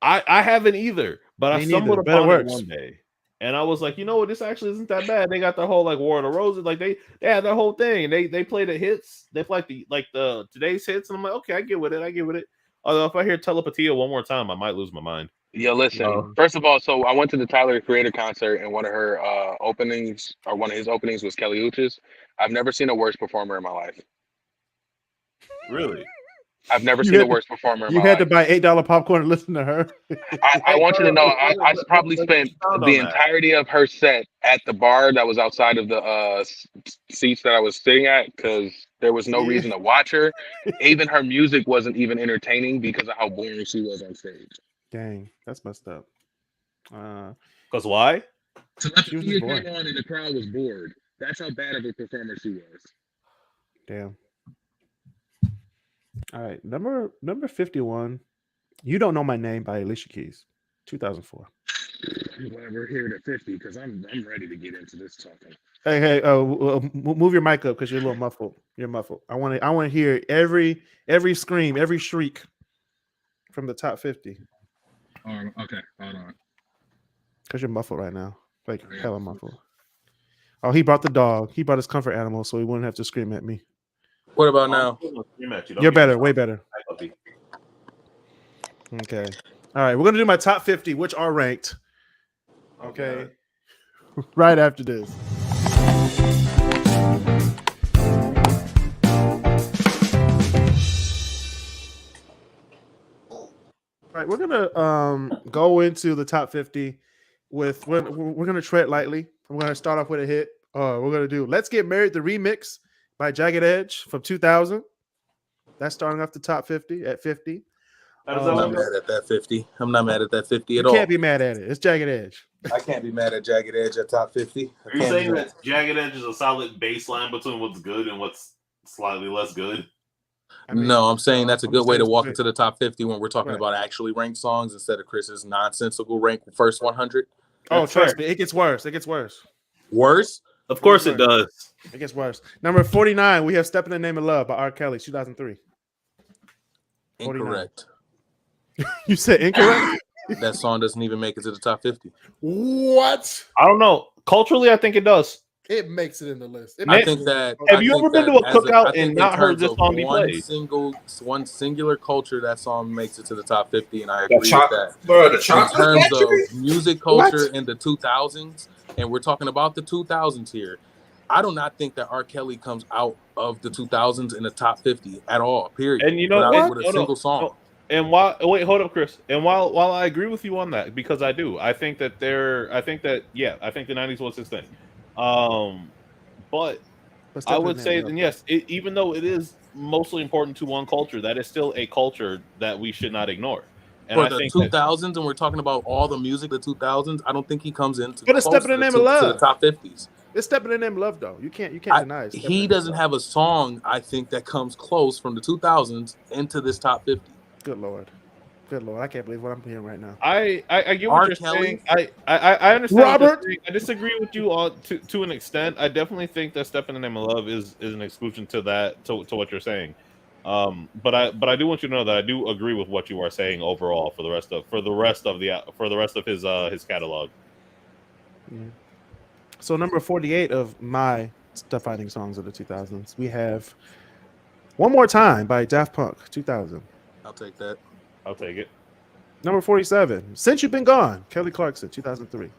I haven't either, but I stumbled upon it works. one day, and I was like, you know what, this actually isn't that bad. They got their whole like War of the Roses, like they had their whole thing, and they play the hits. They play the today's hits, and I'm like, okay, I get with it. Although if I hear Telepatia one more time, I might lose my mind. Yo, listen. First of all, so I went to the Tyler the Creator concert, and one of her openings, or one of his openings, was Kelly Uchis. I've never seen a worse performer in my life. Really? I've never seen a worse performer in my life. You had to buy $8 popcorn to listen to her. I want you to know, I probably spent the entirety of her set at the bar that was outside of the seats that I was sitting at, because there was no reason to watch her. Even her music wasn't even entertaining because of how boring she was on stage. Dang, that's messed up. Because why? Telepathy came on and the crowd was bored. That's how bad of a performer she was. Damn. All right, number 51. You Don't Know My Name by Alicia Keys, 2004. I'm glad we're here to 50 because I'm ready to get into this talking. Hey, move your mic up because you're a little muffled. You're muffled. I want to hear every scream, every shriek from the top 50. Okay, hold on. Because you're muffled right now, like hella muffled. Oh, he brought the dog. He brought his comfort animal, so he wouldn't have to scream at me. What about now? You're better, way better. Okay. All right, we're gonna do my top 50, which are ranked. Okay. Right after this. All right, we're gonna go into the top 50 with we're gonna tread lightly. I'm gonna start off with a hit. We're gonna do Let's Get Married, the remix by Jagged Edge from 2000. That's starting off the top 50 at 50. I'm not mad at that 50. I'm not mad at that 50 at all. You can't be mad at it. It's Jagged Edge. I can't be mad at Jagged Edge at top 50. Are you saying that Jagged Edge is a solid baseline between what's good and what's slightly less good? No, I'm saying that's a good way to walk into the top 50 when we're talking about actually ranked songs instead of Chris's nonsensical rank first 100. Oh, trust me. It gets worse. It gets worse. Worse? Of course it does. It gets worse. Number 49, we have Step in the Name of Love by R. Kelly, 2003. Incorrect. You said incorrect? That song doesn't even make it to the top 50. What? I don't know. Culturally, I think it does. It makes it in the list. I think that. Have you ever been to a cookout and not heard this song be played? One singular culture, that song makes it to the top 50, and I agree with that. Bro, in terms of music culture in the 2000s, and we're talking about the 2000s here, I do not think that R. Kelly comes out of the 2000s in the top 50 at all. Period. And you know what? With a single song. And wait, hold up, Kris. And while I agree with you on that, because I do, I think that the 90s was his thing. But I would say then yes, even though it is mostly important to one culture, that is still a culture that we should not ignore. And for the 2000s, and we're talking about all the music of the 2000s, I don't think he comes into but it's Step in the Name of Love to the top 50s. It's Step in the Name of Love, though. You can't deny it. He doesn't have a song, I think, that comes close from the 2000s into this top 50. Good Lord. I can't believe what I'm hearing right now. I get what you're saying. I understand. Robert, I disagree with you all to an extent. I definitely think that Step in the Name of Love is an exclusion to that to what you're saying. But I do want you to know that I do agree with what you are saying overall for the rest of his catalog. Yeah. So number 48 of my defining songs of the 2000s, we have One More Time by Daft Punk, 2000. I'll take that. I'll take it. Number 47, Since You've Been Gone, Kelly Clarkson, 2003.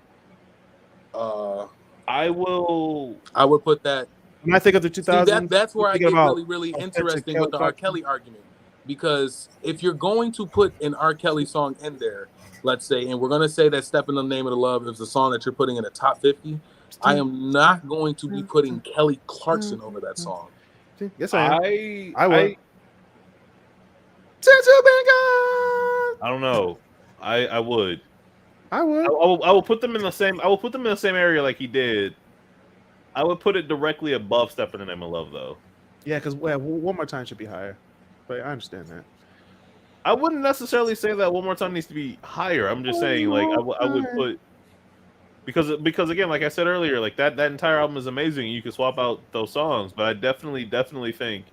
I would put that. When I think of the 2000s, that's where I get really interesting with the R. Kelly argument. Because if you're going to put an R. Kelly song in there, let's say, and we're going to say that Step in the Name of the Love is the song that you're putting in the top 50, I am not going to be putting Kelly Clarkson over that song. Yes, I am. I will. Since you've been gone. I don't know. I would. I would. I will put them in the same. I will put them in the same area like he did. I would put it directly above Step in the Name of Love, though. Yeah, because One More Time should be higher. But I understand that. I wouldn't necessarily say that One More Time needs to be higher. I'm just saying, like, I would put because again, like I said earlier, like that entire album is amazing. You can swap out those songs, but I definitely think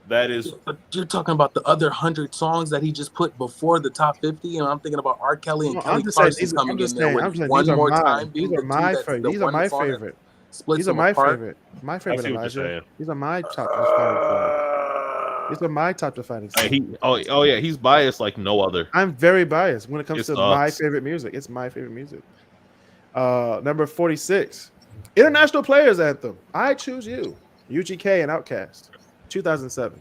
that is. But you're talking about the other 100 songs that he just put before the top 50, and I'm thinking about R. Kelly and Kelly Clarkson coming in there with One More Time. These are my favorite. These are my favorite. These are my favorite. My favorite, Elijah. These are my top. It's a my top defining song. Yeah, he's biased like no other. I'm very biased when it comes It to sucks. my favorite music. It's my favorite music. Number 46, International Players Anthem. I Choose You. UGK and Outkast. 2007.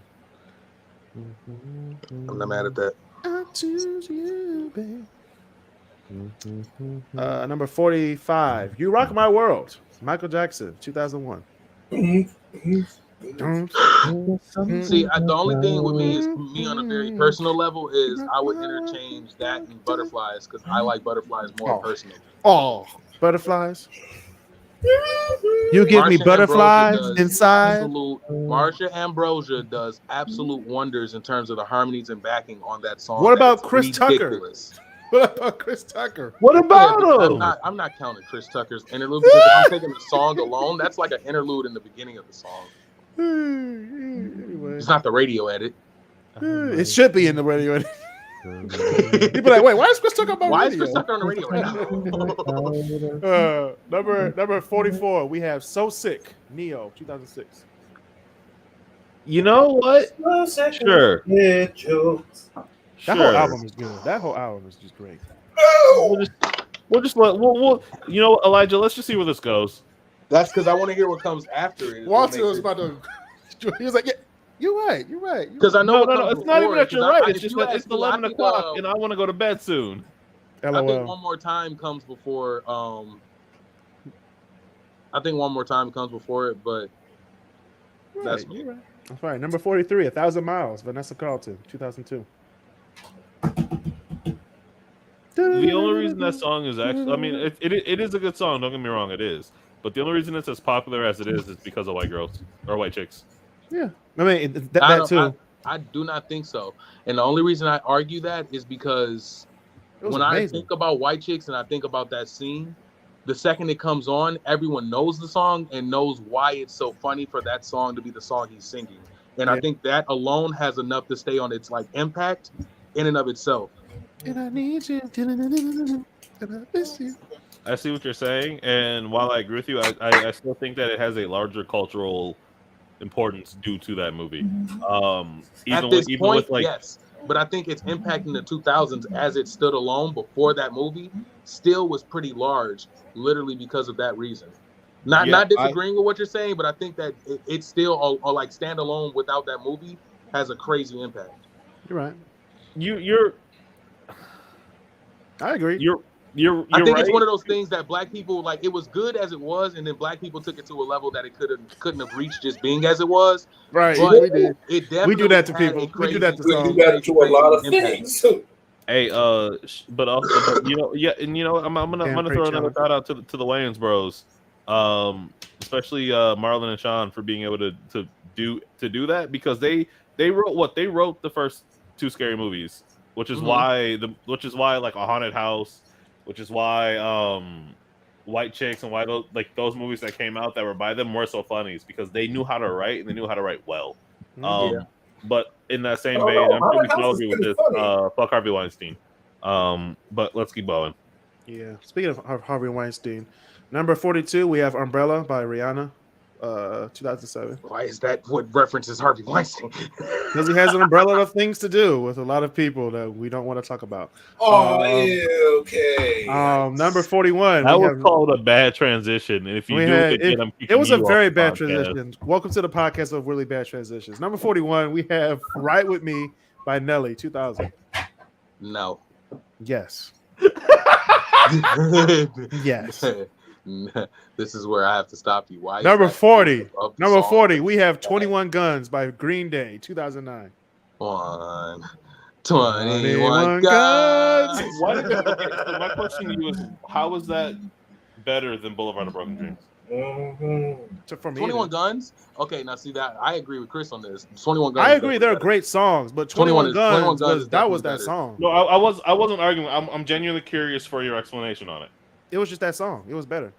I'm not mad at that. I choose you, babe. Number 45, You Rock My World. Michael Jackson. 2001. See, the only thing with me is me on a very personal level is I would interchange that and Butterflies because I like Butterflies more personally. Oh, butterflies. You give me Marsha butterflies Ambrosia inside. Marsha Ambrosia does absolute wonders in terms of the harmonies and backing on that song. What about That's Chris Tucker? ridiculous. What about Chris Tucker? What about Yeah, him? I'm not counting Chris Tucker's interlude because if I'm taking the song alone, that's like an interlude in the beginning of the song. Anyway, It's not the radio edit. it should be in the radio. People like, wait, why is Chris Tucker on my Why is radio? Chris Tucker on the radio right now? Number 44, we have So Sick, Neo, 2006. You know what? Sure. That whole album is good. That whole album is just great. We'll you know, Elijah, let's just see where this goes. That's because I want to hear what comes after it. Walter was about to. He was like, "Yeah, you're right. Because I know No, it's not even that you're right. It's just that it's 11 o'clock and I want to go to bed soon. I think LOL. One More Time comes before. I think One More Time comes before it, but that's me. You're right. That's right. Number 43, 1,000 Miles, Vanessa Carlton, 2002. The only reason that song is actually, I mean, it is a good song. Don't get me wrong, it is. But the only reason it's as popular as it is because of white girls or white chicks. Yeah, I mean that too. I do not think so. And the only reason I argue that is because when I think about white chicks and I think about that scene, the second it comes on, everyone knows the song and knows why it's so funny for that song to be the song he's singing. And I think that alone has enough to stay on its like impact in and of itself. And I need you. And I miss you. I see what you're saying, and while I agree with you, I still think that it has a larger cultural importance due to that movie. At this point, yes. But I think its impact in the 2000s as it stood alone before that movie still was pretty large, literally because of that reason. Not disagreeing with what you're saying, but I think that it still, or like standalone without that movie, has a crazy impact. You're right. I agree. I think right. it's one of those things that black people, like, it was good as it was, and then black people took it to a level that it couldn't have reached just being as it was. Right. But We did. It definitely We do that to had people. a We crazy, do that to We songs. do that to a lot of things. Hey, but also, you know, yeah, and you know, I'm gonna throw another shout out to the Wayans bros, especially Marlon and Sean for being able to do that because they wrote the first two Scary Movies, which is why like A Haunted House, which is why White Chicks and why those movies that came out that were by them were so funny is because they knew how to write and they knew how to write well. But in that same vein, I'm sure we can all agree with this. Fuck Harvey Weinstein. But let's keep going. Yeah. Speaking of Harvey Weinstein, number 42, we have Umbrella by Rihanna, 2007. Why is that what references Harvey Weinstein? Because he has an umbrella of things to do with a lot of people that we don't want to talk about. Okay. Number 41. That was called a bad transition. And if you do it again, I'm kicking it was you a off very the bad podcast. transition. Welcome to the podcast of really bad transitions. Number 41, we have Right With Me by Nelly, 2000. No. Yes. Yes. This is where I have to stop you. Why? Number 40. Number 40, we have 21 Guns by Green Day, 2009. 21 guns. So my question to you is, how is that better than Boulevard of Broken Dreams? For me, 21 Guns. Okay, now see that I agree with Chris on this. 21 Guns. I agree, they're great songs, but 21 Guns was that better. song. No, I wasn't arguing. I'm genuinely curious for your explanation on it. It was just that song. It was better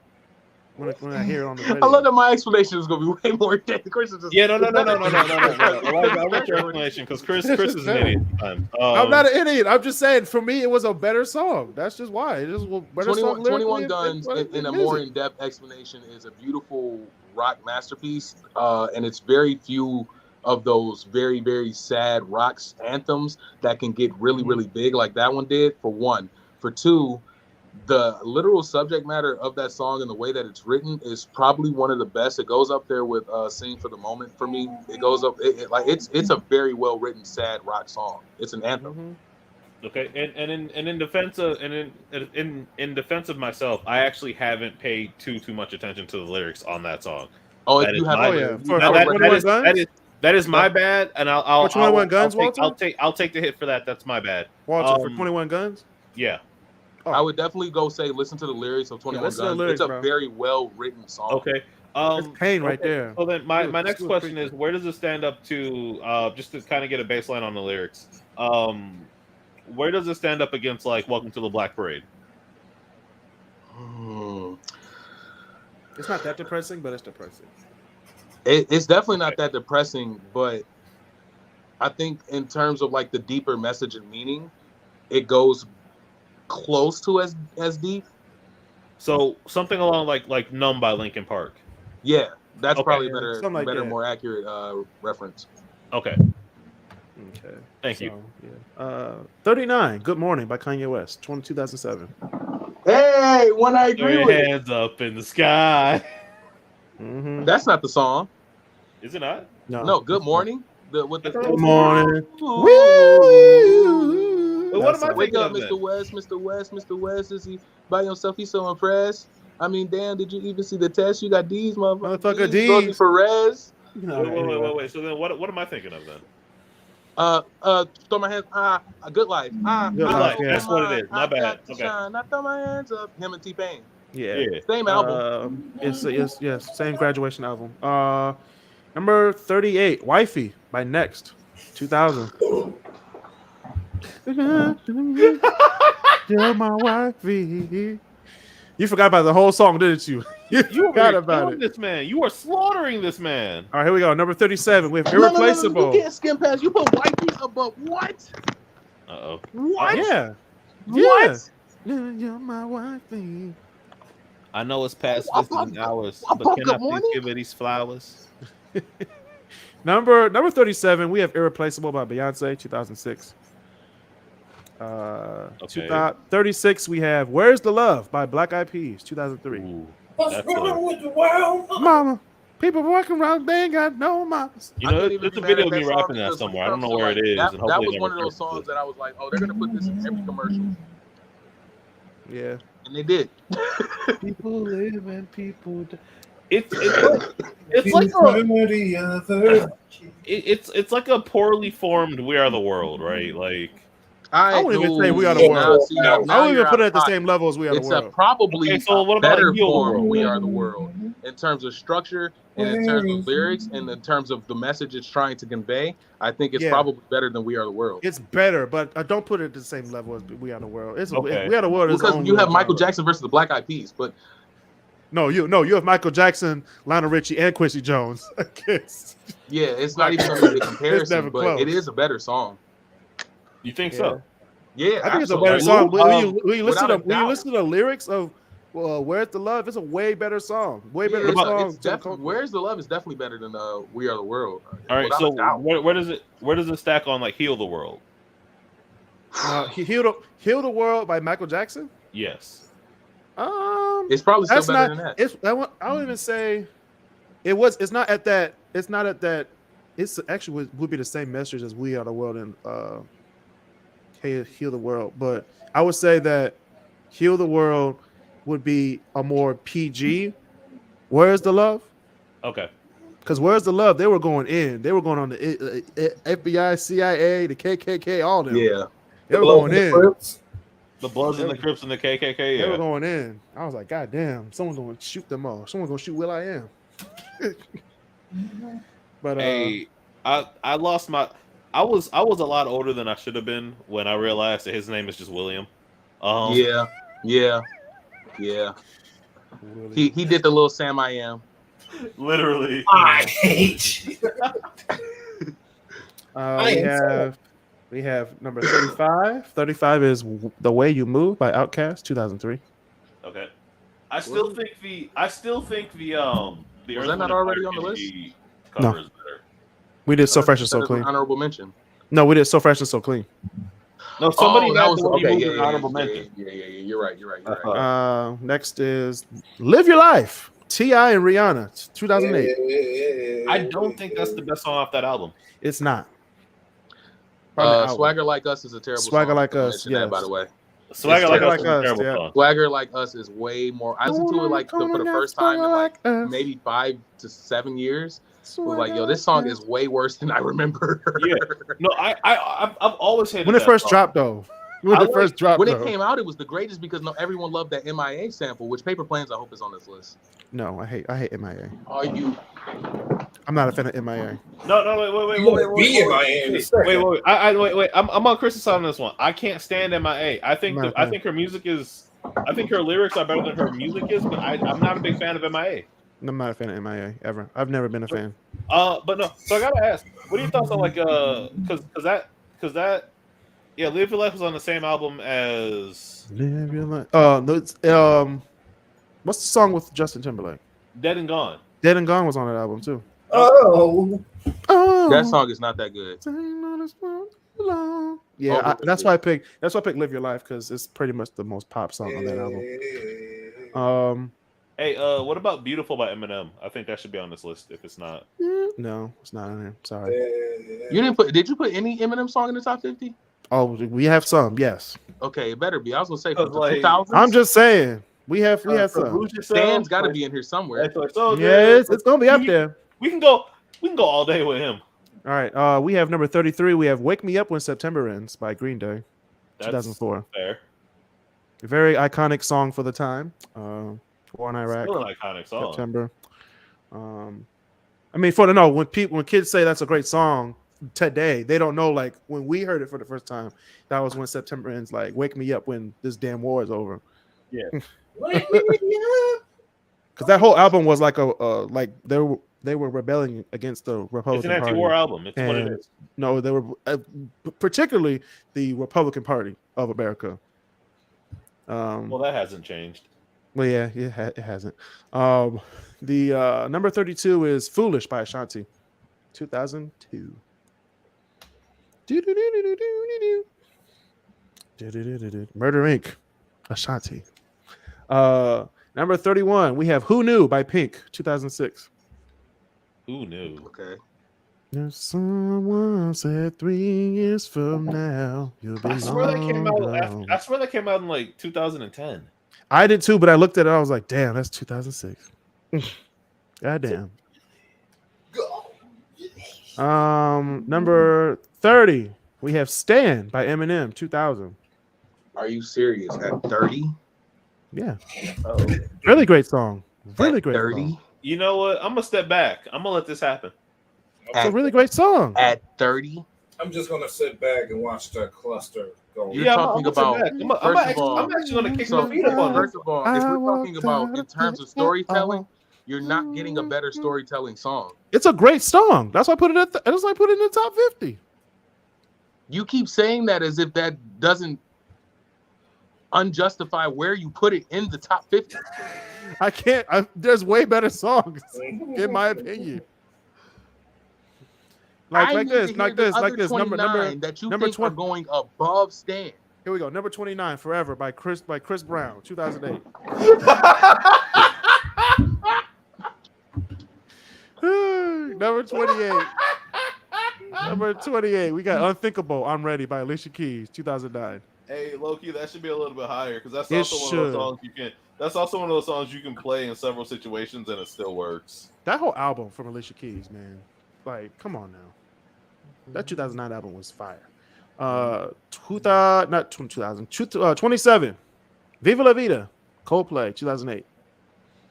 when I hear it on the radio. I love that my explanation is going to be way more intense. Chris is just Yeah, no. I want your explanation because Chris is an idiot. I'm not an idiot. I'm just saying, for me, it was a better song. That's just why. It just was better 21 Guns in a more in-depth explanation is a beautiful rock masterpiece, and it's very few of those very, very sad rock anthems that can get really, really big like that one did, for one. For two, the literal subject matter of that song and the way that it's written is probably one of the best. It goes up there with "Sing for the Moment" for me. It goes up it's a very well written sad rock song. It's an anthem. Okay, and in defense of in defense of myself, I actually haven't paid too much attention to the lyrics on that song. Oh, that if you is have, my, that is my bad, and I'll for 21 Guns, I'll take the hit for that. That's my bad. Walter, for 21 Guns. Yeah. Oh. I would definitely go say listen to the lyrics of 21 Guns. It's a very well written song. Okay. It's pain right there. So then my next question is, where does it stand up to just to kind of get a baseline on the lyrics? Where does it stand up against like "Welcome to the Black Parade"? It's not that depressing, but it's depressing. It's definitely not that depressing, but I think in terms of like the deeper message and meaning, it goes close to as deep. So something along like "Numb" by Linkin Park. Yeah, that's Okay. probably better, Something like that. more accurate reference. Okay. Okay. Thank you. Yeah. 39, Good Morning by Kanye West, 2007. Hey, one I Throw agree your with. hands up in the sky. Mm-hmm. That's not the song. Is it not? No, Good Morning. With the Good morning. Ooh. Wait, what am I Wake thinking up, of then? Mr. West. Mr. West. Mr. West. Is he by himself? He's so impressed. I mean, damn, did you even see the test? You got D's, Motherfucker, D's. D's. Perez. Wait. So then what am I thinking of then? Throw my hands. A Good Life. Good Good Life, Life. yeah. That's what it is. My I bad. got to Okay. shine. I throw my hands up. Him and T-Pain. Yeah. Same album. Yes, same graduation album. Number 38, Wifey by Next, 2000. You're my wifey. You forgot about the whole song, didn't you? You forgot about it. This man. You are slaughtering this man. All right, here we go. Number 37, we have No, Irreplaceable. you can't skim past. You put Wifey above what? Uh-oh. What? Yeah. What? Yeah. You're my wifey. I know it's past What 15 hours, what but can good I please morning? give her these flowers? Number 37, we have Irreplaceable by Beyonce, 2006. 36, we have Where's the Love by Black Eyed Peas, 2003. Ooh, What's that's wrong with the world? Mama, people walking around, they ain't got no mamas. You I know, can't even there's a be video of mad me at that rapping song that because somewhere. I when don't it know where comes it to, is. like, And that hopefully was it one of never those songs surfaces. that I was like, oh, they're gonna put this in every commercial, Yeah. and they did. People live and people die. It's like a poorly formed "We Are the World," right? Like, I wouldn't even say We Are the World. I wouldn't even put it at the same level as We Are the It's a World. probably Okay, so what about better Heal the form World? We Are the World in terms of structure and in terms of lyrics and in terms of the message it's trying to convey. I think it's Yeah. probably better than We Are the World. It's better, but don't put it at the same level as We Are the World. It's Okay. We Are the World is Because own you have little Michael genre. Jackson versus the Black Eyed Peas, but No, you have Michael Jackson, Lionel Richie, and Quincy Jones. against- yeah, it's not even gonna be a comparison, never but close. it is a better song. you think so? Yeah, I think it's a absolutely. better song. When you listen without a to doubt. the lyrics of Where's the Love, it's a way better song. Way better Yeah, song. it's Where's the Love is definitely better than We Are the World. All right. Without So a doubt. where does it stack on like "Heal the World"? Heal the World by Michael Jackson. Yes. It's probably still That's better not. than that. I don't even say it was. It's not at that. It's not at that. It's actually would be the same message as We Are the World and Heal the World. But I would say that Heal the World would be a more PG. Where's the Love? Okay. Because Where's the Love? They were going in. They were going on the FBI, CIA, the KKK, all them. Yeah. They were going in. The Bloods and the Crips and the KKK. They were Yeah. going in. I was like, God damn, someone's going to shoot them all. Someone's going to shoot Will I Am. But Hey, I lost my. I was a lot older than I should have been when I realized that his name is just William. Yeah. really, He did the little Sam I Am. Literally. I hate you. we have number 35. 35 is The Way You Move by Outkast, 2003. Okay. I still think the Was that not already on the list? cover is better. We did So Fresh and So That is an Clean. honorable mention. No, we did So Fresh and So Clean. No, somebody that had was to okay. remove Yeah, an honorable mention. yeah. You're right. Next is Live Your Life. T.I. and Rihanna, 2008. I don't think that's the best song off that album. It's not. Probably Swagger Like Us is a terrible Swagger song. Like I Us, mentioned that, yes. by the way. Swagger Like Us Like is a Us, terrible yeah. song. Swagger Like Us is way more. I listened to it like for the first time in like maybe 5 to 7 years. I was like, yo, this song is way worse than I remember. Yeah. No, I've always hated When it that first song. dropped, though. When it came out, it was the greatest because everyone loved that MIA sample, which Paper Planes I hope is on this list. No, I hate MIA. Are you? I'm not a fan of MIA. No, wait. Wait. I'm on Kris's side on this one. I can't stand MIA. I think her music is. I think her lyrics are better than her music is, but I'm not a big fan of MIA. I'm not a fan of MIA ever. I've never been a fan. But no. So I gotta ask, what are your thoughts on like because that yeah, Live Your Life was on the same album as Live Your Life. No, it's what's the song with Justin Timberlake? Dead and Gone. Dead and Gone was on that album too. Oh, That song is not that good. Yeah, that's why I picked Live Your Life because it's pretty much the most pop song on that album. Hey, what about Beautiful by Eminem? I think that should be on this list if it's not. No, it's not on there. Sorry. You didn't put? Did you put any Eminem song in the top 50? Oh, we have some. Yes. Okay, it better be. I was gonna say for the Like, 2000s. I'm just saying we have some. Stan's got to be in here somewhere. Yeah, it's gonna be up there. We can go all day with him. All right. We have number 33. We have "Wake Me Up When September Ends" by Green Day, That's 2004. Fair. A very iconic song for the time. War in Iraq. Still an iconic song. September. I mean, when kids say that's a great song today, they don't know. Like when we heard it for the first time, that was when September Ends. Like, wake me up when this damn war is over. Yeah. wake me up. Because that whole album was like like they were rebelling against the Republican It's an Party. anti-war album. It's what it is. No, they were particularly the Republican Party of America. Well, that hasn't changed. Well, yeah, it hasn't. The number 32 is "Foolish" by Ashanti, 2002. Murder Inc. Ashanti. Number 31, we have "Who Knew" by Pink, 2006. Who knew? Okay. If someone said 3 years from now, you'll be I swear that came long. out. I swear that came out in like 2010. I did too, but I looked at it. I was like, "Damn, that's 2006." God damn. Number 30, we have "Stan" by Eminem, 2000. Are you serious? At 30? Yeah, Oh. really great song. Really great 30? song. You know what? I'm gonna step back. I'm gonna let this happen. It's a really great song. At 30? I'm just gonna sit back and watch that cluster go. You're talking about. I'm actually gonna kick my feet up on this. First of all, if we're talking about in terms of storytelling, you're not getting a better storytelling song. It's a great song. That's why I put it at. That's why I put it in the top 50. You keep saying that as if that doesn't unjustify where you put it in the top 50. I can't. There's way better songs, in my opinion. Like this. Number that you number think 20 are going above Stan. Here we go. Number 29, "Forever" by Chris Brown, 2008. Number 28. Number 28, we got "Unthinkable, I'm Ready" by Alicia Keys, 2009. Hey, Loki, that should be a little bit higher because that's It also one of those should. songs you can. That's also one of those songs you can play in several situations and it still works. That whole album from Alicia Keys, man. Like, come on now. That 2009 album was fire. 27. "Viva La Vida," Coldplay, 2008.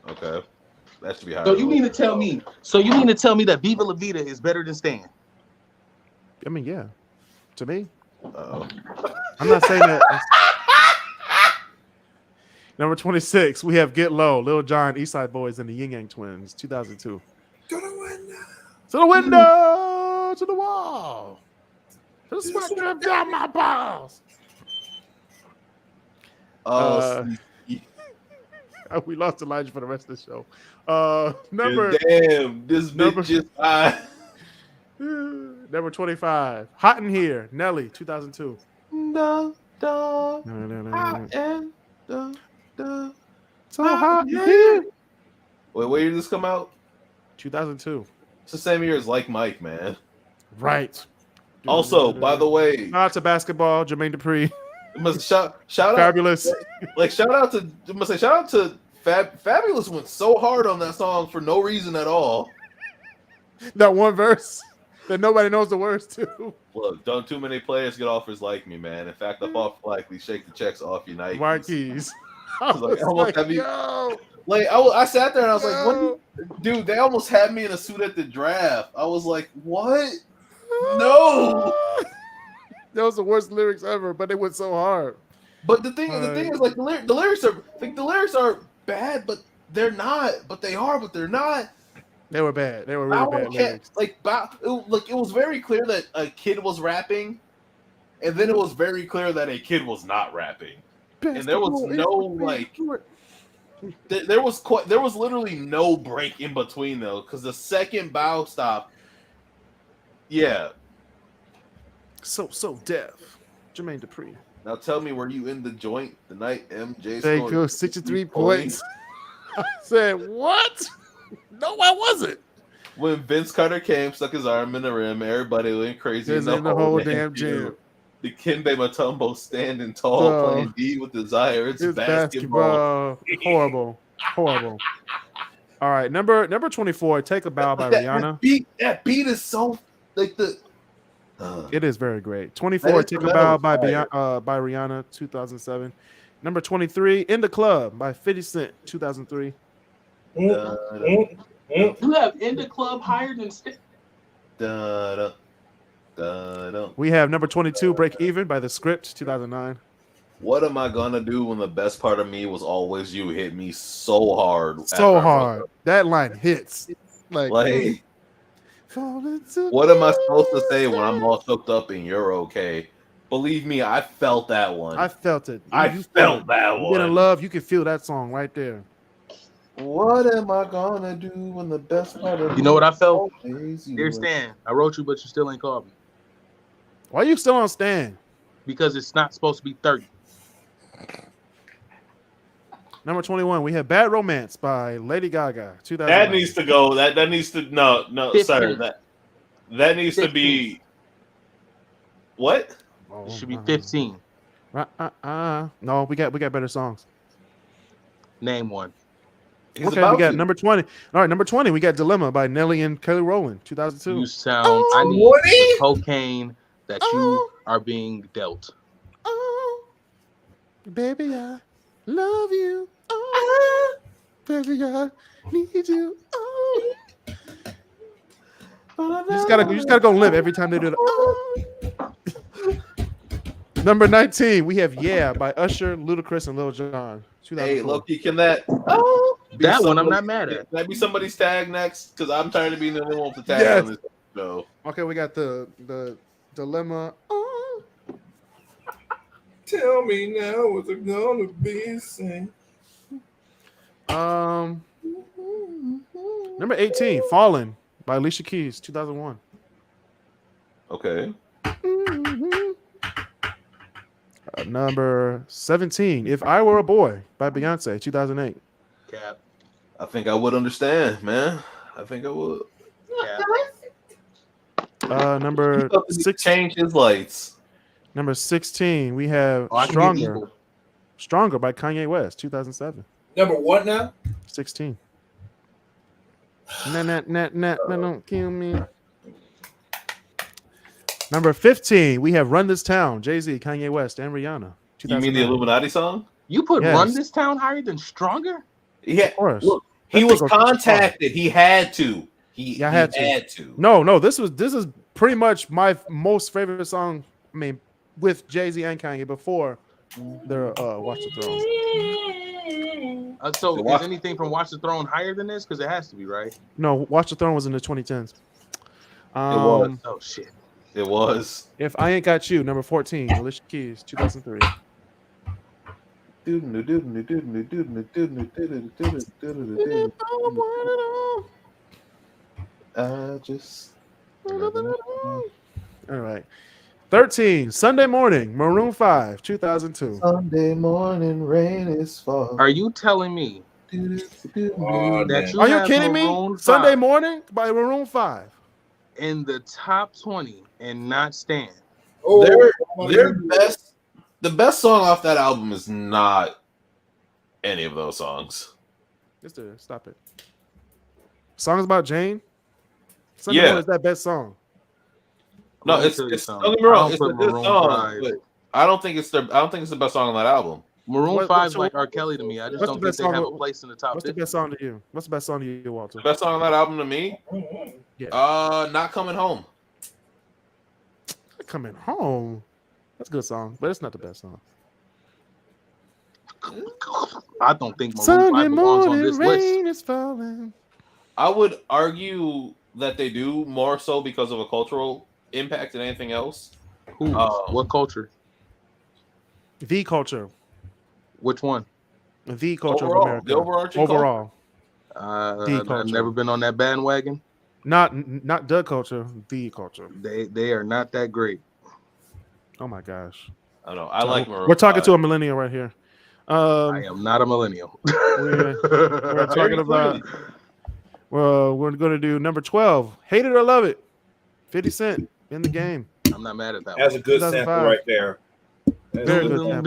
Okay, that should be higher. So you mean to tell me that Viva La Vida is better than Stan? I mean, yeah. To me, Uh-oh. I'm not saying that. Number 26, we have "Get Low," Lil Jon, Eastside Boys, and the Yin Yang Twins, 2002. To the window. To the window, to the wall, to the sweat drip down my balls. We lost Elijah for the rest of the show. Number Damn, this bitch just Number 25. Hot in Here. Nelly, 2002. Da, da, No. hot and da. So hot in here. Wait, what year did this come out? 2002. It's the same year as Like Mike, man. Right. Also, by the way, Shout out to basketball, Jermaine Dupri. shout out, Fabulous. like shout out to Fabulous went so hard on that song for no reason at all. That one verse that nobody knows the words to. Look, don't too many players get offers like me, man. In fact, I'm off likely shake the checks off your Nikes. Marquise. I was like, almost have you- yo. Like I sat there and I was like, Yo. what? Dude, they almost had me in a suit at the draft. I was like, what? No. That was the worst lyrics ever, but they went so hard. But the thing is, like the lyrics are bad, but they're not. But they are, but they're not. They were bad. They were really bad lyrics. It was very clear that a kid was rapping, and then it was very clear that a kid was not rapping, and there was no like. There was literally no break in between though, because the second bow stop, yeah. So deaf. Jermaine Dupri. Now tell me, were you in the joint the night MJ They scored go 63 points. I said, what? No, I wasn't. When Vince Carter came, stuck his arm in the rim, everybody went crazy in the whole damn gym. The Kimbe Mutombo standing tall, playing D with desire. It's basketball. Horrible. All right, number 24. Take a Bow by Rihanna. That beat is so like the. It is very great. 24. Take a Bow by Rihanna, 2007. Number 23. In the Club by 50 Cent, 2003. You have In the Club higher than We have number 22. Break Even by The Script, 2009. What am I gonna do when the best part of me was always you? Hit me so hard. So hard. That line hits. Like what am I supposed to say when I'm all soaked up and you're okay? Believe me, I felt that one. I felt it. I felt that one. You're in love, you can feel that song right there. What am I gonna do when the best part of You know what I felt? always you? Dear Stan, I wrote you, but you still ain't called me. Why are you still on Stan? Because it's not supposed to be 30. Number 21, we have Bad Romance by Lady Gaga, 2000. That needs to go. That needs to no, 15. sorry. That needs 15. to be what? It should be 15. No, we got better songs. Name one. He's Okay, about we got to. number 20. All right, number 20, we got Dilemma by Nelly and Kelly Rowland, 2002. You sound. I need the cocaine that you are being dealt. Oh, baby, I love you. Oh, baby, I need you. Oh. You just gotta go limp every time they do the. Oh. Number 19, we have Yeah by Usher, Ludacris, and Lil Jon. 2004. Hey, Loki, can that? That one I'm not mad at. Can that be somebody's tag next? Because I'm tired of being the only one with the tag Yes. on this show. Okay, we got the Dilemma. Oh. Tell me now what's it gonna be sing. Number 18, Fallen by Alicia Keys, 2001. Okay. Number 17, If I Were a Boy by Beyonce, 2008. Cap. I think I would understand, man. I think I would. Cap. Number 16, Change his lights. number 16, we have Oh, I can get Stronger. evil. Stronger by Kanye West, 2007. Number what now? 16. Nah, don't kill me. Number 15, we have Run This Town, Jay-Z, Kanye West, and Rihanna. You mean the 2009. Illuminati song? You put Yes. Run This Town higher than Stronger? Yeah. Of course. Look, he That was thing goes contacted. He had to. He had to. No, this is pretty much my most favorite song. I mean, with Jay-Z and Kanye before their Watch the Throne. So is anything from Watch the Throne higher than this? Because it has to be, right? No, Watch the Throne was in the 2010s. was. Oh shit. It was. If I Ain't Got You, number 14, Alicia Keys, 2003. I just All right. 13, Sunday Morning, Maroon 5, 2002. Sunday morning rain is falling. Are you telling me Oh, that man. you Are you have kidding me? Maroon 5 Sunday Morning by Maroon 5. in the top 20 and not stand? Oh, Their best, the best song off that album is not any of those songs. Mister, stop it. Songs about Jane? Sunday Yeah. Morning is that best song. No, Let me it's tell you don't something. get me wrong, I it's don't a put good Maroon song, 5. but I don't think it's the best song on that album. Maroon What- 5 is so- like R. Kelly to me. I just what's don't the think best they song have a with- place in the top What's the 50. best song to you? What's the best song to you, Walter? The best song on that album to me, Yeah. Not Coming Home. Coming Home. That's a good song, but it's not the best song. I don't think Maroon Sunday 5 belongs on morning this list. rain is falling. I would argue that they do more so because of a cultural impact than anything else. Who? What culture? The culture. Which one? The culture Overall, of America. the overarching Overall. The I've culture. never been on that bandwagon. Not the culture, the culture. They are not that great. Oh my gosh. I don't know. I like Maroon We're talking 5. to a millennial right here. I am not a millennial. We're talking about. Well, we're going to do number 12. Hate it or love it. 50 Cent in the game. I'm not mad at that That's one. a good 2005. sample right there. Very good sample.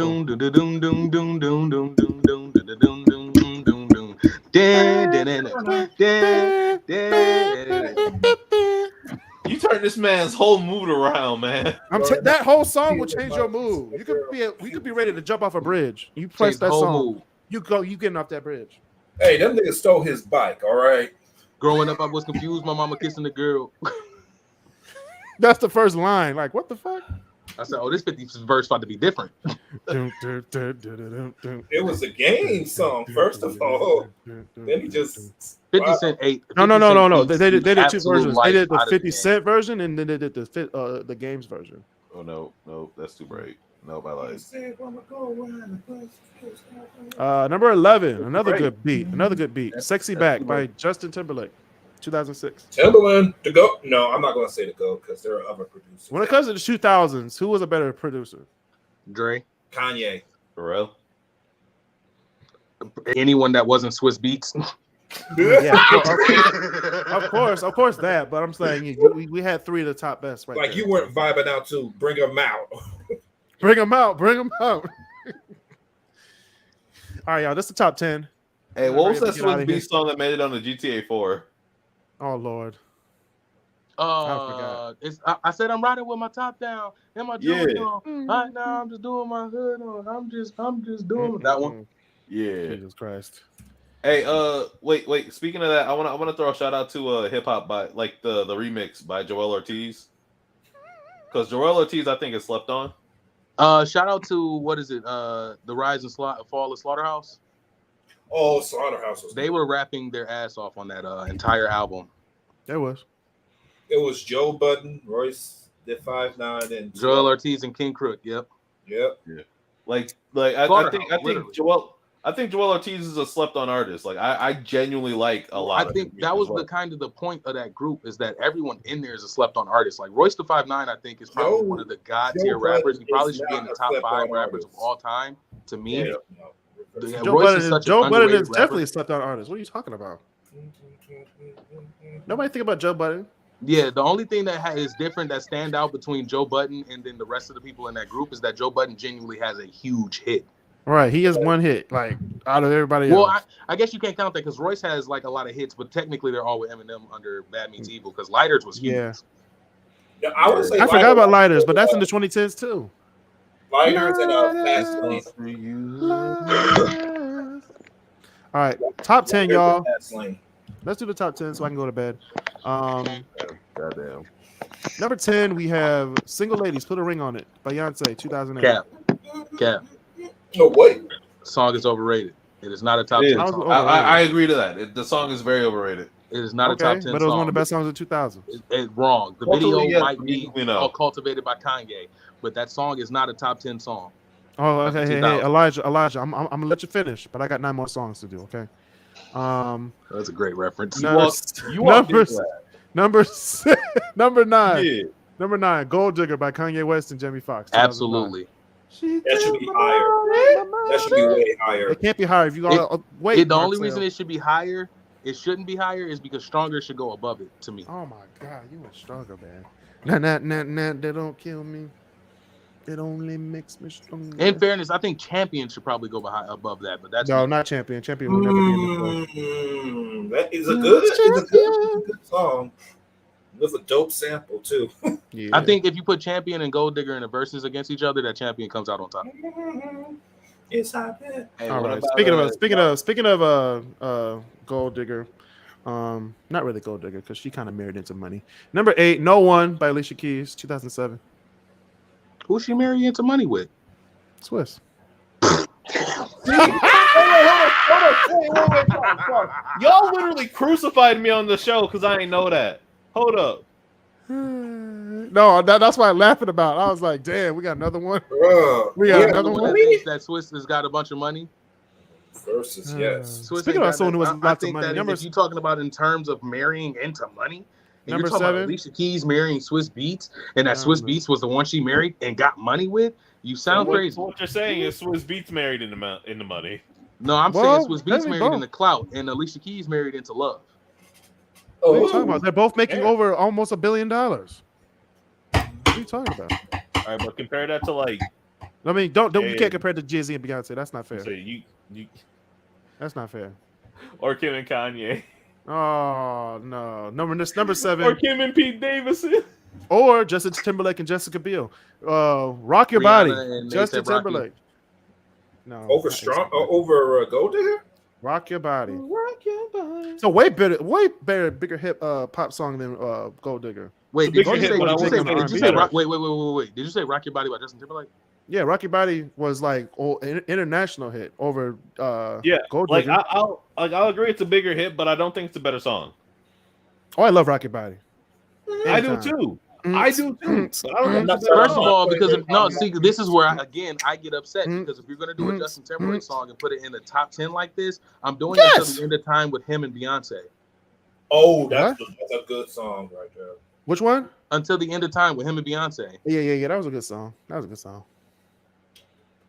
You turned this man's whole mood around, man. That whole song will change your mood. We could be ready to jump off a bridge. You press that song. You getting off that bridge. Hey, them niggas stole his bike, all right? Growing up, I was confused. My mama kissing the girl. That's the first line. Like, what the fuck? I said, "Oh, this 50th verse about to be different." It was a game song, first of all. Then he just 50 Cent ate. No. They did two absolute versions. They life did the out of 50 the Cent version, and then they did the games version. Oh no, that's too bright. No, my life. Number 11, another good beat. Sexy Back by Justin Timberlake, 2006. Timberland to go. No, I'm not going to say to go because there are other producers. When it comes to the 2000s, who was a better producer? Dre. Kanye. Pharrell. Anyone that wasn't Swiss Beats. Yeah, of course that. But I'm saying we had three of the top best right Like there. you weren't vibing out to Bring Them Out. Bring them out. All right, y'all. This is the top 10. Hey, what was Ready that to get outta Swiss here? Beats song that made it on the GTA 4? Oh Lord. I said I'm riding with my top down and my jewelry on. Right now I'm just doing my hood on. I'm just doing that one. Yeah. Jesus Christ. Hey, wait. Speaking of that, I wanna throw a shout out to hip hop by like the remix by Joel Ortiz. Because Joel Ortiz, I think, is slept on. Shout out to what is it? The Rise and Fall of Slaughterhouse. Oh, Slaughterhouse was. They were rapping their ass off on that entire album. There was. It was Joe Budden, Royce, the 5'9", and Joel Ortiz and King Crook. Yep. Yep. Yeah. I think Joel Ortiz is a slept on artist. Like I genuinely like a lot. I think that was the point of that group is that everyone in there is a slept on artist. Like Royce the 5'9", I think is probably one of the god tier rappers. He probably should be in the top 5 rappers of all time. To me, Yeah. Joe Budden is definitely a slept on artist. What are you talking about? Nobody think about Joe Budden. Yeah, the only thing that is different that stand out between Joe Budden and then the rest of the people in that group is that Joe Budden genuinely has a huge hit. Right, he has one hit, like out of everybody Well, else. I guess you can't count that because Royce has like a lot of hits, but technically they're all with Eminem under Bad Meets Evil because Lighters was huge. Yeah, I would say I forgot about Lighters, but that's in the 2010s too. Lighters and Fast Lane. All right, top 10, y'all. Fast Lane. Let's do the top 10 so I can go to bed. Goddamn. Number 10, we have Single Ladies, Put a Ring on It by Beyonce, 2008. Cap. No, wait. Song is overrated. It is not a top It 10 is. song. I agree to that. The song is very overrated. It is not Okay, a top 10 but it was song. one of the best songs of 2000. It's wrong. The Culturally, video yes, might be we know. cultivated by Kanye, but that song is not a top 10 song. Oh, okay. Hey, 2000. Elijah, I'm gonna let you finish, but I got 9 more songs to do. Okay. That's a great reference. You walked into that. Number 9. Yeah. Number 9, Gold Digger by Kanye West and Jamie Foxx. Absolutely. That should be higher. That should be way higher. It can't be higher if you go wait. The only reason it should be higher, it shouldn't be higher, is because Stronger should go above it to me. Oh my God, you were Stronger, man. Nah, they don't kill me. It only makes me stronger. In fairness, I think Champion should probably go above that, but that's no, not Champion. Champion will never be in the That is a good song. With a dope sample too. Yeah. I think if you put Champion and Gold Digger in the verses against each other, that Champion comes out on top. It's happening. Hey, All what right. about, Speaking of Gold Digger, not really Gold Digger because she kind of married into money. Number 8, No One by Alicia Keys, 2007. Who's she married into money with? Swiss. Wait. Y'all literally crucified me on the show because I ain't know that. Hold up. No, that's why I'm laughing about. I was like, damn, we got another one. Bruh. We got another one. That Swiss has got a bunch of money. Versus, yes. Swiss Speaking ain't about got someone who has I lots of think money, that if you're talking about in terms of marrying into money, and Number you're talking 7. about Alicia Keys marrying Swiss Beats, and that Swiss Beats was the one she married and got money with, you sound crazy. What you're saying is Swiss Beats married in the money. No, I'm Well, saying Swiss Beats they married both. into clout, and Alicia Keys married into love. What are you talking about? They're both making over almost $1 billion. What are you talking about? All right, but compare that to like. I mean, don't you can't compare to Jay-Z and Beyonce. That's not fair. Say you That's not fair. or Kim and Kanye Oh no, number 7, or Kim and Pete Davidson. or Justin Timberlake and Jessica Biel. Rock Your Rihanna Body, and Justin A$AP Rocky. Timberlake. No, Over not strong A$AP. over Gold Digger? Rock Your Body. Rock your body. It's a way better, bigger hip pop song than Gold Digger. Wait, It's a did you bigger say? hit, but I Did you wouldn't say? say Did it's you say? better. Wait. Did you say "Rock Your Body" by Justin Timberlake? Yeah, Rock Your Body was like international hit over Yeah, Gold like Digger. I'll agree it's a bigger hit, but I don't think it's a better song. Oh, I love Rock Your Body. I do Anytime. too. I do too. But I don't think it's a better First of song. all, because see, this is where I get upset because if you're gonna do a Mm. Justin Timberlake song and put it in the top 10 like this, I'm doing Yes! it until the end of time with him and Beyonce. Oh, that's a good song right there. Which one? Until the end of time with him and Beyonce. Yeah. That was a good song.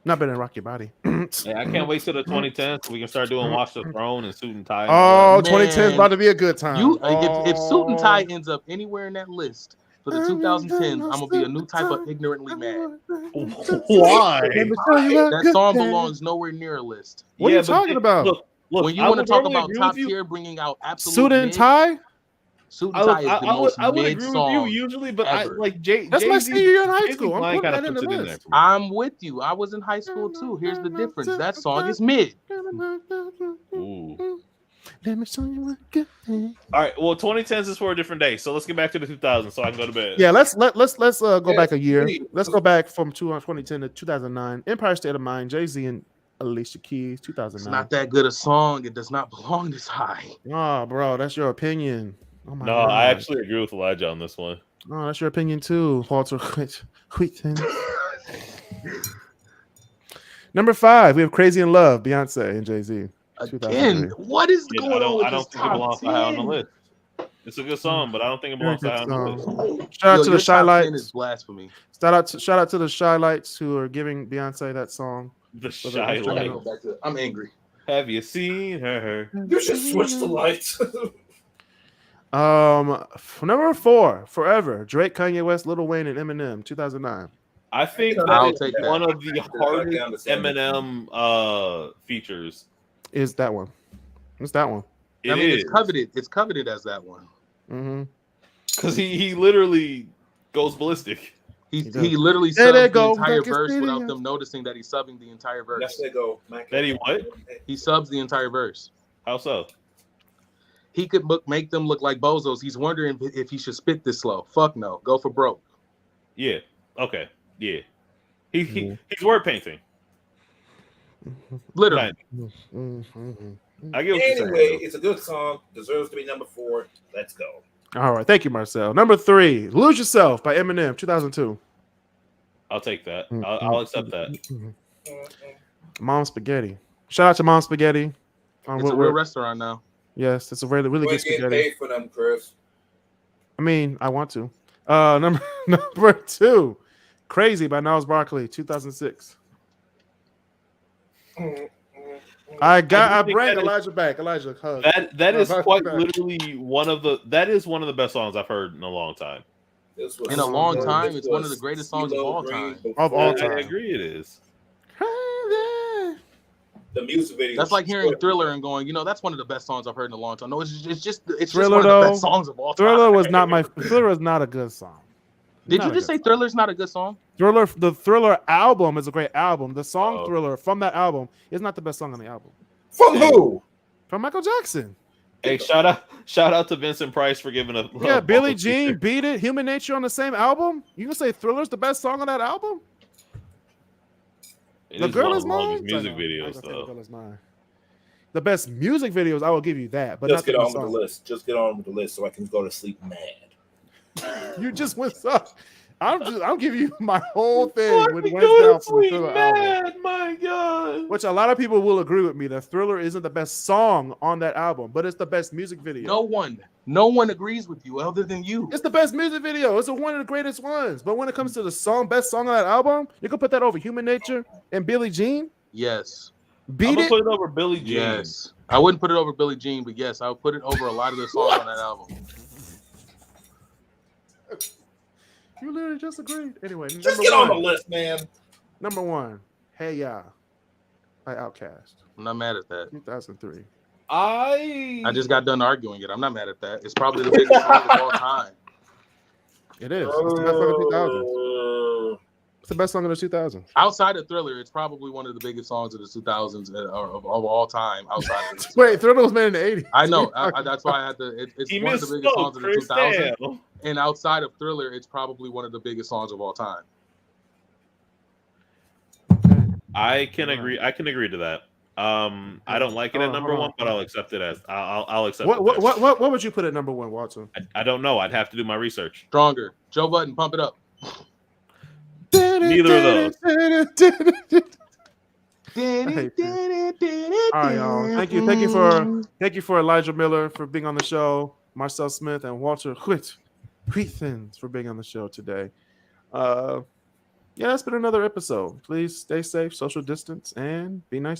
Not better than Rock Your Body. Hey, I can't wait till the 2010s so we can start doing Watch the Throne and Suit and Tie. Oh, Man. 2010 is about to be a good time. If Suit and Tie ends up anywhere in that list for the 2010s, I'm gonna be a new type of ignorantly mad. Why? Let me tell you a That good song thing. belongs nowhere near a list. What are you talking about? Look, When you I want to would talk totally about agree top with you. tier, bringing out absolute Suit and mid, Tie? Suit and Tie is the most I would mid agree with song. you usually, but I ever. like Jay. That's my Jay-Z, senior year in high Jay-Z school. I'm line putting kinda that in the puts it list. there. I'm with you. I was in high school too. Here's the difference. That song is mid. Ooh. Let me show you a good thing. All right. Well, 2010s is for a different day, so let's get back to the 2000s so I can go to bed. Yeah, let's go Yeah, back a year. please. Let's go back from 2010 to 2009. Empire State of Mind, Jay-Z and Alicia Keys, It's 2009. not that good a song. It does not belong this high. Oh, bro, that's your opinion. Oh my No, God. I actually agree with Elijah on this one. Oh, that's your opinion too, Walter Whitten. Number 5, we have Crazy in Love, Beyonce and Jay-Z. Again, what is Yeah, going on with I this don't think it top belongs high on the 10? list. It's a good song, but I don't think it belongs high on the list. Shout out Yo, to your the Shy top 10 Lights. is blasphemy. Shout out to the Shy Lights who are giving Beyonce that song. The the Shy instrumental. Light. Go back to- I'm angry. Have you seen her? You should switch the lights. Number 4, Forever. Drake, Kanye West, Lil Wayne, and Eminem, 2009. I think I'll that is take that. one of the hardest Eminem features. Is that one? It's that one. It I mean, is. it's coveted. It's coveted as that one. Mm-hmm. Because he literally goes ballistic. He does. literally There subs they the go, entire back in verse without studio. them noticing that he's subbing the entire verse. Yes, they go. That he what? He subs the entire verse. How so? He could make them look like bozos. He's wondering if he should spit this slow. Fuck no. Go for broke. Yeah. Okay. Yeah. He's word painting. Literally. I get what you're saying. Anyway, it's a good song. Deserves to be number 4. Let's go. All right. Thank you, Marcel. Number 3, Lose Yourself by Eminem, 2002. I'll take that. I'll accept that. Mom Spaghetti. Shout out to Mom Spaghetti. It's a real restaurant now. Yes, it's a really, really We're good getting spaghetti. paid for them, Chris. I mean, I want to. Number 2, Crazy by Gnarls Barkley, 2006. I bring Elijah back. Elijah, hug. That is quite literally one of the best songs I've heard in a long time. In a long time, it's one of the greatest songs of all time. Of all time, I agree, it is. The music video. That's like hearing Thriller and going, that's one of the best songs I've heard in a long time. No, it's just Thriller, one of the best songs of all time. Thriller is not a good song. Did you just say Thriller's not a good song? The Thriller album is a great album. The song Thriller from that album is not the best song on the album. From who? From Michael Jackson. Hey, shout out to Vincent Price for giving a Billie Jean, Beat It, Human Nature on the same album. You can say Thriller's the best song on that album? The Girl Is Mine. Music videos, though. The Girl Is Mine. The best music videos, I will give you that. But just get on with the list. Just get on with the list so I can go to sleep mad. You just went up. I'll give you my whole thing with Wednesday for the Thriller album. My God. Which a lot of people will agree with me that Thriller isn't the best song on that album, but it's the best music video. No one agrees with you other than you. It's the best music video. It's one of the greatest ones. But when it comes to the best song on that album, you can put that over Human Nature and Billie Jean. Yes. Beat It. Put it over Billie Jean. Yes. I wouldn't put it over Billie Jean, but yes, I would put it over a lot of the songs on that album. You literally just agreed. Anyway, just get on the list, man. Number 1, Hey Ya by Outkast. I'm not mad at that. 2003. I just got done arguing it. I'm not mad at that. It's probably the biggest song of all time. It is. It's the best song of the 2000s. It's the best song of the 2000s. Outside of Thriller, it's probably one of the biggest songs of the 2000s of all time. Outside of Wait, Thriller was made in the 80s. I know. That's why I had to. It's one of the biggest songs of the 2000s. And outside of Thriller, it's probably one of the biggest songs of all time. I can agree to that. I don't like it at number 1, but I'll accept it as I'll accept it. What would you put at number 1, Watson? I don't know. I'd have to do my research. Stronger. Joe Budden, pump it up. Neither of those. All right, y'all. Thank you for Elijah Miller for being on the show, Marcel Smith and Walter Huithens for being on the show today. Yeah, it's been another episode. Please stay safe, social distance, and be nice to